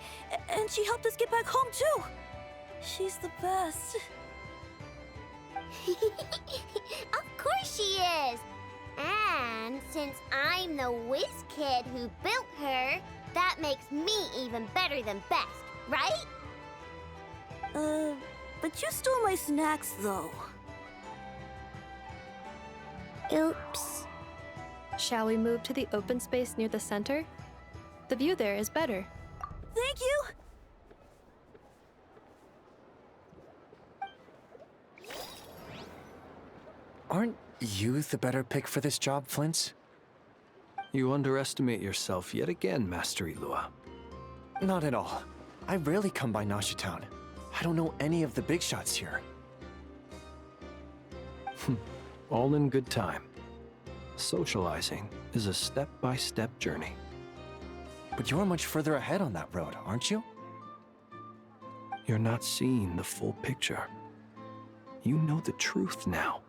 and she helped us get back home too. She's the best. Of course she is! And since I'm the whiz kid who built her, that makes me even better than best, right? But you stole my snacks though. Oops. Shall we move to the open space near the center? The view there is better. Thank you! Aren't you the better pick for this job, Flint? You underestimate yourself yet again, Master Ilua. Not at all. I rarely come by Nasha Town. I don't know any of the big shots here. All in good time. Socializing is a step-by-step journey. But you're much further ahead on that road, aren't you? You're not seeing the full picture. You know the truth now.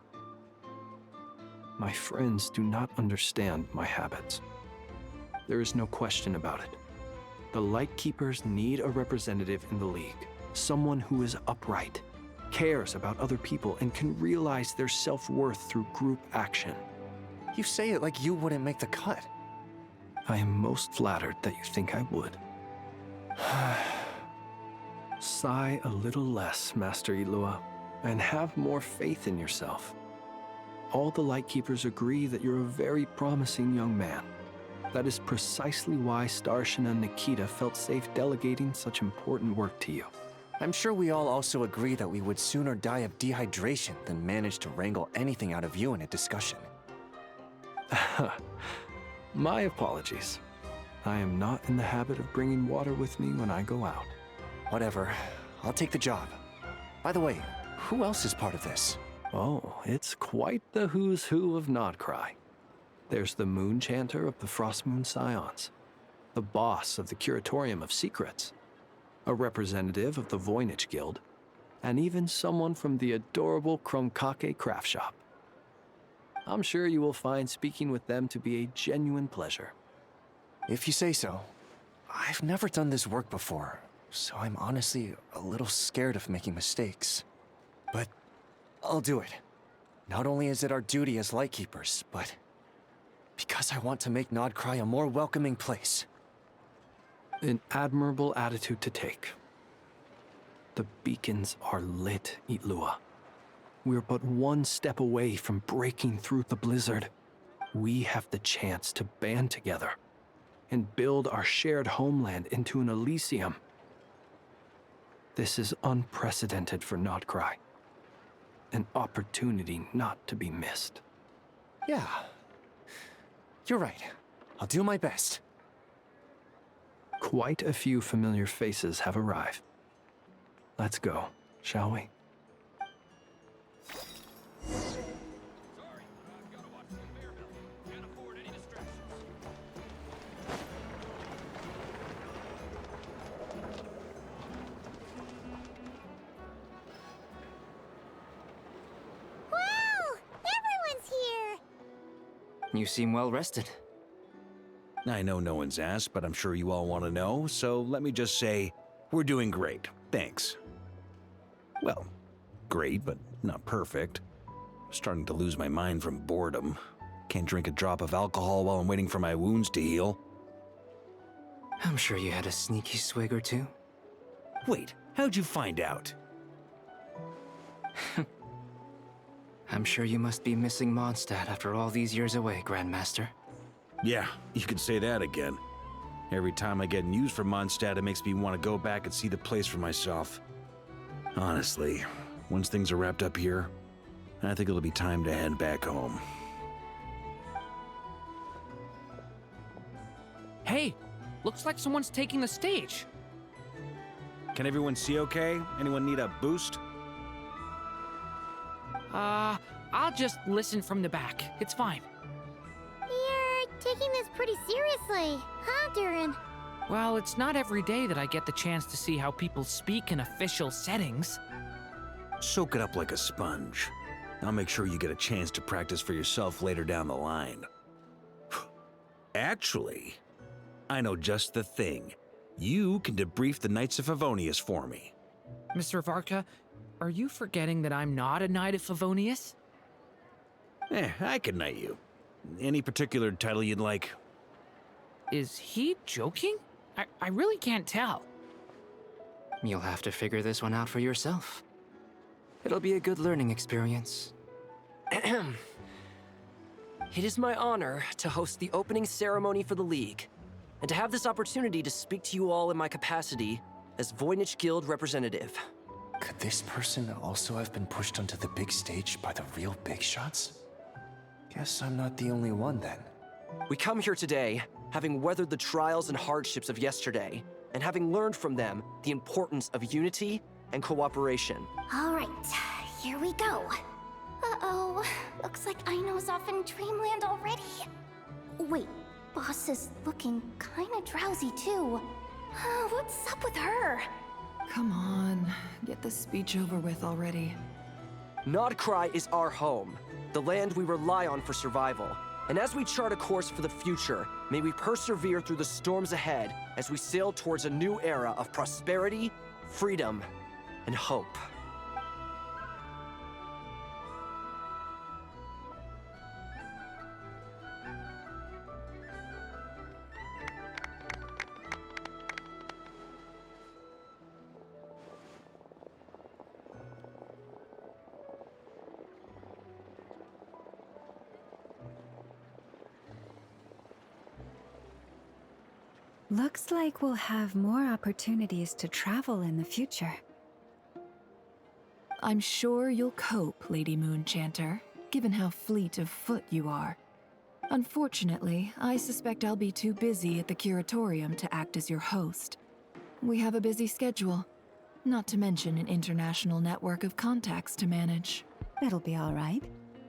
My friends do not understand my habits. There is no question about it. The Lightkeepers need a representative in the League. Someone who is upright, cares about other people, and can realize their self-worth through group action. You say it like you wouldn't make the cut. I am most flattered that you think I would. Sigh a little less, Master Ilua, and have more faith in yourself. All the Lightkeepers agree that you're a very promising young man. That is precisely why Starshin and Nikita felt safe delegating such important work to you. I'm sure we all also agree that we would sooner die of dehydration than manage to wrangle anything out of you in a discussion. My apologies. I am not in the habit of bringing water with me when I go out. Whatever. I'll take the job. By the way, who else is part of this? Oh, it's quite the who's who of Notcry. There's the Moon Chanter of the Frostmoon Scions, the boss of the Curatorium of Secrets, a representative of the Voynich Guild, and even someone from the adorable Kromkake craft shop. I'm sure you will find speaking with them to be a genuine pleasure. If you say so. I've never done this work before, so I'm honestly a little scared of making mistakes. But I'll do it. Not only is it our duty as Lightkeepers, but because I want to make Notcry a more welcoming place. An admirable attitude to take. The beacons are lit, Ilua. We're but one step away from breaking through the blizzard. We have the chance to band together and build our shared homeland into an Elysium. This is unprecedented for Notcry. An opportunity not to be missed. Yeah. You're right. I'll do my best. Quite a few familiar faces have arrived. Let's go, shall we? You seem well rested. I know no one's asked, but I'm sure you all want to know, so let me just say, we're doing great. Thanks. Well, great, but not perfect. Starting to lose my mind from boredom. Can't drink a drop of alcohol while I'm waiting for my wounds to heal. I'm sure you had a sneaky swig or two. Wait, how'd you find out? I'm sure you must be missing Mondstadt after all these years away, Grandmaster. Yeah, you could say that again. Every time I get news from Mondstadt, it makes me want to go back and see the place for myself. Honestly, once things are wrapped up here, I think it'll be time to head back home. Hey, looks like someone's taking the stage. Can everyone see okay? Anyone need a boost? I'll just listen from the back. It's fine. You're taking this pretty seriously, huh, Durin? Well, it's not every day that I get the chance to see how people speak in official settings. Soak it up like a sponge. I'll make sure you get a chance to practice for yourself later down the line. Actually, I know just the thing. You can debrief the Knights of Favonius for me. Mr. Varka, are you forgetting that I'm not a Knight of Favonius? I can knight you. Any particular title you'd like? Is he joking? I really can't tell. You'll have to figure this one out for yourself. It'll be a good learning experience. It is my honor to host the opening ceremony for the League, and to have this opportunity to speak to you all in my capacity as Voynich Guild representative. Could this person also have been pushed onto the big stage by the real big shots? Guess I'm not the only one then. We come here today, having weathered the trials and hardships of yesterday, and having learned from them the importance of unity and cooperation. All right, here we go. Uh-oh, looks like Aino's off in Dreamland already. Wait, Boss is looking kinda drowsy too. What's up with her? Come on, get the speech over with already. Nodcry is our home, the land we rely on for survival. And as we chart a course for the future, may we persevere through the storms ahead as we sail towards a new era of prosperity, freedom, and hope. Looks like we'll have more opportunities to travel in the future. I'm sure you'll cope, Lady Moonchanter, given how fleet of foot you are. Unfortunately, I suspect I'll be too busy at the Curatorium to act as your host. We have a busy schedule, not to mention an international network of contacts to manage. That'll be all right.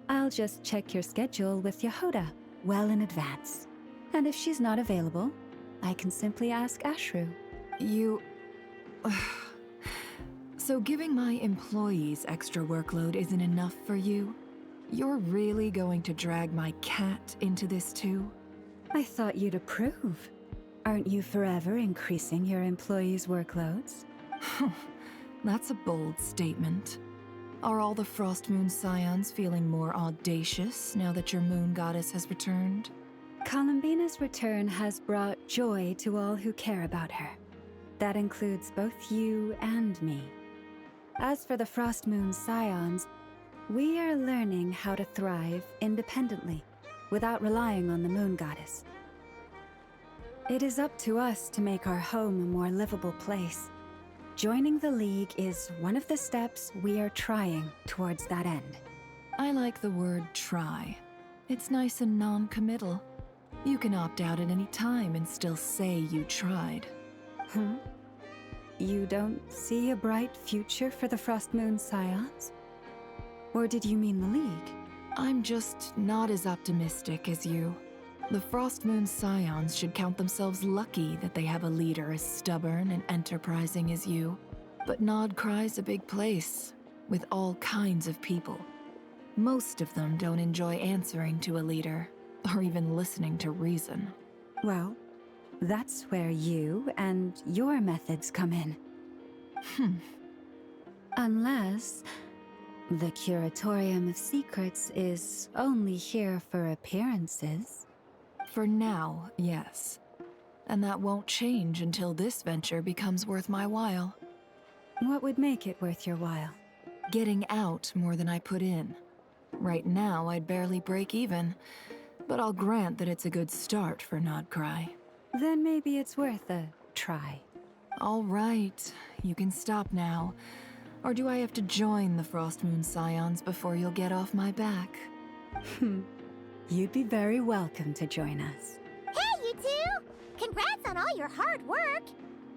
I'll just check your schedule with Yehoda well in advance. And if she's not available, I can simply ask Ashru. You... So giving my employees extra workload isn't enough for you? You're really going to drag my cat into this too? I thought you'd approve. Aren't you forever increasing your employees' workloads? That's a bold statement. Are all the Frost Moon Scions feeling more audacious now that your moon goddess has returned? Columbina's return has brought joy to all who care about her. That includes both you and me. As for the Frost Moon Scions, we are learning how to thrive independently, without relying on the moon goddess. It is up to us to make our home a more livable place. Joining the League is one of the steps we are trying towards that end. I like the word try. It's nice and non-committal. You can opt out at any time and still say you tried. You don't see a bright future for the Frost Moon Scions? Or did you mean the League? I'm just not as optimistic as you. The Frost Moon Scions should count themselves lucky that they have a leader as stubborn and enterprising as you. But Nodcry's a big place, with all kinds of people. Most of them don't enjoy answering to a leader, or even listening to reason. Well, that's where you and your methods come in. Unless the Curatorium of Secrets is only here for appearances. For now, yes. And that won't change until this venture becomes worth my while. What would make it worth your while? Getting out more than I put in. Right now, I'd barely break even, but I'll grant that it's a good start for Nodcry. Then maybe it's worth a try. All right, you can stop now. Or do I have to join the Frost Moon Scions before you'll get off my back? You'd be very welcome to join us. Hey, you two! Congrats on all your hard work!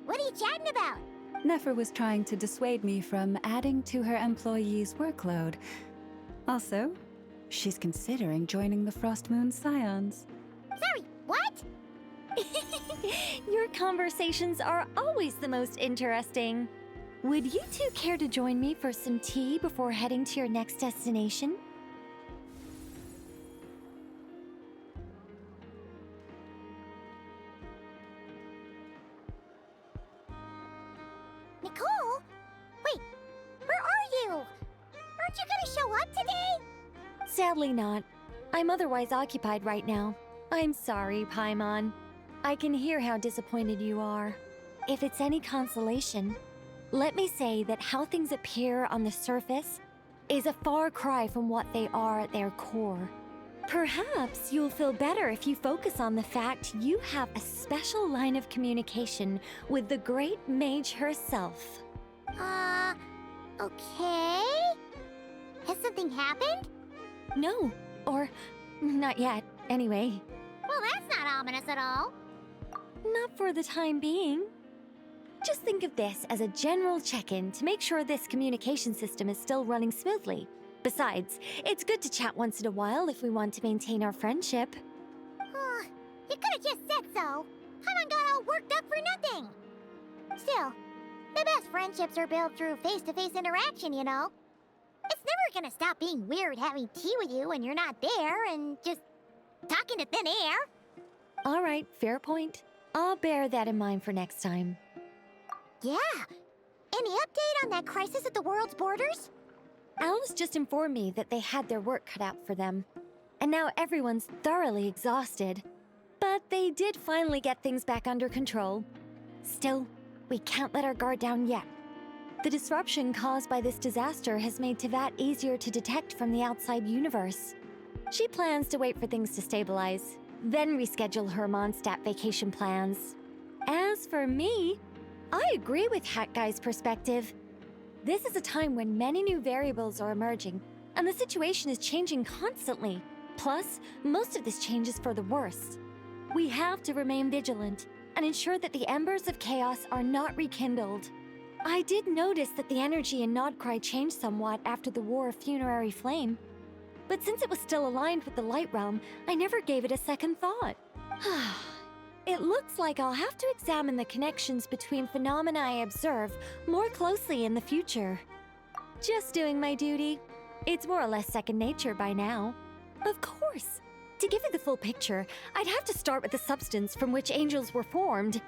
What are you chatting about? Nefer was trying to dissuade me from adding to her employees' workload. Also, she's considering joining the Frost Moon Scions. Sorry, what? Your conversations are always the most interesting. Would you two care to join me for some tea before heading to your next destination? Nicole? Wait, where are you? Aren't you gonna show up today? Sadly not. I'm otherwise occupied right now. I'm sorry, Paimon. I can hear how disappointed you are. If it's any consolation, let me say that how things appear on the surface is a far cry from what they are at their core. Perhaps you'll feel better if you focus on the fact you have a special line of communication with the great mage herself. Okay? Has something happened? No, or not yet, anyway. Well, that's not ominous at all. Not for the time being. Just think of this as a general check-in to make sure this communication system is still running smoothly. Besides, it's good to chat once in a while if we want to maintain our friendship. You could have just said so. Paimon got all worked up for nothing. Still, the best friendships are built through face-to-face interaction, you know. It's never gonna stop being weird having tea with you when you're not there and just talking to thin air. All right, fair point. I'll bear that in mind for next time. Yeah. Any update on that crisis at the world's borders? Alice just informed me that they had their work cut out for them. And now everyone's thoroughly exhausted. But they did finally get things back under control. Still, we can't let our guard down yet. The disruption caused by this disaster has made Teyvat easier to detect from the outside universe. She plans to wait for things to stabilize, then reschedule her Mondstadt vacation plans. As for me, I agree with Hat Guy's perspective. This is a time when many new variables are emerging, and the situation is changing constantly. Plus, most of this change is for the worse. We have to remain vigilant and ensure that the embers of chaos are not rekindled. I did notice that the energy in Nodcry changed somewhat after the War of Funerary Flame. But since it was still aligned with the Light Realm, I never gave it a second thought. It looks like I'll have to examine the connections between phenomena I observe more closely in the future. Just doing my duty. It's more or less second nature by now. Of course. To give you the full picture, I'd have to start with the substance from which angels were formed.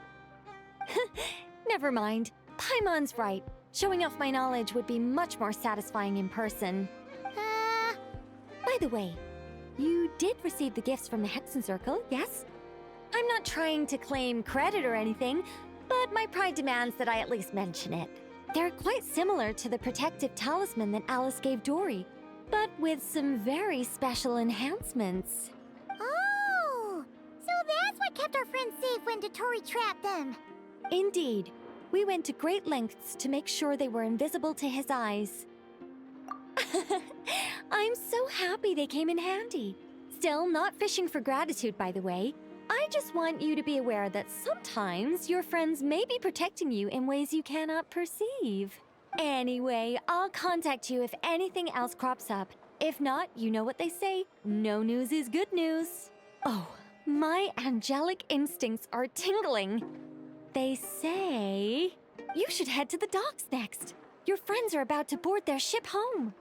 Never mind. Paimon's right. Showing off my knowledge would be much more satisfying in person. By the way, you did receive the gifts from the Hexen Circle, yes? I'm not trying to claim credit or anything, but my pride demands that I at least mention it. They're quite similar to the protective talisman that Alice gave Dory, but with some very special enhancements. Oh! So that's what kept our friends safe when Dotori trapped them. Indeed. We went to great lengths to make sure they were invisible to his eyes. I'm so happy they came in handy. Still, not fishing for gratitude, by the way. I just want you to be aware that sometimes your friends may be protecting you in ways you cannot perceive. Anyway, I'll contact you if anything else crops up. If not, you know what they say, no news is good news. Oh, my angelic instincts are tingling. They say you should head to the docks next. Your friends are about to board their ship home.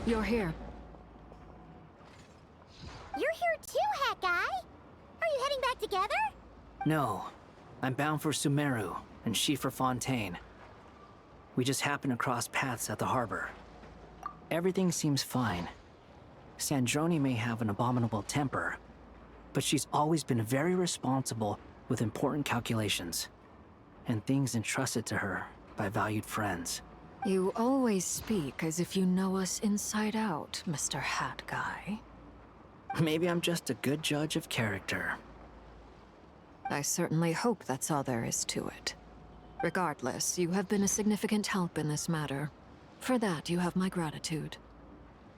You're here. You're here too, Hat Guy! Are you heading back together? No. I'm bound for Sumeru, and she for Fontaine. We just happened to cross paths at the harbor. Everything seems fine. Sandrone may have an abominable temper, but she's always been very responsible with important calculations. And things entrusted to her by valued friends. You always speak as if you know us inside out, Mr. Hat Guy. Maybe I'm just a good judge of character. I certainly hope that's all there is to it. Regardless, you have been a significant help in this matter. For that, you have my gratitude.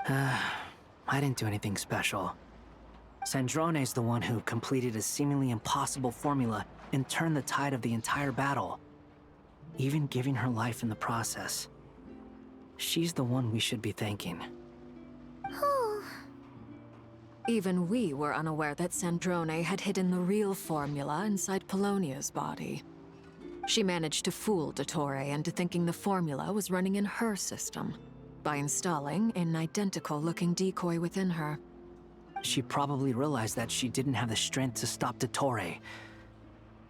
I didn't do anything special. Sandrone's the one who completed a seemingly impossible formula and turned the tide of the entire battle, even giving her life in the process. She's the one we should be thanking. Even we were unaware that Sandrone had hidden the real formula inside Polonia's body. She managed to fool Dottore into thinking the formula was running in her system by installing an identical-looking decoy within her. She probably realized that she didn't have the strength to stop Dottore.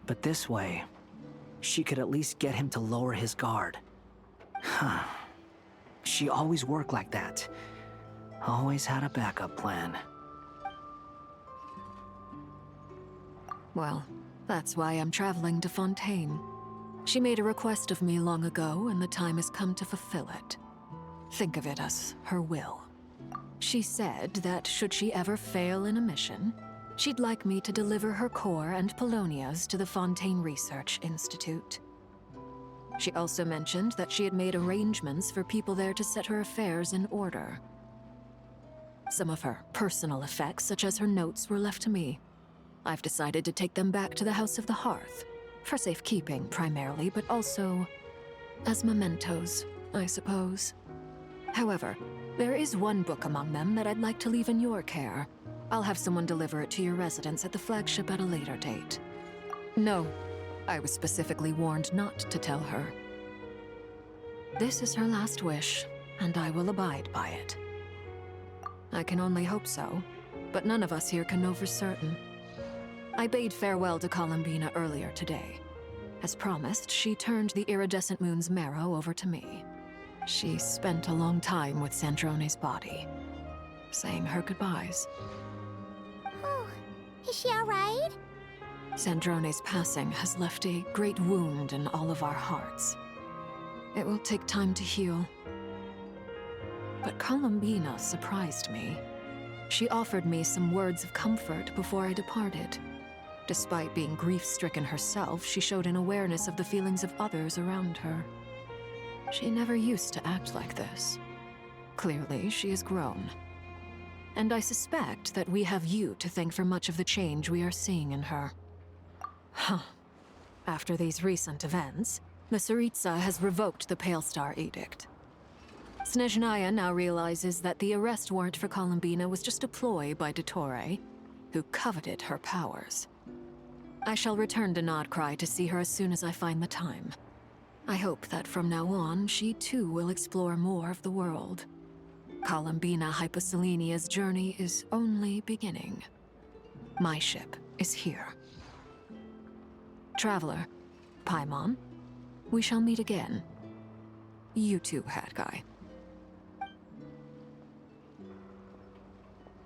But this way, she could at least get him to lower his guard. She always worked like that. Always had a backup plan. Well, that's why I'm traveling to Fontaine. She made a request of me long ago, and the time has come to fulfill it. Think of it as her will. She said that should she ever fail in a mission, she'd like me to deliver her core and Polonia's to the Fontaine Research Institute. She also mentioned that she had made arrangements for people there to set her affairs in order. Some of her personal effects, such as her notes, were left to me. I've decided to take them back to the House of the Hearth, for safekeeping primarily, but also as mementos, I suppose. However, there is one book among them that I'd like to leave in your care. I'll have someone deliver it to your residence at the flagship at a later date. No, I was specifically warned not to tell her. This is her last wish, and I will abide by it. I can only hope so, but none of us here can know for certain. I bade farewell to Columbina earlier today. As promised, she turned the iridescent moon's marrow over to me. She spent a long time with Sandrone's body, saying her goodbyes. Oh, is she alright? Sandrone's passing has left a great wound in all of our hearts. It will take time to heal. But Columbina surprised me. She offered me some words of comfort before I departed. Despite being grief-stricken herself, she showed an awareness of the feelings of others around her. She never used to act like this. Clearly, she has grown. And I suspect that we have you to thank for much of the change we are seeing in her. Huh. After these recent events, the Tsaritsa has revoked the Pale Star Edict. Snezhnaya now realizes that the arrest warrant for Columbina was just a ploy by Dottore, who coveted her powers. I shall return to Nodcry to see her as soon as I find the time. I hope that from now on, she too will explore more of the world. Columbina Hyposelenia's journey is only beginning. My ship is here. Traveler, Paimon, we shall meet again. You too, Hat Guy.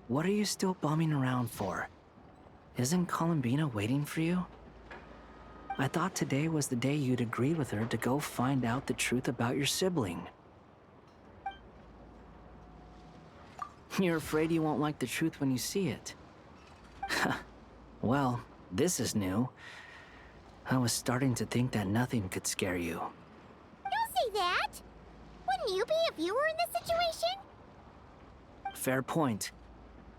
What are you still bumming around for? Isn't Columbina waiting for you? I thought today was the day you'd agreed with her to go find out the truth about your sibling. You're afraid you won't like the truth when you see it. Well, this is new. I was starting to think that nothing could scare you. Don't say that! Wouldn't you be if you were in this situation? Fair point.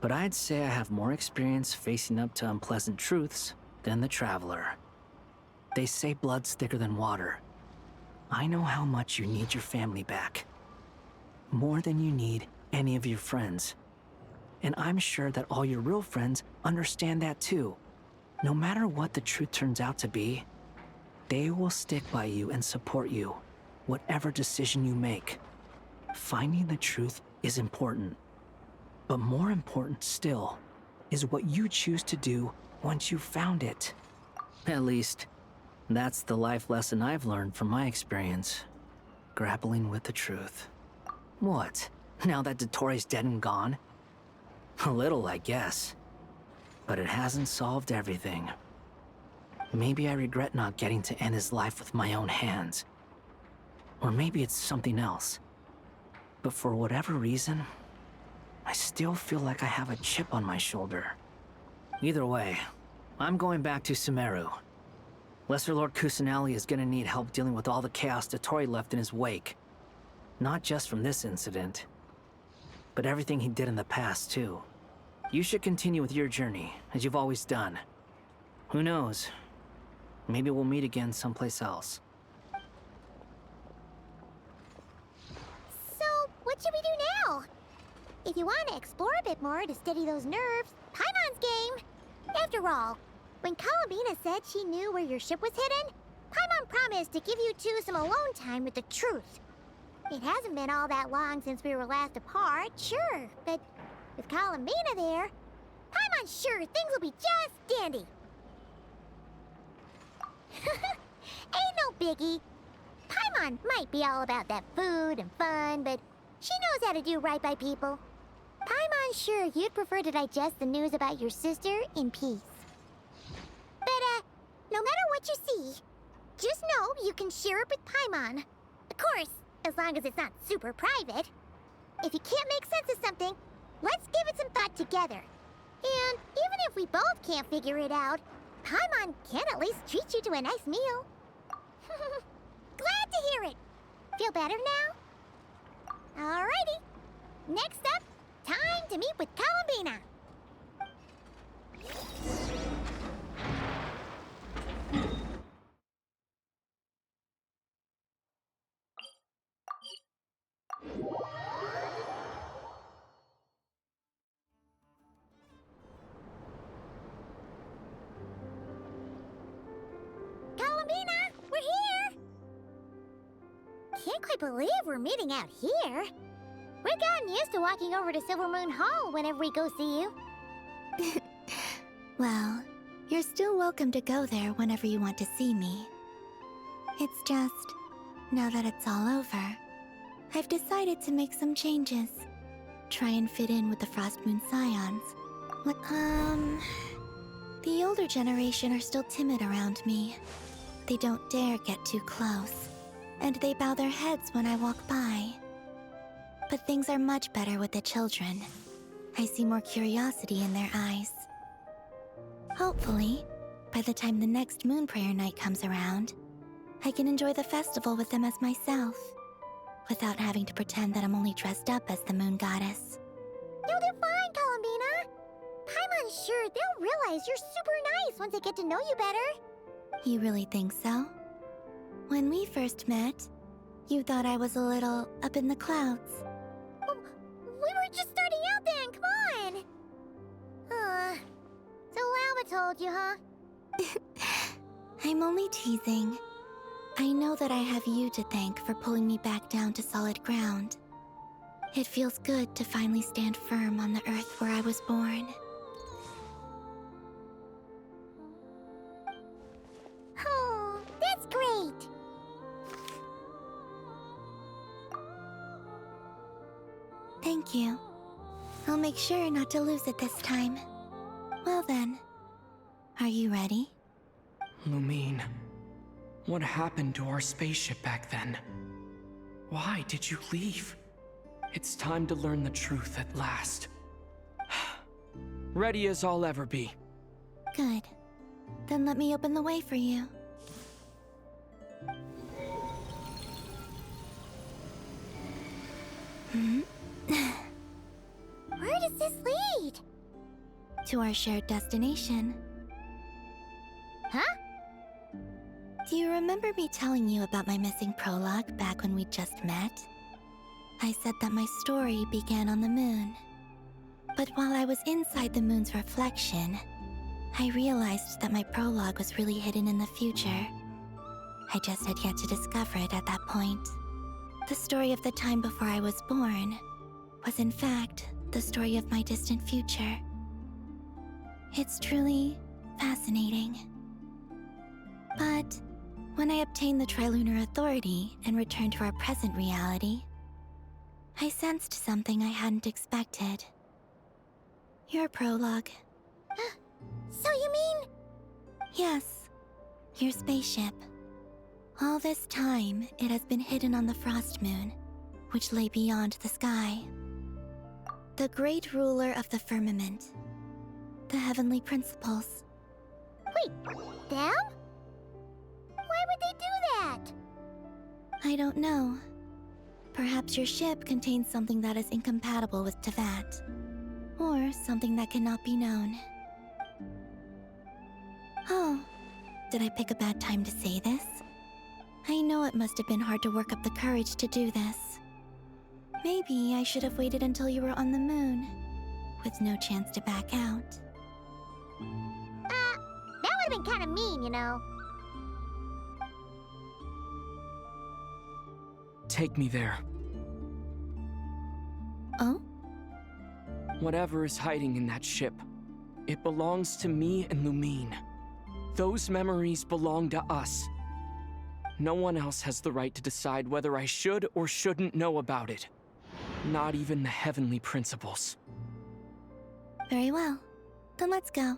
But I'd say I have more experience facing up to unpleasant truths than the Traveler. They say blood's thicker than water. I know how much you need your family back. More than you need any of your friends. And I'm sure that all your real friends understand that too. No matter what the truth turns out to be, they will stick by you and support you, whatever decision you make. Finding the truth is important. But more important still is what you choose to do once you've found it. At least, that's the life lesson I've learned from my experience. Grappling with the truth. What? Now that Dottore's dead and gone? A little, I guess. But it hasn't solved everything. Maybe I regret not getting to end his life with my own hands. Or maybe it's something else. But for whatever reason, I still feel like I have a chip on my shoulder. Either way, I'm going back to Sumeru. Lesser Lord Kusanali is gonna need help dealing with all the chaos Dotori left in his wake. Not just from this incident, but everything he did in the past, too. You should continue with your journey, as you've always done. Who knows? Maybe we'll meet again someplace else. So, what should we do now? If you want to explore a bit more to steady those nerves, Paimon's game. After all, when Columbina said she knew where your ship was hidden, Paimon promised to give you two some alone time with the truth. It hasn't been all that long since we were last apart, sure, but with Columbina there, Paimon's sure things will be just dandy. Ain't no biggie. Paimon might be all about that food and fun, but she knows how to do right by people. Paimon's sure you'd prefer to digest the news about your sister in peace. But, no matter what you see, just know you can share it with Paimon. Of course, as long as it's not super private. If you can't make sense of something, let's give it some thought together. And even if we both can't figure it out, Paimon can at least treat you to a nice meal. Glad to hear it. Feel better now? Alrighty. Next up, time to meet with Columbina. Columbina, we're here! Can't quite believe we're meeting out here. We've gotten used to walking over to Silver Moon Hall whenever we go see you. Well, you're still welcome to go there whenever you want to see me. It's just, now that it's all over, I've decided to make some changes. Try and fit in with the Frost Moon Scions. The older generation are still timid around me. They don't dare get too close, and they bow their heads when I walk by. But things are much better with the children. I see more curiosity in their eyes. Hopefully, by the time the next Moon Prayer Night comes around, I can enjoy the festival with them as myself, without having to pretend that I'm only dressed up as the Moon Goddess. You'll do fine, Columbina. Paimon's sure they'll realize you're super nice once they get to know you better. You really think so? When we first met, you thought I was a little up in the clouds. We were just starting out then, come on! So Alma told you, huh? I'm only teasing. I know that I have you to thank for pulling me back down to solid ground. It feels good to finally stand firm on the earth where I was born. Oh, that's great! Thank you. I'll make sure not to lose it this time. Well then, are you ready? Lumine, what happened to our spaceship back then? Why did you leave? It's time to learn the truth at last. Ready as I'll ever be. Good. Then let me open the way for you. Where does this lead? To our shared destination. Huh? Do you remember me telling you about my missing prologue back when we just met? I said that my story began on the moon. But while I was inside the moon's reflection, I realized that my prologue was really hidden in the future. I just had yet to discover it at that point. The story of the time before I was born was in fact the story of my distant future. It's truly fascinating. But when I obtained the Trilunar Authority and returned to our present reality, I sensed something I hadn't expected. Your prologue. So you mean... Yes, your spaceship. All this time, it has been hidden on the frost moon, which lay beyond the sky. The great ruler of the firmament. The heavenly principles. Wait, them? Why would they do that? I don't know. Perhaps your ship contains something that is incompatible with Tevat. Or something that cannot be known. Oh, did I pick a bad time to say this? I know it must have been hard to work up the courage to do this. Maybe I should have waited until you were on the moon, with no chance to back out. That would have been kind of mean, you know. Take me there. Oh? Whatever is hiding in that ship, it belongs to me and Lumine. Those memories belong to us. No one else has the right to decide whether I should or shouldn't know about it. Not even the heavenly principles. Very well. Then let's go.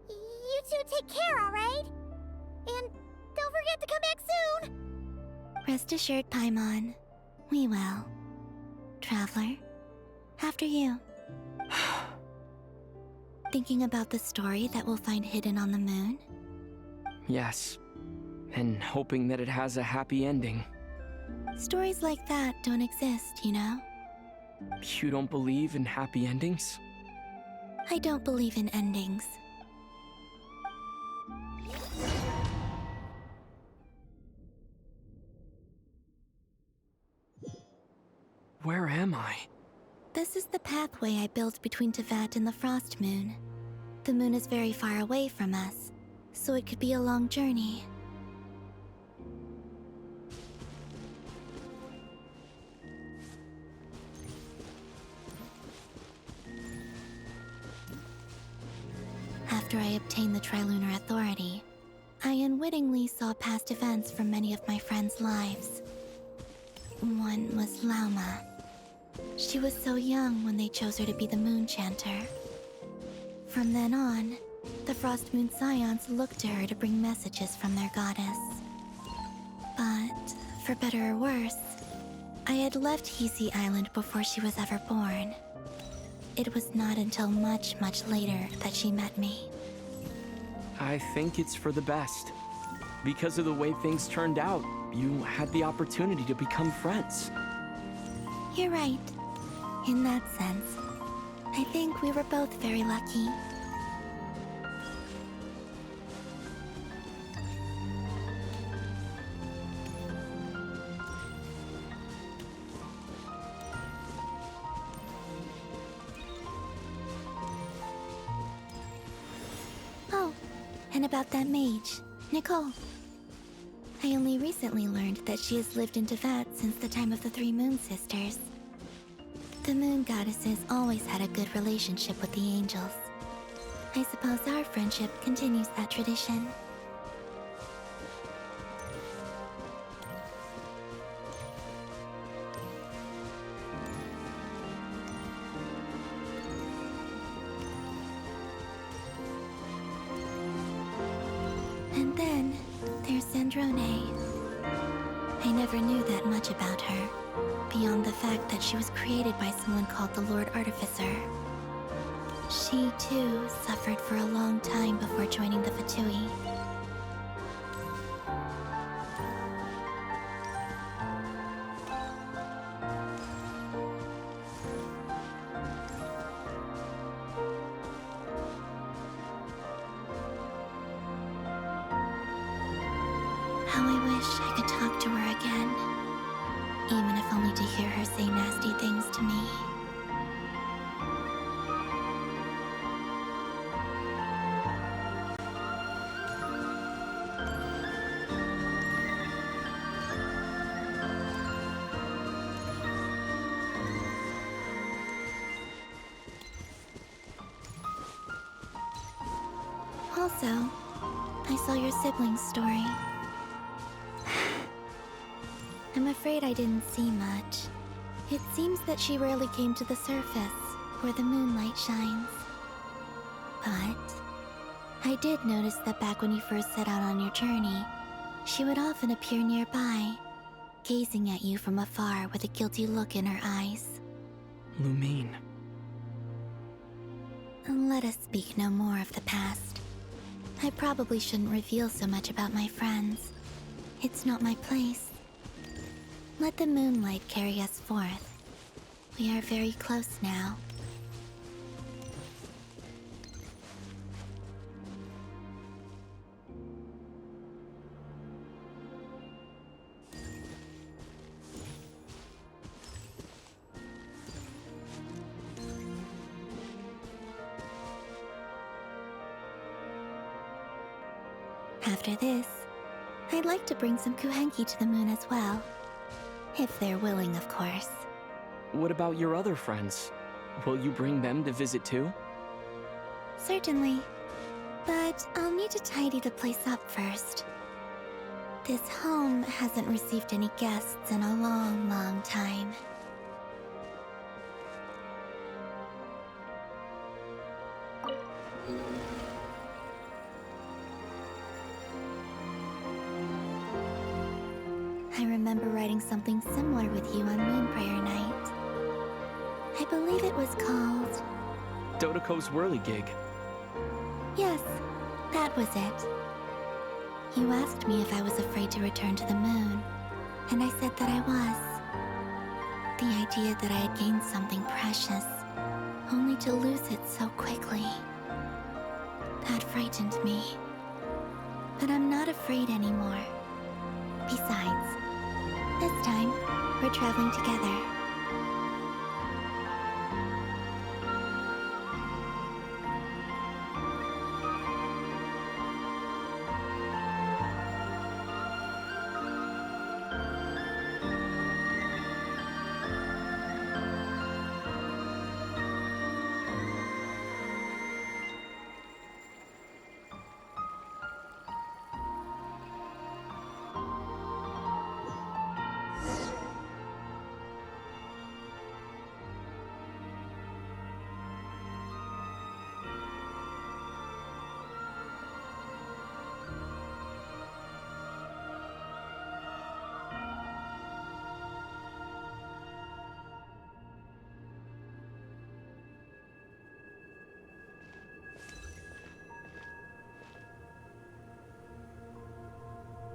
You two take care, alright? And don't forget to come back soon! Rest assured, Paimon. We will. Traveler, after you. Thinking about the story that we'll find hidden on the moon? Yes. And hoping that it has a happy ending. Stories like that don't exist, you know? You don't believe in happy endings? I don't believe in endings. Where am I? This is the pathway I built between Tevat and the Frost Moon. The moon is very far away from us, so it could be a long journey. After I obtained the Trilunar Authority, I unwittingly saw past events from many of my friends' lives. One was Lauma. She was so young when they chose her to be the Moon Chanter. From then on, the Frost Moon Scions looked to her to bring messages from their goddess. But, for better or worse, I had left Hisi Island before she was ever born. It was not until much, much later that she met me. I think it's for the best. Because of the way things turned out, you had the opportunity to become friends. You're right. In that sense, I think we were both very lucky. Oh, and about that mage, Nicole. I only recently learned that she has lived in Tevat since the time of the Three Moon Sisters. The Moon Goddesses always had a good relationship with the angels. I suppose our friendship continues that tradition. And then, there's Sandrone. I never knew that much about her, beyond the fact that she was created by someone called the Lord Artificer. She, too, suffered for a long time before joining the Fatui. How I wish I could talk to her again, even if only to hear her say nasty things to me. Also, I saw your siblings' story. I'm afraid I didn't see much. It seems that she rarely came to the surface, where the moonlight shines. But I did notice that back when you first set out on your journey, she would often appear nearby, gazing at you from afar with a guilty look in her eyes. Lumine. Let us speak no more of the past. I probably shouldn't reveal so much about my friends. It's not my place. Let the moonlight carry us forth. We are very close now. After this, I'd like to bring some kuhenki to the moon as well. If they're willing, of course. What about your other friends? Will you bring them to visit too? Certainly. But I'll need to tidy the place up first. This home hasn't received any guests in a long, long time. I remember writing something similar with you on Moon Prayer Night. I believe it was called... Dodoko's Whirligig. Yes, that was it. You asked me if I was afraid to return to the moon, and I said that I was. The idea that I had gained something precious, only to lose it so quickly. That frightened me. But I'm not afraid anymore. Besides, this time, we're traveling together.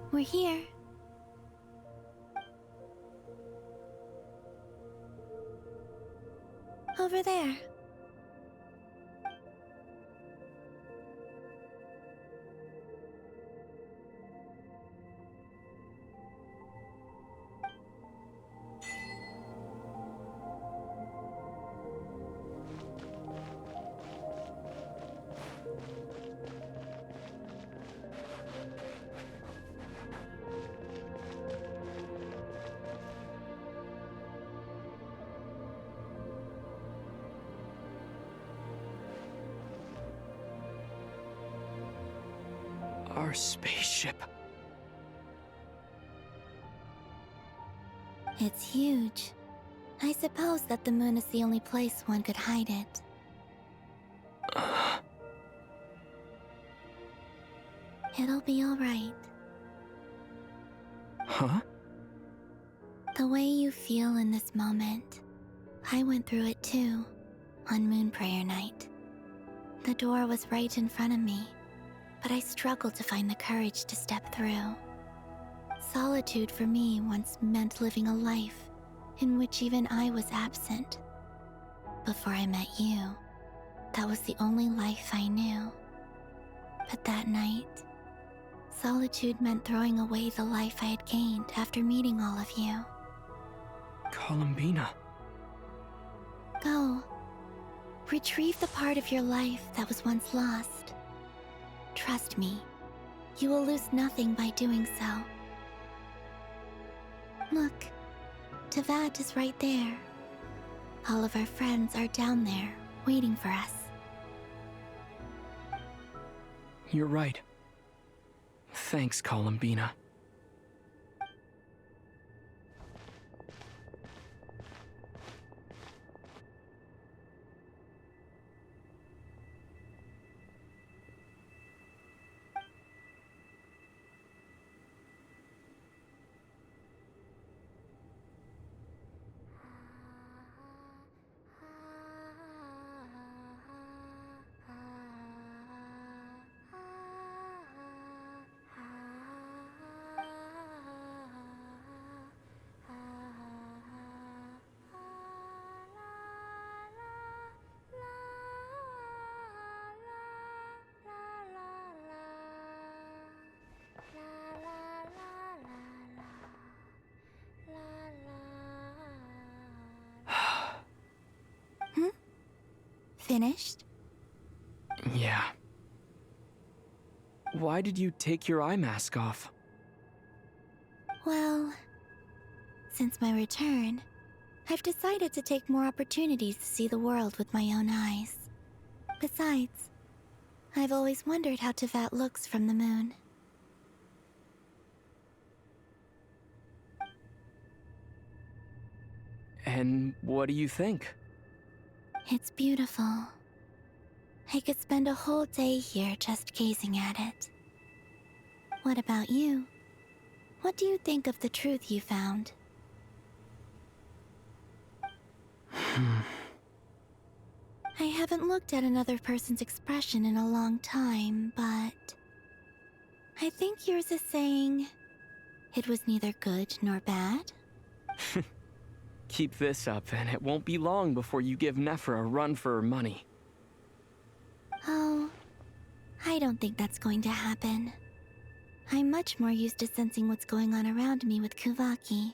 We're here. Over there. Our spaceship. It's huge. I suppose that the moon is the only place one could hide it. It'll be all right. Huh? The way you feel in this moment, I went through it too, on Moon Prayer Night. The door was right in front of me, but I struggled to find the courage to step through. Solitude for me once meant living a life in which even I was absent. Before I met you, that was the only life I knew. But that night, solitude meant throwing away the life I had gained after meeting all of you. Columbina. Go. Retrieve the part of your life that was once lost. Trust me, you will lose nothing by doing so. Look, Teyvat is right there. All of our friends are down there, waiting for us. You're right. Thanks, Columbina. Finished? Yeah. Why did you take your eye mask off? Well, since my return, I've decided to take more opportunities to see the world with my own eyes. Besides, I've always wondered how Teyvat looks from the moon. And what do you think? It's beautiful. I could spend a whole day here just gazing at it. What about you? What do you think of the truth you found? I haven't looked at another person's expression in a long time, but I think yours is saying it was neither good nor bad. Keep this up, and it won't be long before you give Nefer a run for her money. Oh, I don't think that's going to happen. I'm much more used to sensing what's going on around me with Kuvaki.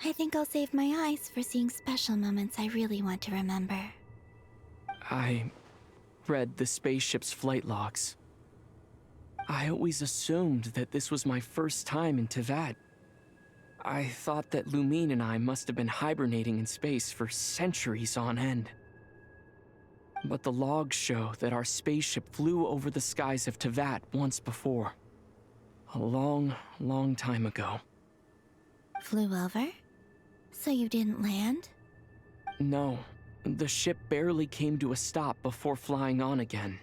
I think I'll save my eyes for seeing special moments I really want to remember. I read the spaceship's flight logs. I always assumed that this was my first time in Teyvat. I thought that Lumine and I must have been hibernating in space for centuries on end. But the logs show that our spaceship flew over the skies of Teyvat once before. A long, long time ago. Flew over? So you didn't land? No, the ship barely came to a stop before flying on again.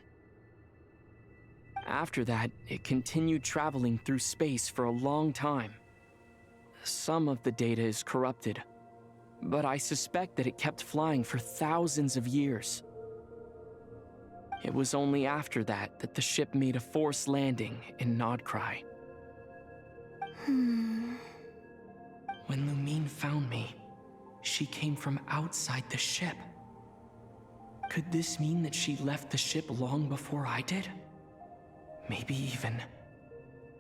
After that, it continued traveling through space for a long time. Some of the data is corrupted, but I suspect that it kept flying for thousands of years. It was only after that that the ship made a forced landing in Nodcry. When Lumine found me, she came from outside the ship. Could this mean that she left the ship long before I did? Maybe even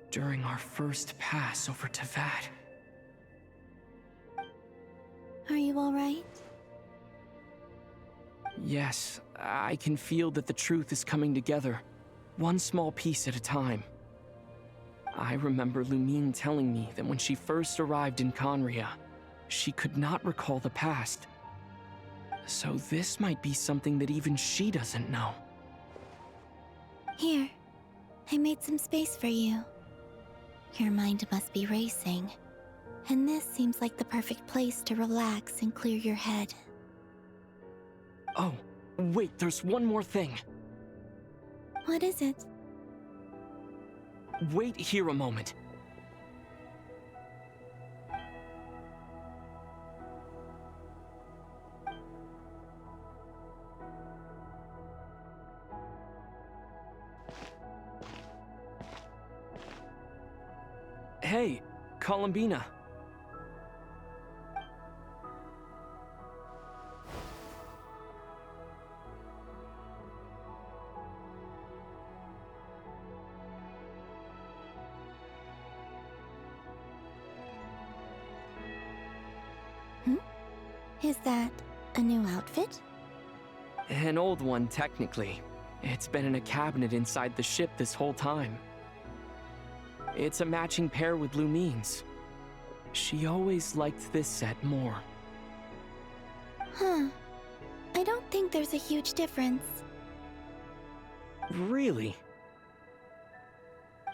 during our first pass over Teyvat. Are you alright? Yes, I can feel that the truth is coming together, one small piece at a time. I remember Lumine telling me that when she first arrived in Conria, she could not recall the past. So this might be something that even she doesn't know. Here, I made some space for you. Your mind must be racing, and this seems like the perfect place to relax and clear your head. Oh, wait, there's one more thing. What is it? Wait here a moment. Hey, Columbina. Is that a new outfit? An old one, technically. It's been in a cabinet inside the ship this whole time. It's a matching pair with Lumine's. She always liked this set more. Huh. I don't think there's a huge difference. Really?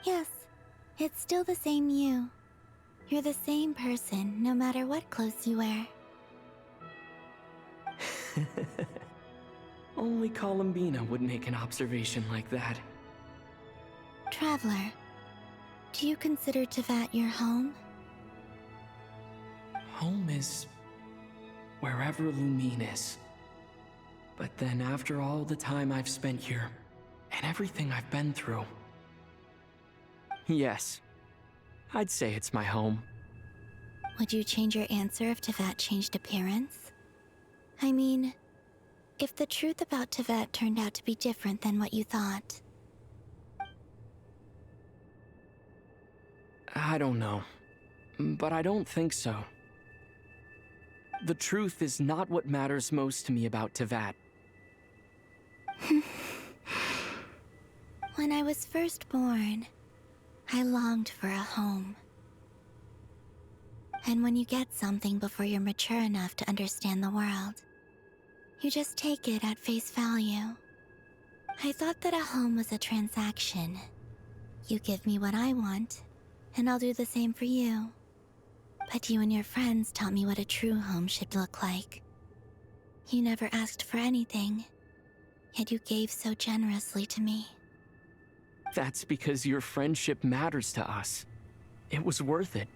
Yes. It's still the same you. You're the same person, no matter what clothes you wear. Only Columbina would make an observation like that. Traveler, do you consider Teyvat your home? Home is wherever Lumine is. But then after all the time I've spent here, and everything I've been through, yes, I'd say it's my home. Would you change your answer if Teyvat changed appearance? I mean, if the truth about Teyvat turned out to be different than what you thought. I don't know, but I don't think so. The truth is not what matters most to me about Teyvat. When I was first born, I longed for a home. And when you get something before you're mature enough to understand the world, you just take it at face value. I thought that a home was a transaction. You give me what I want, and I'll do the same for you. But you and your friends taught me what a true home should look like. You never asked for anything, yet you gave so generously to me. That's because your friendship matters to us. It was worth it.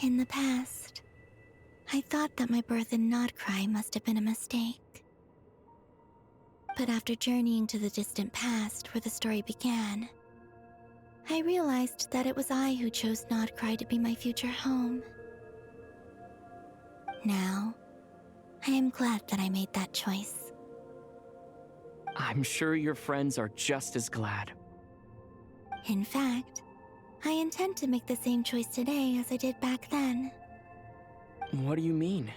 In the past, I thought that my birth in Nodcry must have been a mistake. But after journeying to the distant past where the story began, I realized that it was I who chose Nodcry to be my future home. Now, I am glad that I made that choice. I'm sure your friends are just as glad. In fact, I intend to make the same choice today as I did back then. What do you mean?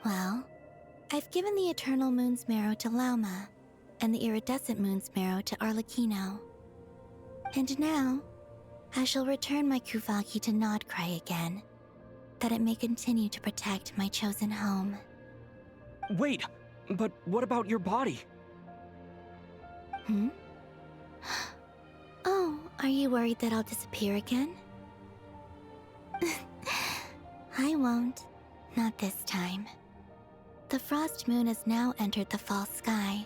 Well, I've given the Eternal Moon's Marrow to Lauma, and the Iridescent Moon's Marrow to Arlecchino. And now, I shall return my Kuvagi to Nodcry again, that it may continue to protect my chosen home. Wait, but what about your body? Hmm? Oh, are you worried that I'll disappear again? I won't. Not this time. The Frost Moon has now entered the fall sky,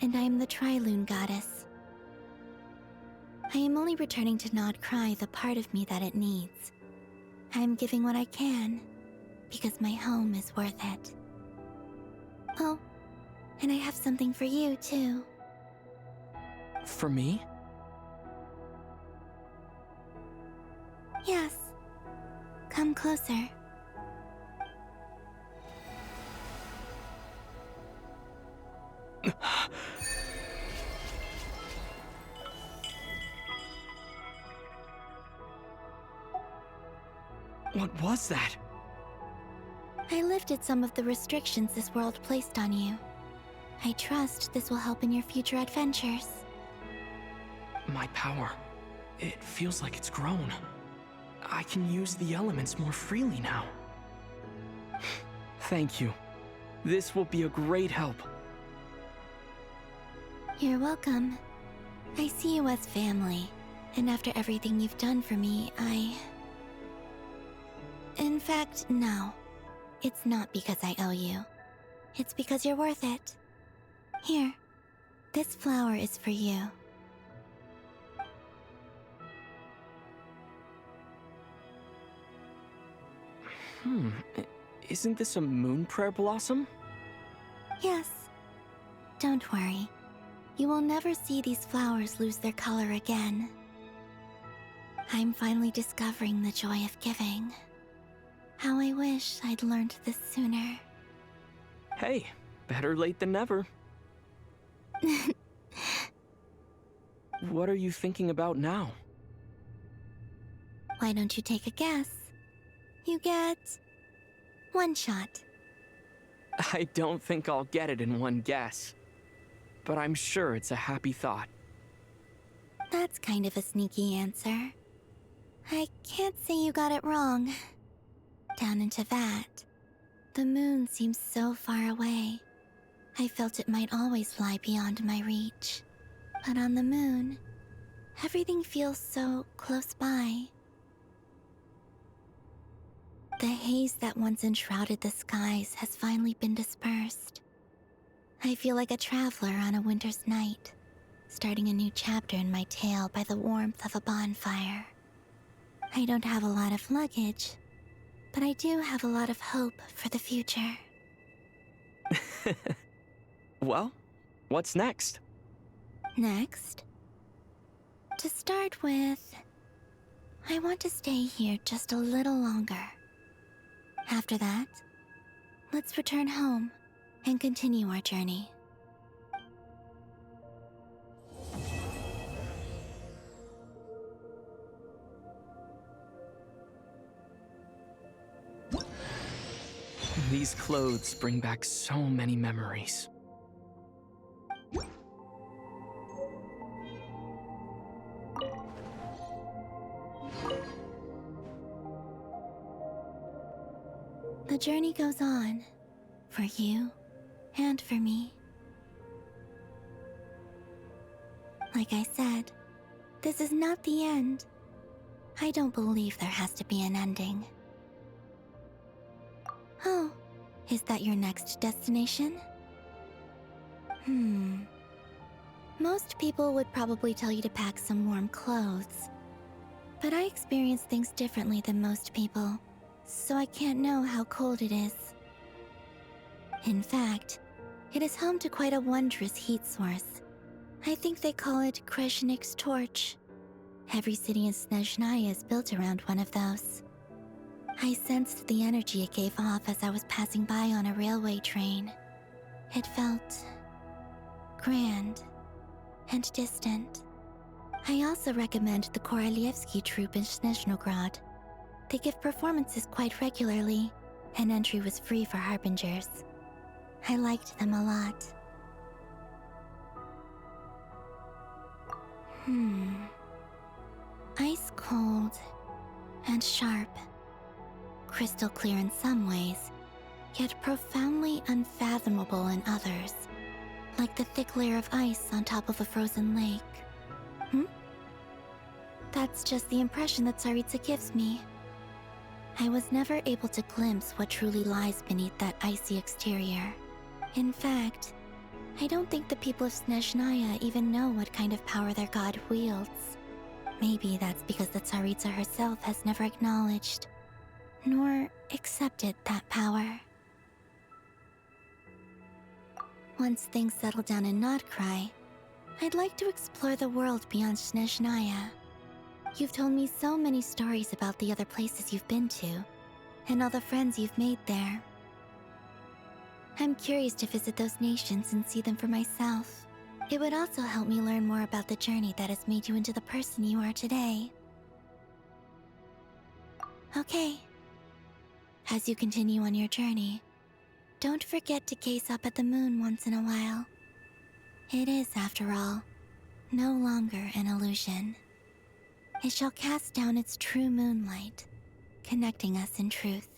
and I am the Trilune Goddess. I am only returning to Nodcry the part of me that it needs. I am giving what I can, because my home is worth it. Oh, and I have something for you, too. For me? Yes. Come closer. What was that? I lifted some of the restrictions this world placed on you. I trust this will help in your future adventures. My power. It feels like it's grown. I can use the elements more freely now. Thank you. This will be a great help. You're welcome. I see you as family, and after everything you've done for me, In fact, no. It's not because I owe you. It's because you're worth it. Here, this flower is for you. Isn't this a moon prayer blossom? Yes. Don't worry. You will never see these flowers lose their color again. I'm finally discovering the joy of giving. How I wish I'd learned this sooner. Hey, better late than never. What are you thinking about now? Why don't you take a guess? You get one shot. I don't think I'll get it in one guess. But I'm sure it's a happy thought. That's kind of a sneaky answer. I can't say you got it wrong. Down into that, the moon seems so far away. I felt it might always lie beyond my reach. But on the moon, everything feels so close by. The haze that once enshrouded the skies has finally been dispersed. I feel like a traveler on a winter's night, starting a new chapter in my tale by the warmth of a bonfire. I don't have a lot of luggage, but I do have a lot of hope for the future. Well, what's next? Next? To start with, I want to stay here just a little longer. After that, let's return home and continue our journey. These clothes bring back so many memories. The journey goes on, for you and for me. Like I said, this is not the end. I don't believe there has to be an ending. Oh, is that your next destination? Most people would probably tell you to pack some warm clothes. But I experience things differently than most people, so I can't know how cold it is. In fact, it is home to quite a wondrous heat source. I think they call it Kreshnik's torch. Every city in Snezhnaya is built around one of those. I sensed the energy it gave off as I was passing by on a railway train. It felt grand and distant. I also recommend the Korolievsky troupe in Snezhnograd. They give performances quite regularly, and entry was free for harbingers. I liked them a lot. Ice cold and sharp. Crystal clear in some ways, yet profoundly unfathomable in others. Like the thick layer of ice on top of a frozen lake. That's just the impression that Tsaritsa gives me. I was never able to glimpse what truly lies beneath that icy exterior. In fact, I don't think the people of Snezhnaya even know what kind of power their god wields. Maybe that's because the Tsaritsa herself has never acknowledged, nor accepted that power. Once things settle down in Notcry, I'd like to explore the world beyond Snezhnaya. You've told me so many stories about the other places you've been to, and all the friends you've made there. I'm curious to visit those nations and see them for myself. It would also help me learn more about the journey that has made you into the person you are today. Okay. As you continue on your journey, don't forget to gaze up at the moon once in a while. It is, after all, no longer an illusion. It shall cast down its true moonlight, connecting us in truth.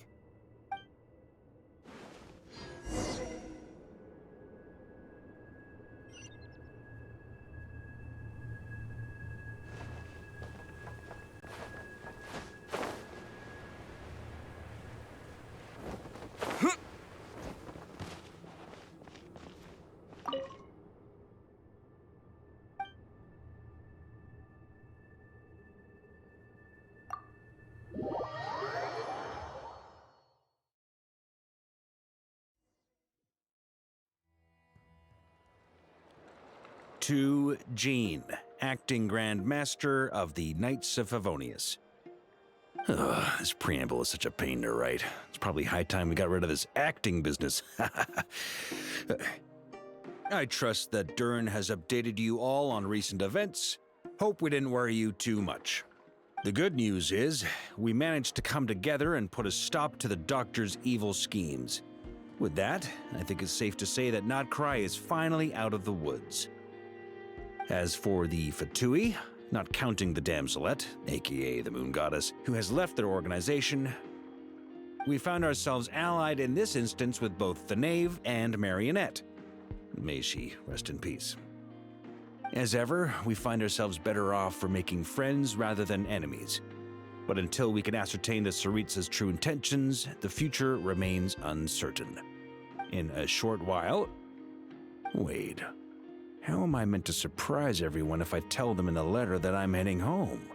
To Jean, acting Grand Master of the Knights of Favonius. This preamble is such a pain to write. It's probably high time we got rid of this acting business. I trust that Dern has updated you all on recent events. Hope we didn't worry you too much. The good news is, we managed to come together and put a stop to the Doctor's evil schemes. With that, I think it's safe to say that Notcry is finally out of the woods. As for the Fatui, not counting the Damselette, aka the Moon Goddess, who has left their organization, we found ourselves allied in this instance with both the Knave and Marionette. May she rest in peace. As ever, we find ourselves better off for making friends rather than enemies. But until we can ascertain the Tsaritsa's true intentions, the future remains uncertain. In a short while... Wait. How am I meant to surprise everyone if I tell them in the letter that I'm heading home?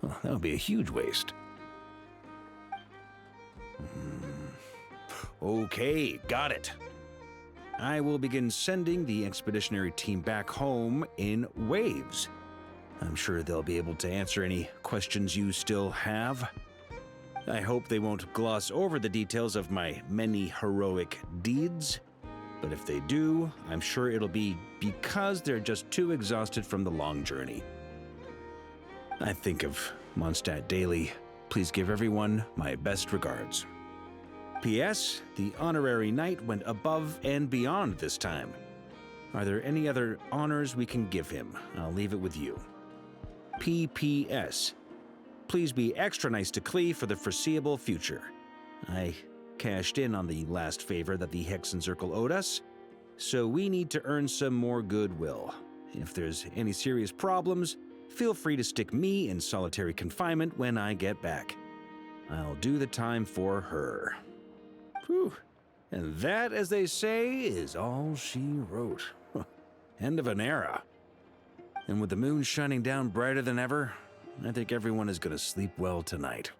Well, that would be a huge waste. Okay, got it. I will begin sending the expeditionary team back home in waves. I'm sure they'll be able to answer any questions you still have. I hope they won't gloss over the details of my many heroic deeds. But if they do, I'm sure it'll be because they're just too exhausted from the long journey. I think of Mondstadt daily. Please give everyone my best regards. P.S. The honorary knight went above and beyond this time. Are there any other honors we can give him? I'll leave it with you. P.P.S. Please be extra nice to Klee for the foreseeable future. I cashed in on the last favor that the Hexen Circle owed us, so we need to earn some more goodwill. If there's any serious problems, feel free to stick me in solitary confinement when I get back. I'll do the time for her. Whew. And that, as they say, is all she wrote. End of an era. And with the moon shining down brighter than ever, I think everyone is going to sleep well tonight.